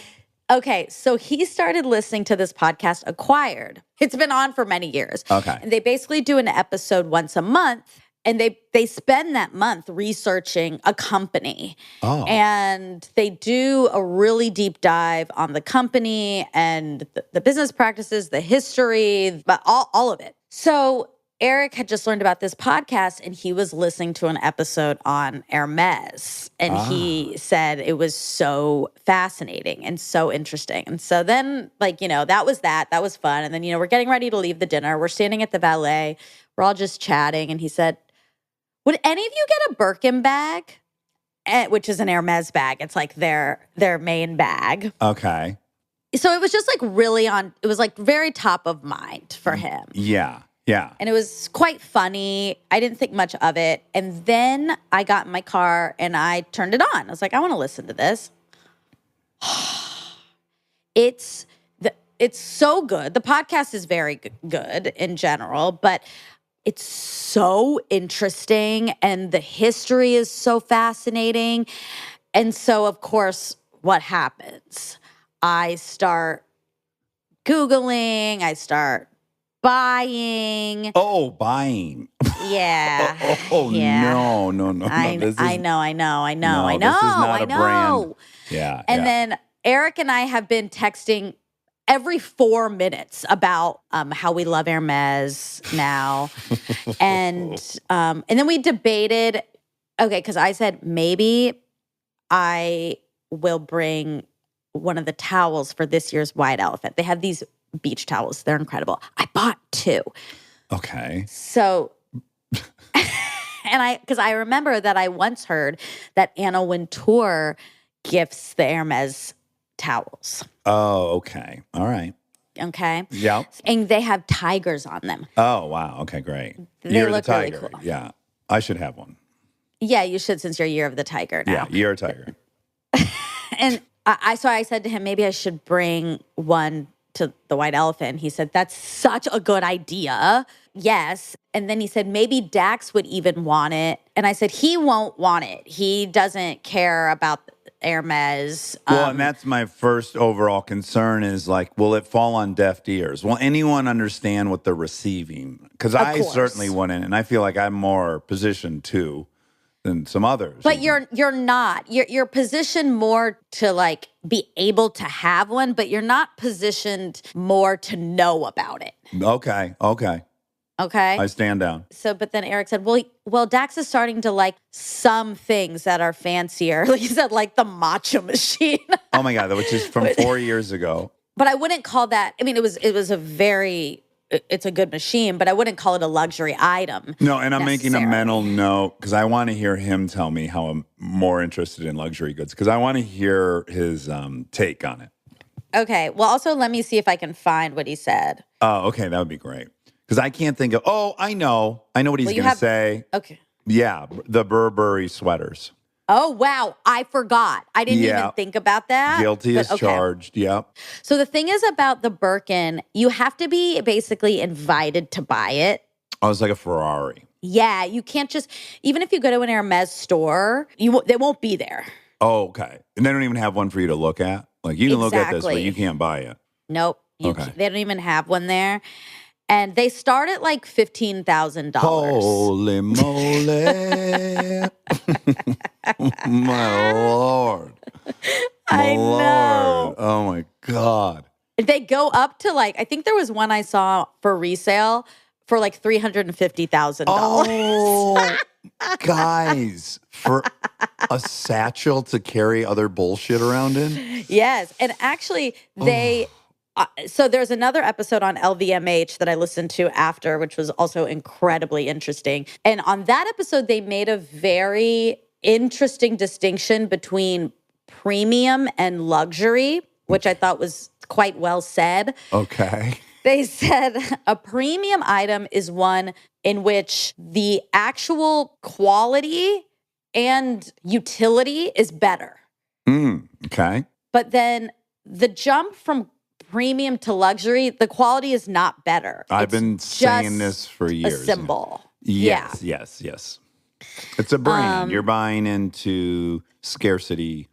Okay, so he started listening to this podcast, Acquired. It's been on for many years. Okay. And they basically do an episode once a month, and they spend that month researching a company. Oh. And they do a really deep dive on the company and the business practices, the history, but all of it. So Eric had just learned about this podcast, and he was listening to an episode on Hermes. And he said it was so fascinating and so interesting. And so then, that was fun. And then, we're getting ready to leave the dinner. We're standing at the valet. We're all just chatting. And he said, "Would any of you get a Birkin bag?" Which is an Hermes bag. It's like their main bag. Okay. So it was just like it was like very top of mind for him. Yeah. Yeah. And it was quite funny. I didn't think much of it. And then I got in my car and I turned it on. I was like, I want to listen to this. It's so good. The podcast is very good in general, but it's so interesting and the history is so fascinating. And so, of course, what happens? I start Googling, I start buying. Oh, buying. Yeah. Yeah. No. I know. This is not a brand. Yeah. And then Eric and I have been texting every 4 minutes about how we love Hermes now. and then we debated, okay, because I said maybe I will bring one of the towels for this year's White Elephant. They have these beach towels. They're incredible. I bought 2. Okay. So, because I remember that I once heard that Anna Wintour gifts the Hermes towels. Oh, okay. All right. Okay. Yeah. And they have tigers on them. Oh, wow. Okay, great. They Year look of the really Tiger. cool. Yeah. I should have one. Yeah, you should, since you're Year of the Tiger now. Yeah, Year of Tiger. And so I said to him, maybe I should bring one to the White Elephant. He said, that's such a good idea. Yes. And then he said, maybe Dax would even want it. And I said, he won't want it. He doesn't care about Hermes. Well, and that's my first overall concern is like, will it fall on deaf ears? Will anyone understand what they're receiving? Because I course. certainly wouldn't. And I feel like I'm more positioned to than some others. But you're not. You're positioned more to like be able to have one, but you're not positioned more to know about it. Okay. Okay. I stand down. So, but then Eric said, well, Dax is starting to like some things that are fancier. Like he said, like the matcha machine. Oh my God, which is from 4 years ago. But I wouldn't call that, I mean, it's a good machine, but I wouldn't call it a luxury item. No, and I'm making a mental note because I want to hear him tell me how I'm more interested in luxury goods because I want to hear his take on it. Okay. Well, also let me see if I can find what he said. Oh, okay. That would be great. Because I can't think of, I know what he's going to say. Okay. Yeah, the Burberry sweaters. Oh, wow. I forgot. I didn't even think about that. Guilty as charged. Yep. So the thing is about the Birkin, you have to be basically invited to buy it. Oh, it's like a Ferrari. Yeah, you can't just, even if you go to an Hermes store, they won't be there. Oh, okay. And they don't even have one for you to look at? Like, you can look at this, but you can't buy it. Nope. They don't even have one there. And they start at like $15,000. Holy moly. My Lord. I know. Lord. Oh, my God. They go up to like, I think there was one I saw for resale for like $350,000. Oh, guys, for a satchel to carry other bullshit around in? Yes. And actually, so there's another episode on LVMH that I listened to after, which was also incredibly interesting. And on that episode, they made a very interesting distinction between premium and luxury, which I thought was quite well said. Okay. They said a premium item is one in which the actual quality and utility is better. Okay. But then the jump from premium to luxury, the quality is not better. I've been saying this for years. A symbol. Yes. It's a brand. You're buying into scarcity.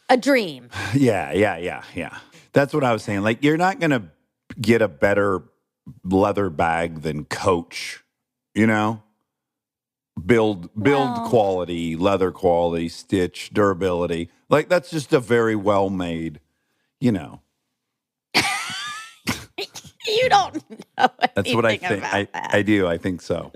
A dream. Yeah. That's what I was saying. Like, you're not going to get a better leather bag than Coach, you know? Build quality, leather quality, stitch, durability. Like, that's just a very well-made, you know. You don't know That's what I think. I do. I think so.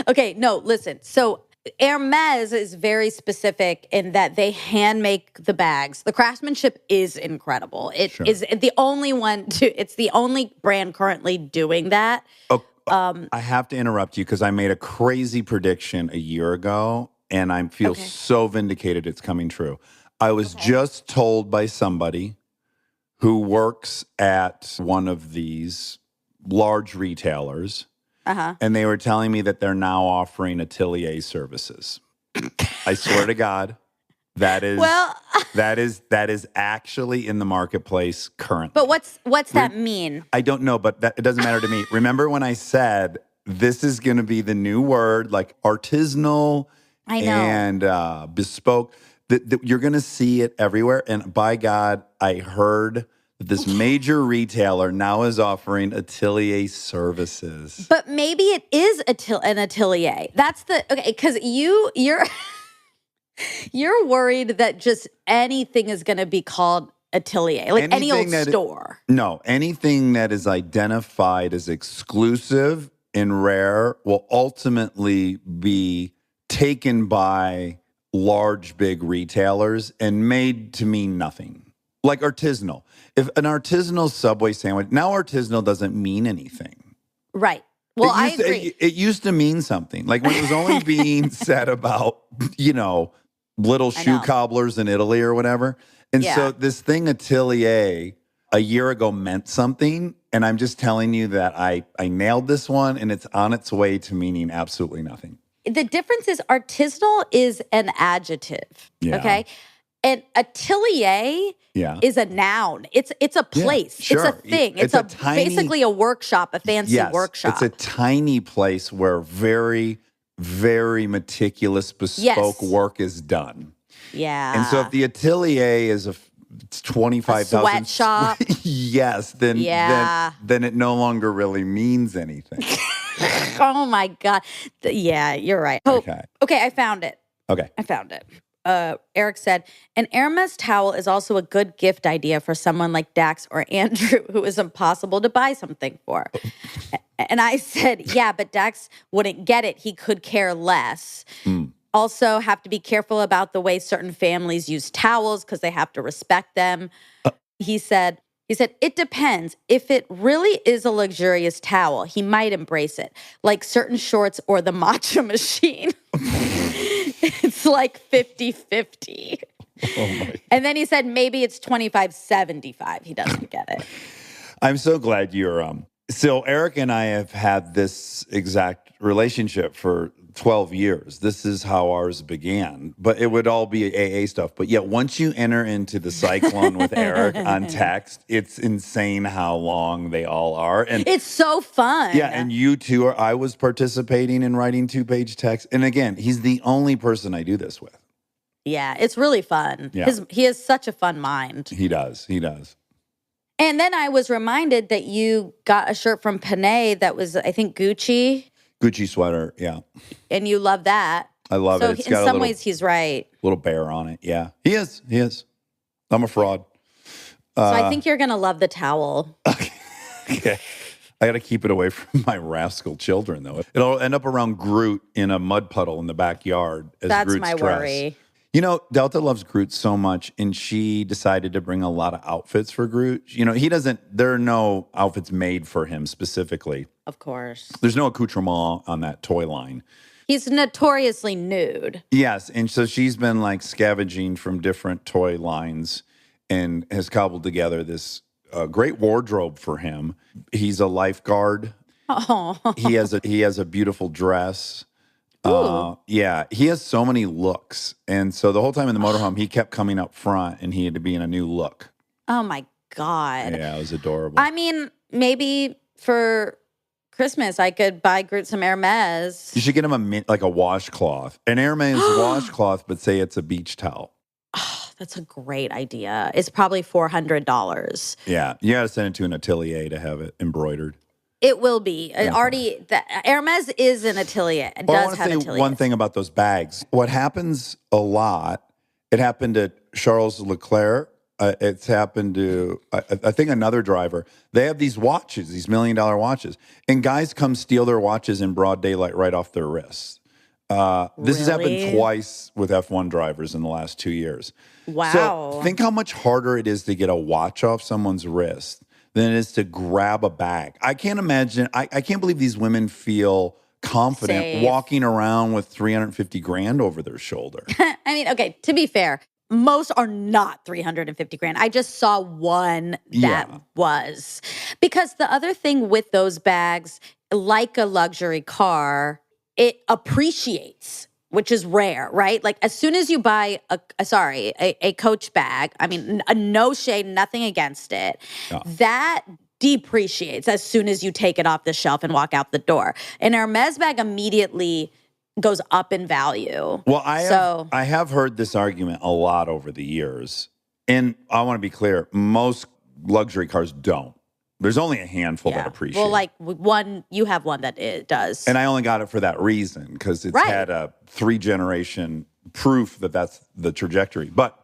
Okay, no, listen. So Hermes is very specific in that they hand make the bags. The craftsmanship is incredible. It is the only one it's the only brand currently doing that. I have to interrupt you because I made a crazy prediction a year ago and I feel so vindicated it's coming true. I was just told by somebody who works at one of these large retailers, and they were telling me that they're now offering atelier services. I swear to God, that is actually in the marketplace currently. But what's that mean? I don't know, but it doesn't matter to me. Remember when I said this is going to be the new word, like artisanal and bespoke? You're going to see it everywhere. And by God, I heard that this major retailer now is offering atelier services. But maybe it is an atelier. That's because you're you're worried that just anything is going to be called atelier, like any old store. No, anything that is identified as exclusive and rare will ultimately be taken by large, big retailers and made to mean nothing. Like artisanal. If an artisanal Subway sandwich, now artisanal doesn't mean anything. Right. Well, I agree. It used to mean something. Like when it was only being said about, little shoe cobblers in Italy or whatever. And so this thing atelier a year ago meant something. And I'm just telling you that I nailed this one and it's on its way to meaning absolutely nothing. The difference is artisanal is an adjective. Yeah. Okay. And atelier is a noun. It's a place. Yeah, sure. It's a thing. It's basically a workshop, a fancy workshop. It's a tiny place where very, very meticulous bespoke work is done. Yeah. And so if the atelier is a 25,000 sweatshop, then it no longer really means anything. Oh my God. Yeah, you're right. Okay, I found it. Okay. I found it. Eric said, an Hermes towel is also a good gift idea for someone like Dax or Andrew, who is impossible to buy something for. And I said, yeah, but Dax wouldn't get it. He could care less. Also have to be careful about the way certain families use towels because they have to respect them. He said, it depends. If it really is a luxurious towel, he might embrace it, like certain shorts or the matcha machine. It's like 50-50. And then he said maybe it's 25-75. He doesn't get it. I'm so glad you're so Eric and I have had this exact relationship for 12 years. This is how ours began, but it would all be AA stuff. But yet once you enter into the cyclone with Eric on text, it's insane how long they all are. And it's so fun. Yeah, and you too I was participating in writing 2-page text. And again, he's the only person I do this with. Yeah, it's really fun. Yeah. He has such a fun mind. He does. And then I was reminded that you got a shirt from Panay that was, I think, Gucci. Gucci sweater, yeah. And you love that. I love it. It's in got some ways, he's right. Little bear on it, yeah. He is. I'm a fraud. So I think you're going to love the towel. Okay. I got to keep it away from my rascal children, though. It'll end up around Groot in a mud puddle in the backyard as That's Groot's my dress. worry. You know, Delta loves Groot so much, and she decided to bring a lot of outfits for Groot. You know, there are no outfits made for him specifically. Of course. There's no accoutrement on that toy line. He's notoriously nude. Yes, and so she's been like scavenging from different toy lines and has cobbled together this great wardrobe for him. He's a lifeguard. He has a beautiful dress. Yeah, he has so many looks. And so the whole time in the motorhome, he kept coming up front and he had to be in a new look. Oh my God. Yeah, it was adorable. I mean, maybe for Christmas, I could buy Groot some Hermes. You should get him a washcloth. An Hermes washcloth, but say it's a beach towel. Oh, that's a great idea. It's probably $400. Yeah, you got to send it to an atelier to have it embroidered. It will be. Hermes is an atelier. It does have I want to say one thing about those bags. What happens a lot, it happened to Charles Leclerc. It's happened to, I think, another driver. They have these watches, these $1 million watches. And guys come steal their watches in broad daylight right off their wrists. This has happened twice with F1 drivers in the last 2 years. Wow. So think how much harder it is to get a watch off someone's wrist than it is to grab a bag. I can't imagine. I can't believe these women feel confident Safe. walking around with $350,000 over their shoulder. I mean, okay, to be fair, most are not $350,000. I just saw one that was. Because the other thing with those bags, like a luxury car, it appreciates, which is rare, right? Like as soon as you buy a Coach bag, I mean, no shade, nothing against it, that depreciates as soon as you take it off the shelf and walk out the door. An Hermes bag immediately goes up in value. Well, I have heard this argument a lot over the years. And I want to be clear, most luxury cars don't. There's only a handful that appreciate. Well, like you have one that it does. And I only got it for that reason, because it's had a 3-generation proof that that's the trajectory. But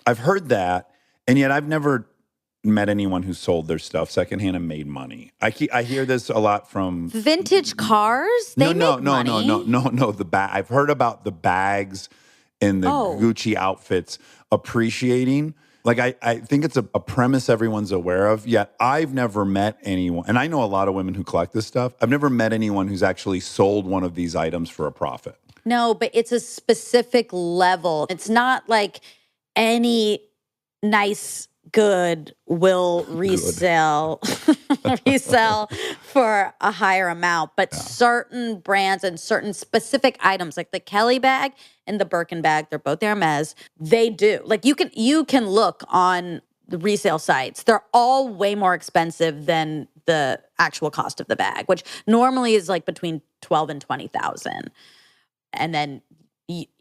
I've heard that, and yet I've never met anyone who sold their stuff secondhand and made money. I hear this a lot from vintage cars. They make money. No. I've heard about the bags and the Gucci outfits appreciating. Like, I think it's a premise everyone's aware of, yet I've never met anyone, and I know a lot of women who collect this stuff. I've never met anyone who's actually sold one of these items for a profit. No, but it's a specific level. It's not like any nice good will resell for a higher amount, but certain brands and certain specific items, like the Kelly bag and the Birkin bag, they're both Hermes, they do. Like you can look on the resale sites. They're all way more expensive than the actual cost of the bag, which normally is like between 12 and 20,000. And then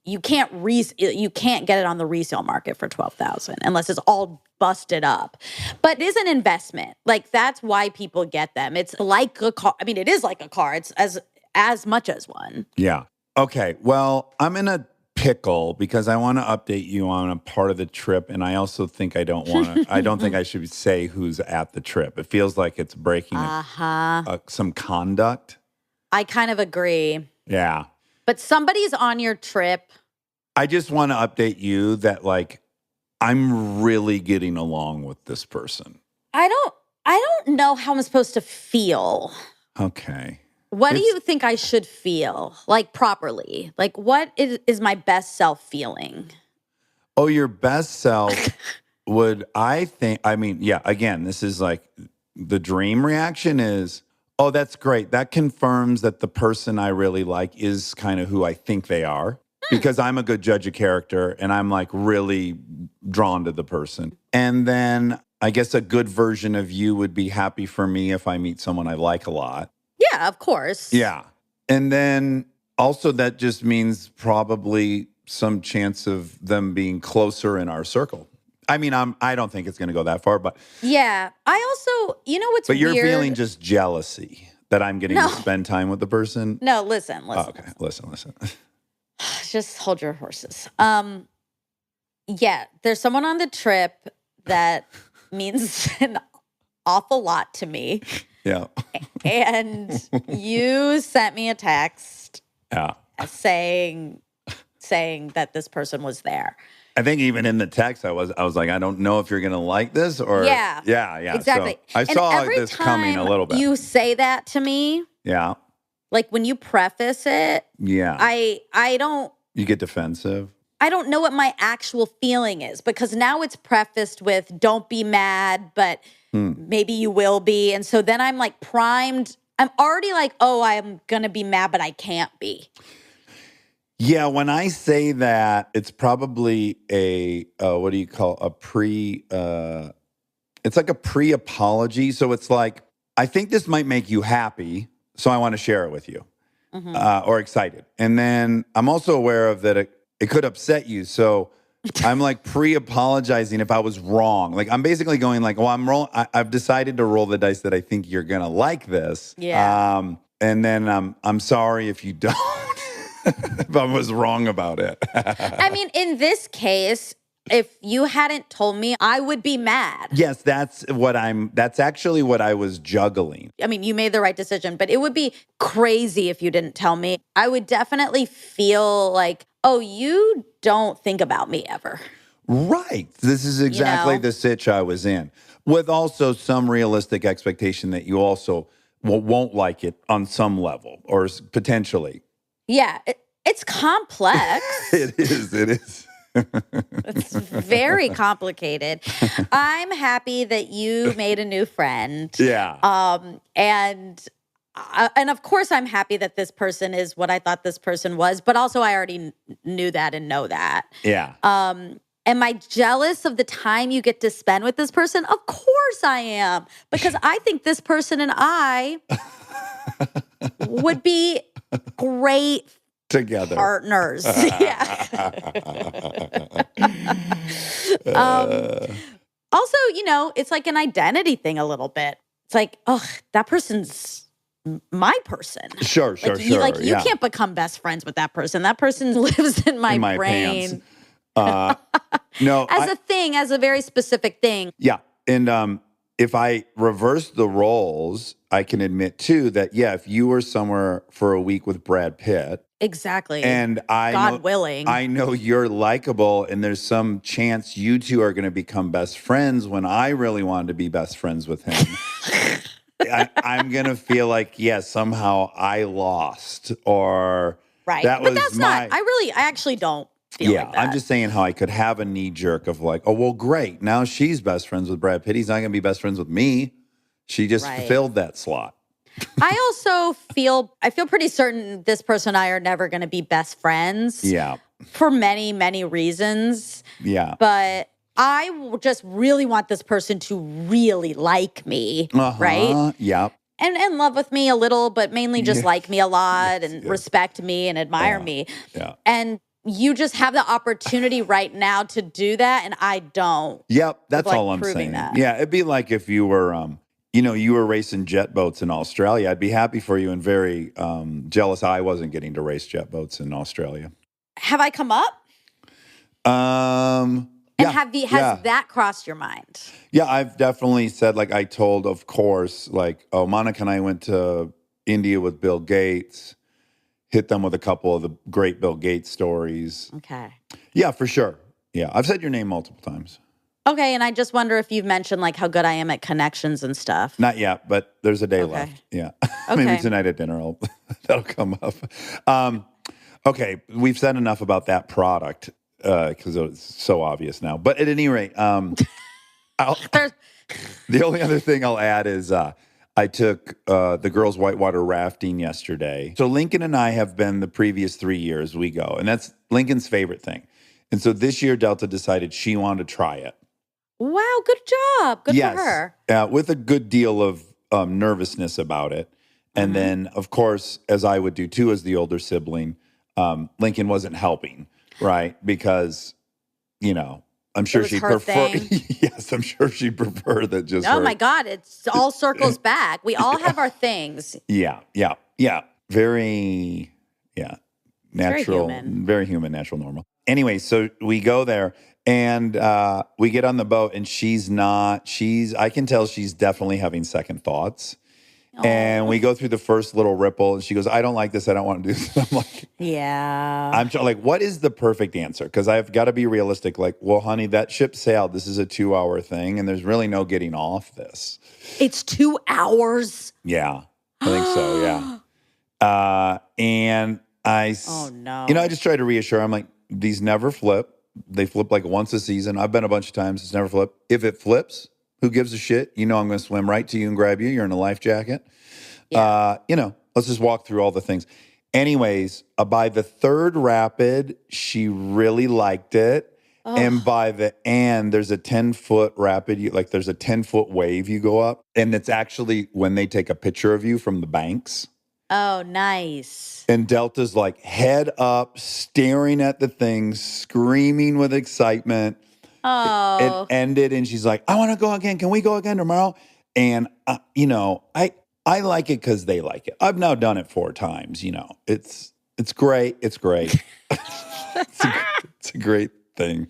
you can't get it on the resale market for 12,000 unless it's all busted up. But it is an investment. Like that's why people get them. It's like a car. I mean, it is like a car. It's as much as one. Yeah. Okay. Well, I'm in a pickle because I want to update you on a part of the trip, and I also think I don't want to. I don't think I should say who's at the trip. It feels like it's breaking some conduct. I kind of agree. Yeah, but somebody's on your trip. I just want to update you that like I'm really getting along with this person. I don't know how I'm supposed to feel. Okay. What do you think I should feel, like, properly? Like, what is my best self feeling? Oh, your best self would, I think, I mean, yeah, again, this is like the dream reaction is, oh, that's great. That confirms that the person I really like is kind of who I think they are because I'm a good judge of character and I'm like really drawn to the person. And then I guess a good version of you would be happy for me if I meet someone I like a lot. Yeah, of course. Yeah. And then also that just means probably some chance of them being closer in our circle. I mean, I don't think it's going to go that far, but yeah. I also, you know what's weird? But you're weird? feeling just jealousy that I'm getting to spend time with the person? No, listen. Oh, okay, listen. Just hold your horses. Yeah, there's someone on the trip that means an awful lot to me. Yeah. And you sent me a text saying that this person was there. I think even in the text I was like, I don't know if you're going to like this or yeah. Exactly. So I saw this coming a little bit. You say that to me. Yeah. Like when you preface it. Yeah. I don't. You get defensive. I don't know what my actual feeling is because now it's prefaced with don't be mad, but maybe you will be. And so then I'm like primed. I'm already like, oh, I'm going to be mad, but I can't be. Yeah, when I say that, it's probably a, what do you call it's like a pre-apology. So it's like, I think this might make you happy, so I want to share it with you or excited. And then I'm also aware of that it could upset you. So I'm like pre-apologizing if I was wrong. Like I'm basically going like, well, I'm wrong. I've decided to roll the dice that I think you're going to like this. Yeah. And then I'm sorry if you don't. If I was wrong about it. I mean, in this case, if you hadn't told me, I would be mad. Yes, that's actually what I was juggling. I mean, you made the right decision, but it would be crazy if you didn't tell me. I would definitely feel like, oh, you don't think about me ever. Right. This is exactly the sitch I was in. With also some realistic expectation that you also won't like it on some level or potentially. Yeah, it's complex. It is. It's very complicated. I'm happy that you made a new friend. Yeah. And of course I'm happy that this person is what I thought this person was, but also I already knew that and know that. Yeah. Am I jealous of the time you get to spend with this person? Of course I am, because I think this person and I would be great together partners. Yeah. Also, it's like an identity thing a little bit. It's like, oh, that person's my person. Sure. You can't become best friends with that person. That person lives in my brain. No, as a very specific thing. Yeah, and if I reverse the roles, I can admit too that if you were somewhere for a week with Brad Pitt, exactly, and God willing, I know you're likable, and there's some chance you two are going to become best friends. When I really wanted to be best friends with him, I'm going to feel like somehow I lost, or right. But that's not. I actually don't. Like I'm just saying how I could have a knee jerk of like, oh, well, great. Now she's best friends with Brad Pitt. He's not going to be best friends with me. She just filled that slot. I also feel pretty certain this person and I are never going to be best friends. Yeah. For many, many reasons. Yeah. But I just really want this person to really like me. Right? Yeah. And in love with me a little, but mainly just like me a lot and respect me and admire me. Yeah. And you just have the opportunity right now to do that, and I don't. Yep, that's all I'm saying. That. Yeah, it'd be like if you were, you were racing jet boats in Australia. I'd be happy for you and very jealous I wasn't getting to race jet boats in Australia. have I come up? And Has that crossed your mind? Yeah, I've definitely said, like, I told, of course, like, oh, Monica and I went to India with Bill Gates, hit them with a couple of the great Bill Gates stories. Okay. Yeah, for sure. Yeah, I've said your name multiple times. Okay, and I just wonder if you've mentioned like how good I am at connections and stuff. Not yet, but there's a day left. Yeah. Okay. Maybe tonight at dinner, that'll come up. Okay, we've said enough about that product because it's so obvious now. But at any rate, the only other thing I'll add is I took the girls whitewater rafting yesterday. So Lincoln and I have been the previous 3 years we go, and that's Lincoln's favorite thing. And so this year, Delta decided she wanted to try it. Wow, good job. Good for her. With a good deal of nervousness about it. And then, of course, as I would do too as the older sibling, Lincoln wasn't helping, right? Because, you know, I'm sure she'd prefer. Yes, I'm sure she'd prefer that just. Oh my God, it's all circles back. We all have our things. Yeah. Very natural, very human, natural, normal. Anyway, so we go there and we get on the boat and I can tell she's definitely having second thoughts. Aww. And we go through the first little ripple and she goes, I don't like this. I don't want to do this. I'm like, yeah. I'm like, what is the perfect answer? Because I've got to be realistic. Like, well, honey, that ship sailed. This is a 2-hour thing. And there's really no getting off this. It's 2 hours? Yeah, I think so. Yeah. And oh no. I just try to reassure her. I'm like, these never flip. They flip like once a season. I've been a bunch of times. It's never flipped. If it flips, who gives a shit? You know I'm going to swim right to you and grab you. You're in a life jacket. Yeah. Let's just walk through all the things. Anyways, by the third rapid, she really liked it. Oh. And by the end, there's a 10-foot rapid. There's a 10-foot wave you go up. And it's actually when they take a picture of you from the banks. Oh, nice. And Delta's like head up, staring at the thing, screaming with excitement. Oh. It ended, and she's like, I want to go again. Can we go again tomorrow? And, I like it because they like it. I've now done it 4 times, It's great. It's great. It's a great thing.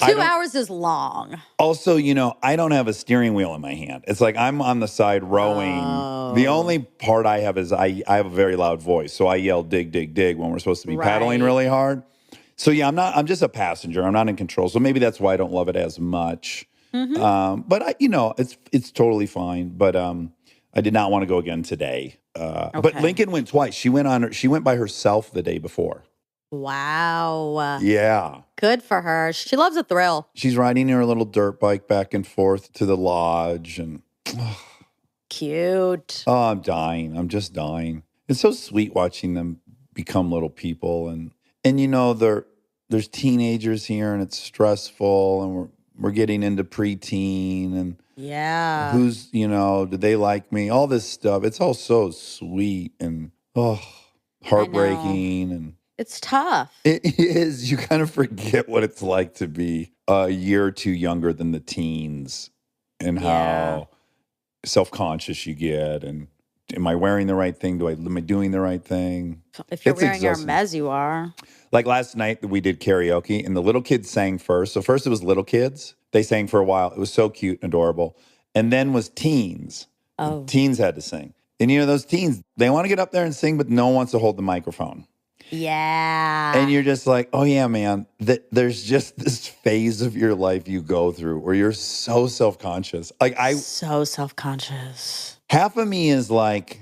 2 hours is long. Also, I don't have a steering wheel in my hand. It's like I'm on the side rowing. Oh. The only part I have is I have a very loud voice. So I yell, dig, dig, dig when we're supposed to be paddling really hard. So yeah, I'm just a passenger. I'm not in control. So maybe that's why I don't love it as much. Mm-hmm. But it's totally fine. But I did not want to go again today. Okay. But Lincoln went twice. She went by herself the day before. Wow. Yeah. Good for her. She loves a thrill. She's riding her little dirt bike back and forth to the lodge and cute. Oh, I'm dying. I'm just dying. It's so sweet watching them become little people and there's teenagers here and it's stressful and we're getting into preteen and yeah. Who's, do they like me? All this stuff. It's all so sweet and heartbreaking and it's tough. It is. You kind of forget what it's like to be a year or two younger than the teens and how self-conscious you get. And am I wearing the right thing? Am I doing the right thing? If you're wearing your Hermes, you are. Like last night, we did karaoke and the little kids sang first. So first it was little kids. They sang for a while. It was so cute and adorable. And then was teens. Oh. Teens had to sing. And those teens, they want to get up there and sing, but no one wants to hold the microphone. Yeah. And you're just like, oh, yeah, man, there's just this phase of your life you go through where you're so self-conscious. So self-conscious. Half of me is like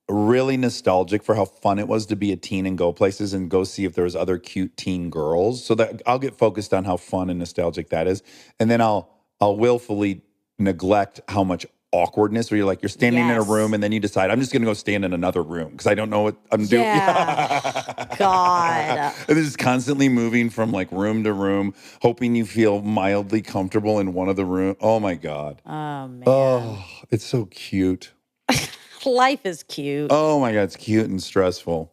really nostalgic for how fun it was to be a teen and go places and go see if there was other cute teen girls. So that I'll get focused on how fun and nostalgic that is. And then I'll willfully neglect how much awkwardness where you're standing in a room and then you decide I'm just going to go stand in another room because I don't know what I'm doing. Yeah. God. And it's just constantly moving from room to room, hoping you feel mildly comfortable in one of the rooms. Oh my God. Oh man. Oh, it's so cute. Life is cute. Oh my God, it's cute and stressful.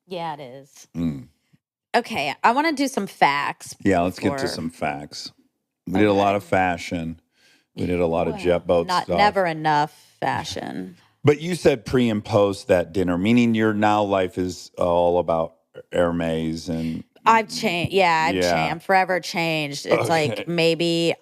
Yeah, it is. Okay, I want to do some facts. Yeah, let's get to some facts. We did a lot of fashion. We did a lot of jet boat stuff. Never enough fashion. But you said pre and post that dinner, meaning your now life is all about Hermes and I've changed. Yeah, I've Yeah. changed. I'm forever changed. It's Okay. like maybe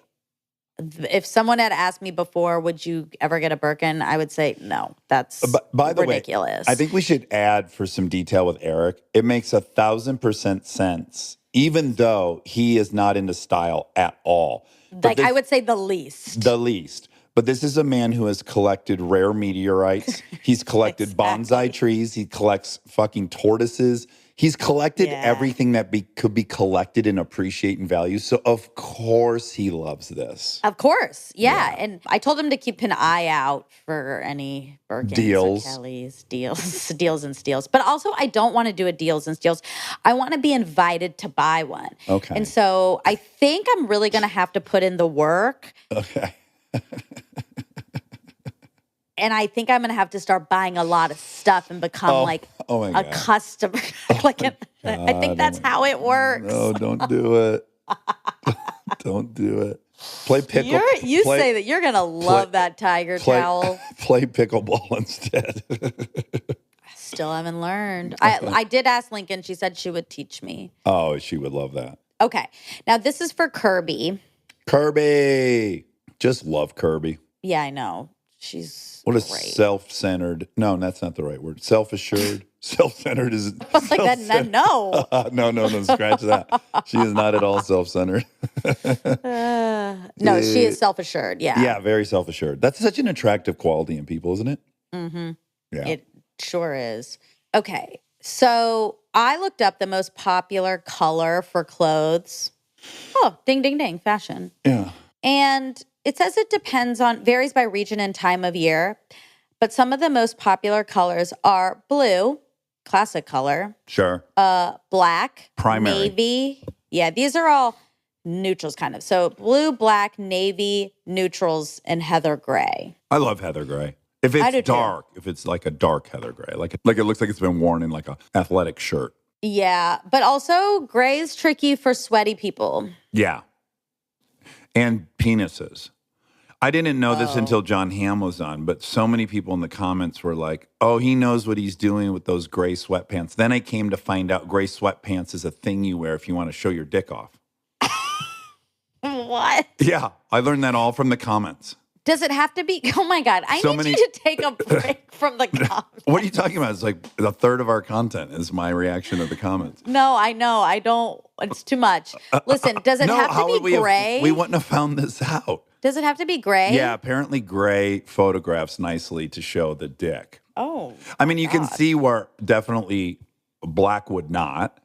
if someone had asked me before, would you ever get a Birkin? I would say no. That's By the ridiculous. way, I think we should add for some detail with Eric. It makes 1,000% sense, even though he is not into style at all. But I would say the least. the least. But this is a man who has collected rare meteorites. He's collected bonsai trees. He collects fucking tortoises. He's collected everything that could be collected and appreciate and value. So of course he loves this. Of course, yeah. And I told him to keep an eye out for any Birkins Deals. or Kellys, deals and steals. But also, I don't want to do a deals and steals. I want to be invited to buy one. Okay. And so I think I'm really going to have to put in the work. Okay. And I think I'm going to have to start buying a lot of stuff and become my a God. customer. I think that's how it works. No, don't do it. Don't do it. Play pickle. You play, say that you're going to love that tiger towel. Play pickleball instead. Still haven't learned. I did ask Lincoln. She said she would teach me. Oh, she would love that. Okay. Now, this is for Kirby. Kirby. Just love Kirby. Yeah, I know. She's What a great. self-centered. No, that's not the right word. Self-assured. Self-centered is. I was like, that, no. No, scratch that. She is not at all self-centered. No, she is self-assured. Yeah. Yeah, very self-assured. That's such an attractive quality in people, isn't it? Mm-hmm. Yeah. It sure is. Okay. So I looked up the most popular color for clothes. Oh, ding, ding, ding. Fashion. Yeah. And it says it varies by region and time of year. But some of the most popular colors are blue, classic color. Sure. Black. Primary. Navy. Yeah, these are all neutrals kind of. So blue, black, navy, neutrals, and heather gray. I love heather gray. If I do it's too. dark, if it's like a dark heather gray, like it looks like it's been worn in like a athletic shirt. Yeah, but also gray is tricky for sweaty people. Yeah. And penises. I didn't know this until John Hamm was on, but so many people in the comments were like, oh, he knows what he's doing with those gray sweatpants. Then I came to find out gray sweatpants is a thing you wear if you want to show your dick off. What? Yeah, I learned that all from the comments. Does it have to be? Oh my God, I need you to take a break from the comments. What are you talking about? It's like a third of our content is my reaction to the comments. No, I know. I don't. It's too much. Listen, does it have to be gray? We wouldn't have found this out. Does it have to be gray? Yeah, apparently gray photographs nicely to show the dick. Oh. I mean, you can see where definitely black would not.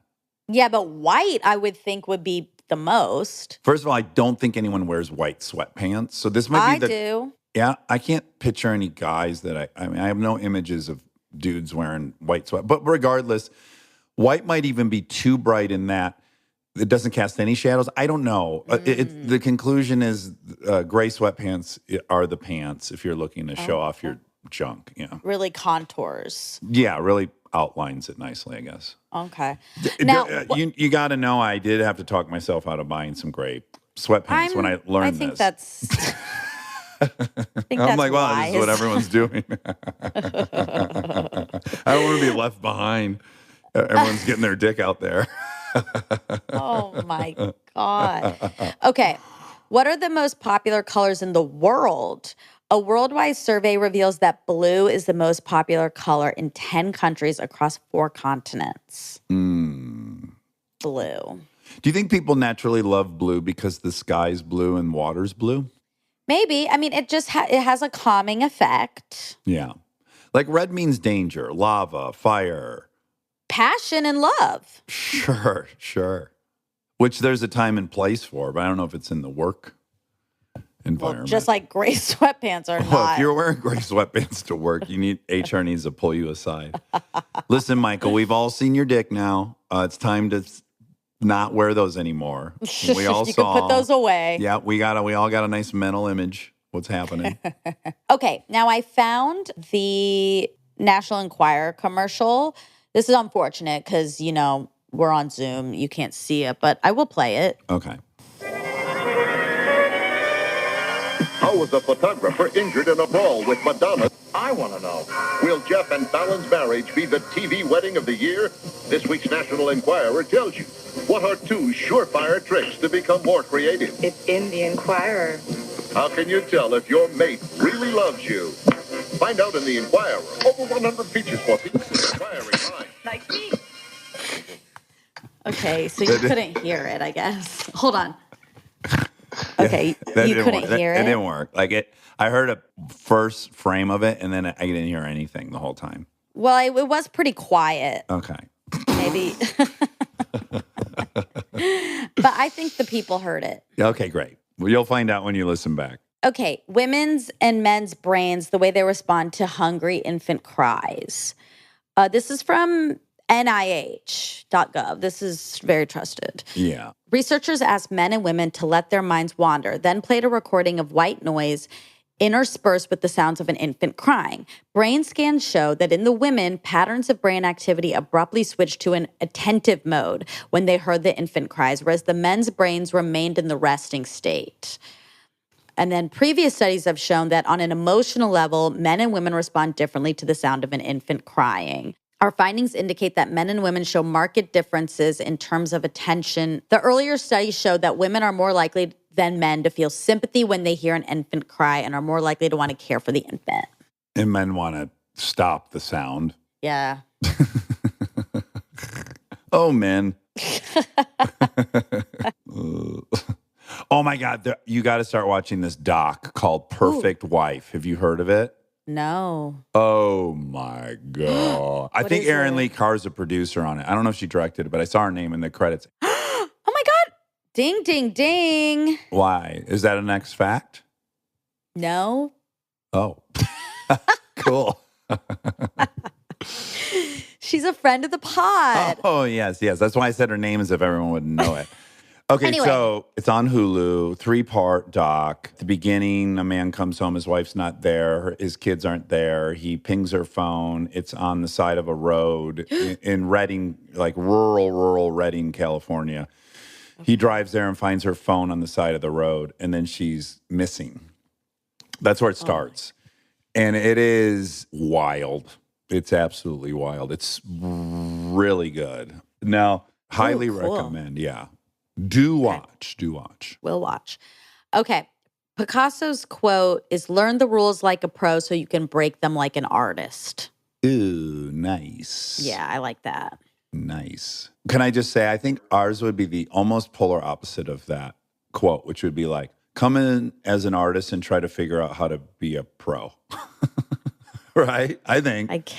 Yeah, but white, I would think, would be the most. First of all, I don't think anyone wears white sweatpants. So this might be I do. Yeah, I can't picture any guys that I mean, I have no images of dudes wearing white sweat. But regardless, white might even be too bright in that it doesn't cast any shadows. I don't know. The conclusion is gray sweatpants are the pants if you're looking to show off your junk. Yeah. Really contours. Yeah, really outlines it nicely, I guess. Okay. Now, You got to know I did have to talk myself out of buying some gray sweatpants when I learned I think this. I'm like, wow, this is what everyone's doing. I don't want to be left behind. Everyone's getting their dick out there. Oh my God. Okay. What are the most popular colors in the world? A worldwide survey reveals that blue is the most popular color in 10 countries across 4 continents. Blue. Do you think people naturally love blue because the sky's blue and water's blue? Maybe. I mean, it just it has a calming effect. Yeah. Like red means danger, lava, fire. Passion and love. Sure. Which there's a time and place for, but I don't know if it's in the work environment. Well, just like gray sweatpants are Well, not. if you're wearing gray sweatpants to work, HR needs to pull you aside. Listen, Michael, we've all seen your dick now. It's time to not wear those anymore. We all you saw. can put those away. Yeah, we all got a nice mental image. What's happening? Okay, now I found the National Enquirer commercial. This is unfortunate because, we're on Zoom. You can't see it, but I will play it. Okay. How was a photographer injured in a brawl with Madonna? I want to know. Will Jeff and Fallon's marriage be the TV wedding of the year? This week's National Enquirer tells you. What are 2 surefire tricks to become more creative? It's in the Enquirer. How can you tell if your mate really loves you? Find out in the Enquirer. Over 100 features for people with inquiring minds. Like me. Okay, so you couldn't hear it, I guess. Hold on. Yeah, Okay, that you didn't couldn't work. hear It it. didn't work. Like I heard a first frame of it, and then I didn't hear anything the whole time. Well, it was pretty quiet. Okay. Maybe. But I think the people heard it. Okay, great. Well, you'll find out when you listen back. Okay, women's and men's brains, the way they respond to hungry infant cries. This is from NIH.gov. This is very trusted. Yeah. Researchers asked men and women to let their minds wander, then played a recording of white noise interspersed with the sounds of an infant crying. Brain scans show that in the women, patterns of brain activity abruptly switched to an attentive mode when they heard the infant cries, whereas the men's brains remained in the resting state. And then previous studies have shown that on an emotional level, men and women respond differently to the sound of an infant crying. Our findings indicate that men and women show marked differences in terms of attention. The earlier studies showed that women are more likely than men to feel sympathy when they hear an infant cry and are more likely to want to care for the infant. And men want to stop the sound. Yeah. Oh, men. Oh, my God. You got to start watching this doc called Perfect Wife. Have you heard of it? No. Oh, my God. I think Erin Lee Carr's a producer on it. I don't know if she directed it, but I saw her name in the credits. Oh, my God. Ding, ding, ding. Why? Is that an X fact? No. Oh. Cool. She's a friend of the pod. Oh, yes, yes. That's why I said her name as if everyone would know it. Okay, Anyway. So it's on Hulu, 3-part doc. At the beginning, a man comes home, his wife's not there, his kids aren't there. He pings her phone. It's on the side of a road in Redding, like rural Redding, California. He drives there and finds her phone on the side of the road, and then she's missing. That's where it starts. And it is wild. It's absolutely wild. It's really good. Now, highly recommend, yeah. Do watch. We'll watch. Okay. Picasso's quote is learn the rules like a pro so you can break them like an artist. Ooh, nice. Yeah, I like that. Nice. Can I just say, I think ours would be the almost polar opposite of that quote, which would be like, come in as an artist and try to figure out how to be a pro. Right? I think.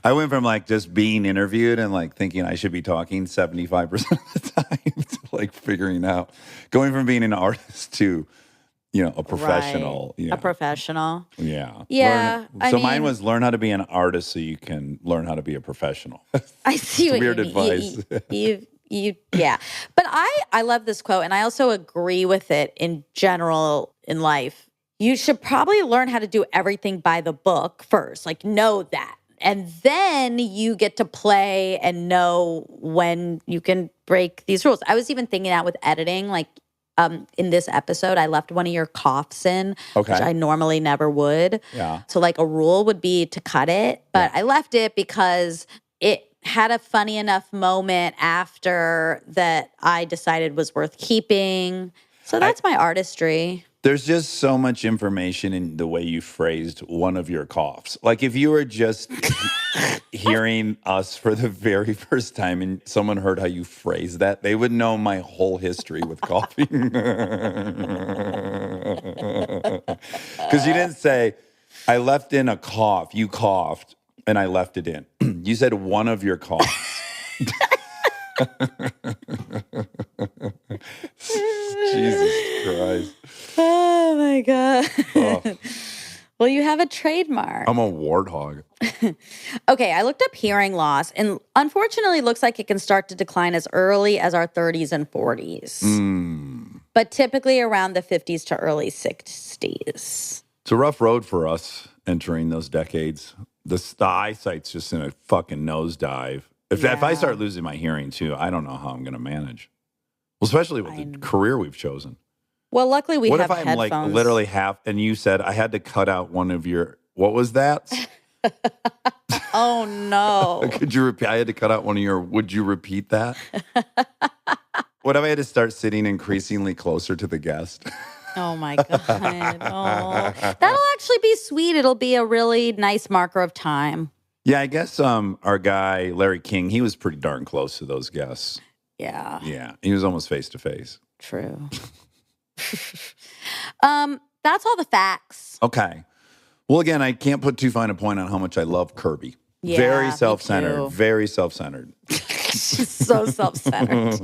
I went from like just being interviewed and like thinking I should be talking 75% of the time to like figuring out, going from being an artist to, a professional. Right. A professional. Yeah. Yeah. Mine was learn how to be an artist so you can learn how to be a professional. I see what weird you mean. advice. Yeah. But I love this quote, and I also agree with it in general in life. You should probably learn how to do everything by the book first, like know that. And then you get to play and know when you can break these rules. I was even thinking out with editing, like in this episode, I left one of your coughs in, which I normally never would. Yeah. So like a rule would be to cut it, but I left it because it had a funny enough moment after that I decided was worth keeping. So that's my artistry. There's just so much information in the way you phrased one of your coughs. Like if you were just hearing us for the very first time and someone heard how you phrased that, they would know my whole history with coughing. Because you didn't say, I left in a cough, you coughed, and I left it in. You said one of your coughs. Jesus Christ. Oh my God. Oh. Well, you have a trademark. I'm a warthog. Okay, I looked up hearing loss, and unfortunately, it looks like it can start to decline as early as our 30s and 40s, but typically around the 50s to early 60s. It's a rough road for us entering those decades. The eyesight's just in a fucking nosedive. If I start losing my hearing too, I don't know how I'm going to manage. Well, especially with the career we've chosen. Well, luckily we What have if I'm headphones. like literally half, and you said I had to cut out one of your, what was that? Oh no. Could you repeat? I had to cut out one of your, would you repeat that? What if I had to start sitting increasingly closer to the guest? Oh my God. Oh. That'll actually be sweet. It'll be a really nice marker of time. Yeah, I guess our guy, Larry King, he was pretty darn close to those guests. Yeah. Yeah, he was almost face to face. True. That's all the facts. Okay. Well, again, I can't put too fine a point on how much I love Kirby. Yeah, Very me self-centered. too. Very self-centered. She's so self-centered.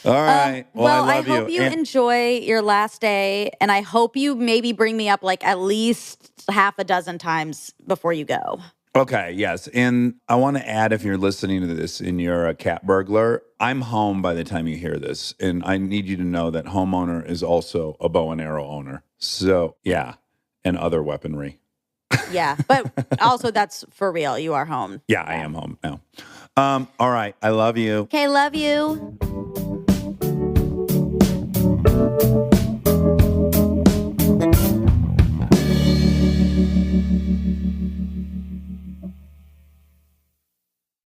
All right. Well, I love hope you enjoy your last day, and I hope you maybe bring me up like at least half a dozen times before you go. Okay, yes. And I want to add, if you're listening to this and you're a cat burglar, I'm home by the time you hear this. And I need you to know that homeowner is also a bow and arrow owner. So, yeah, and other weaponry. Yeah, but also that's for real. You are home. Yeah, I am home now. All right. I love you. Okay, love you.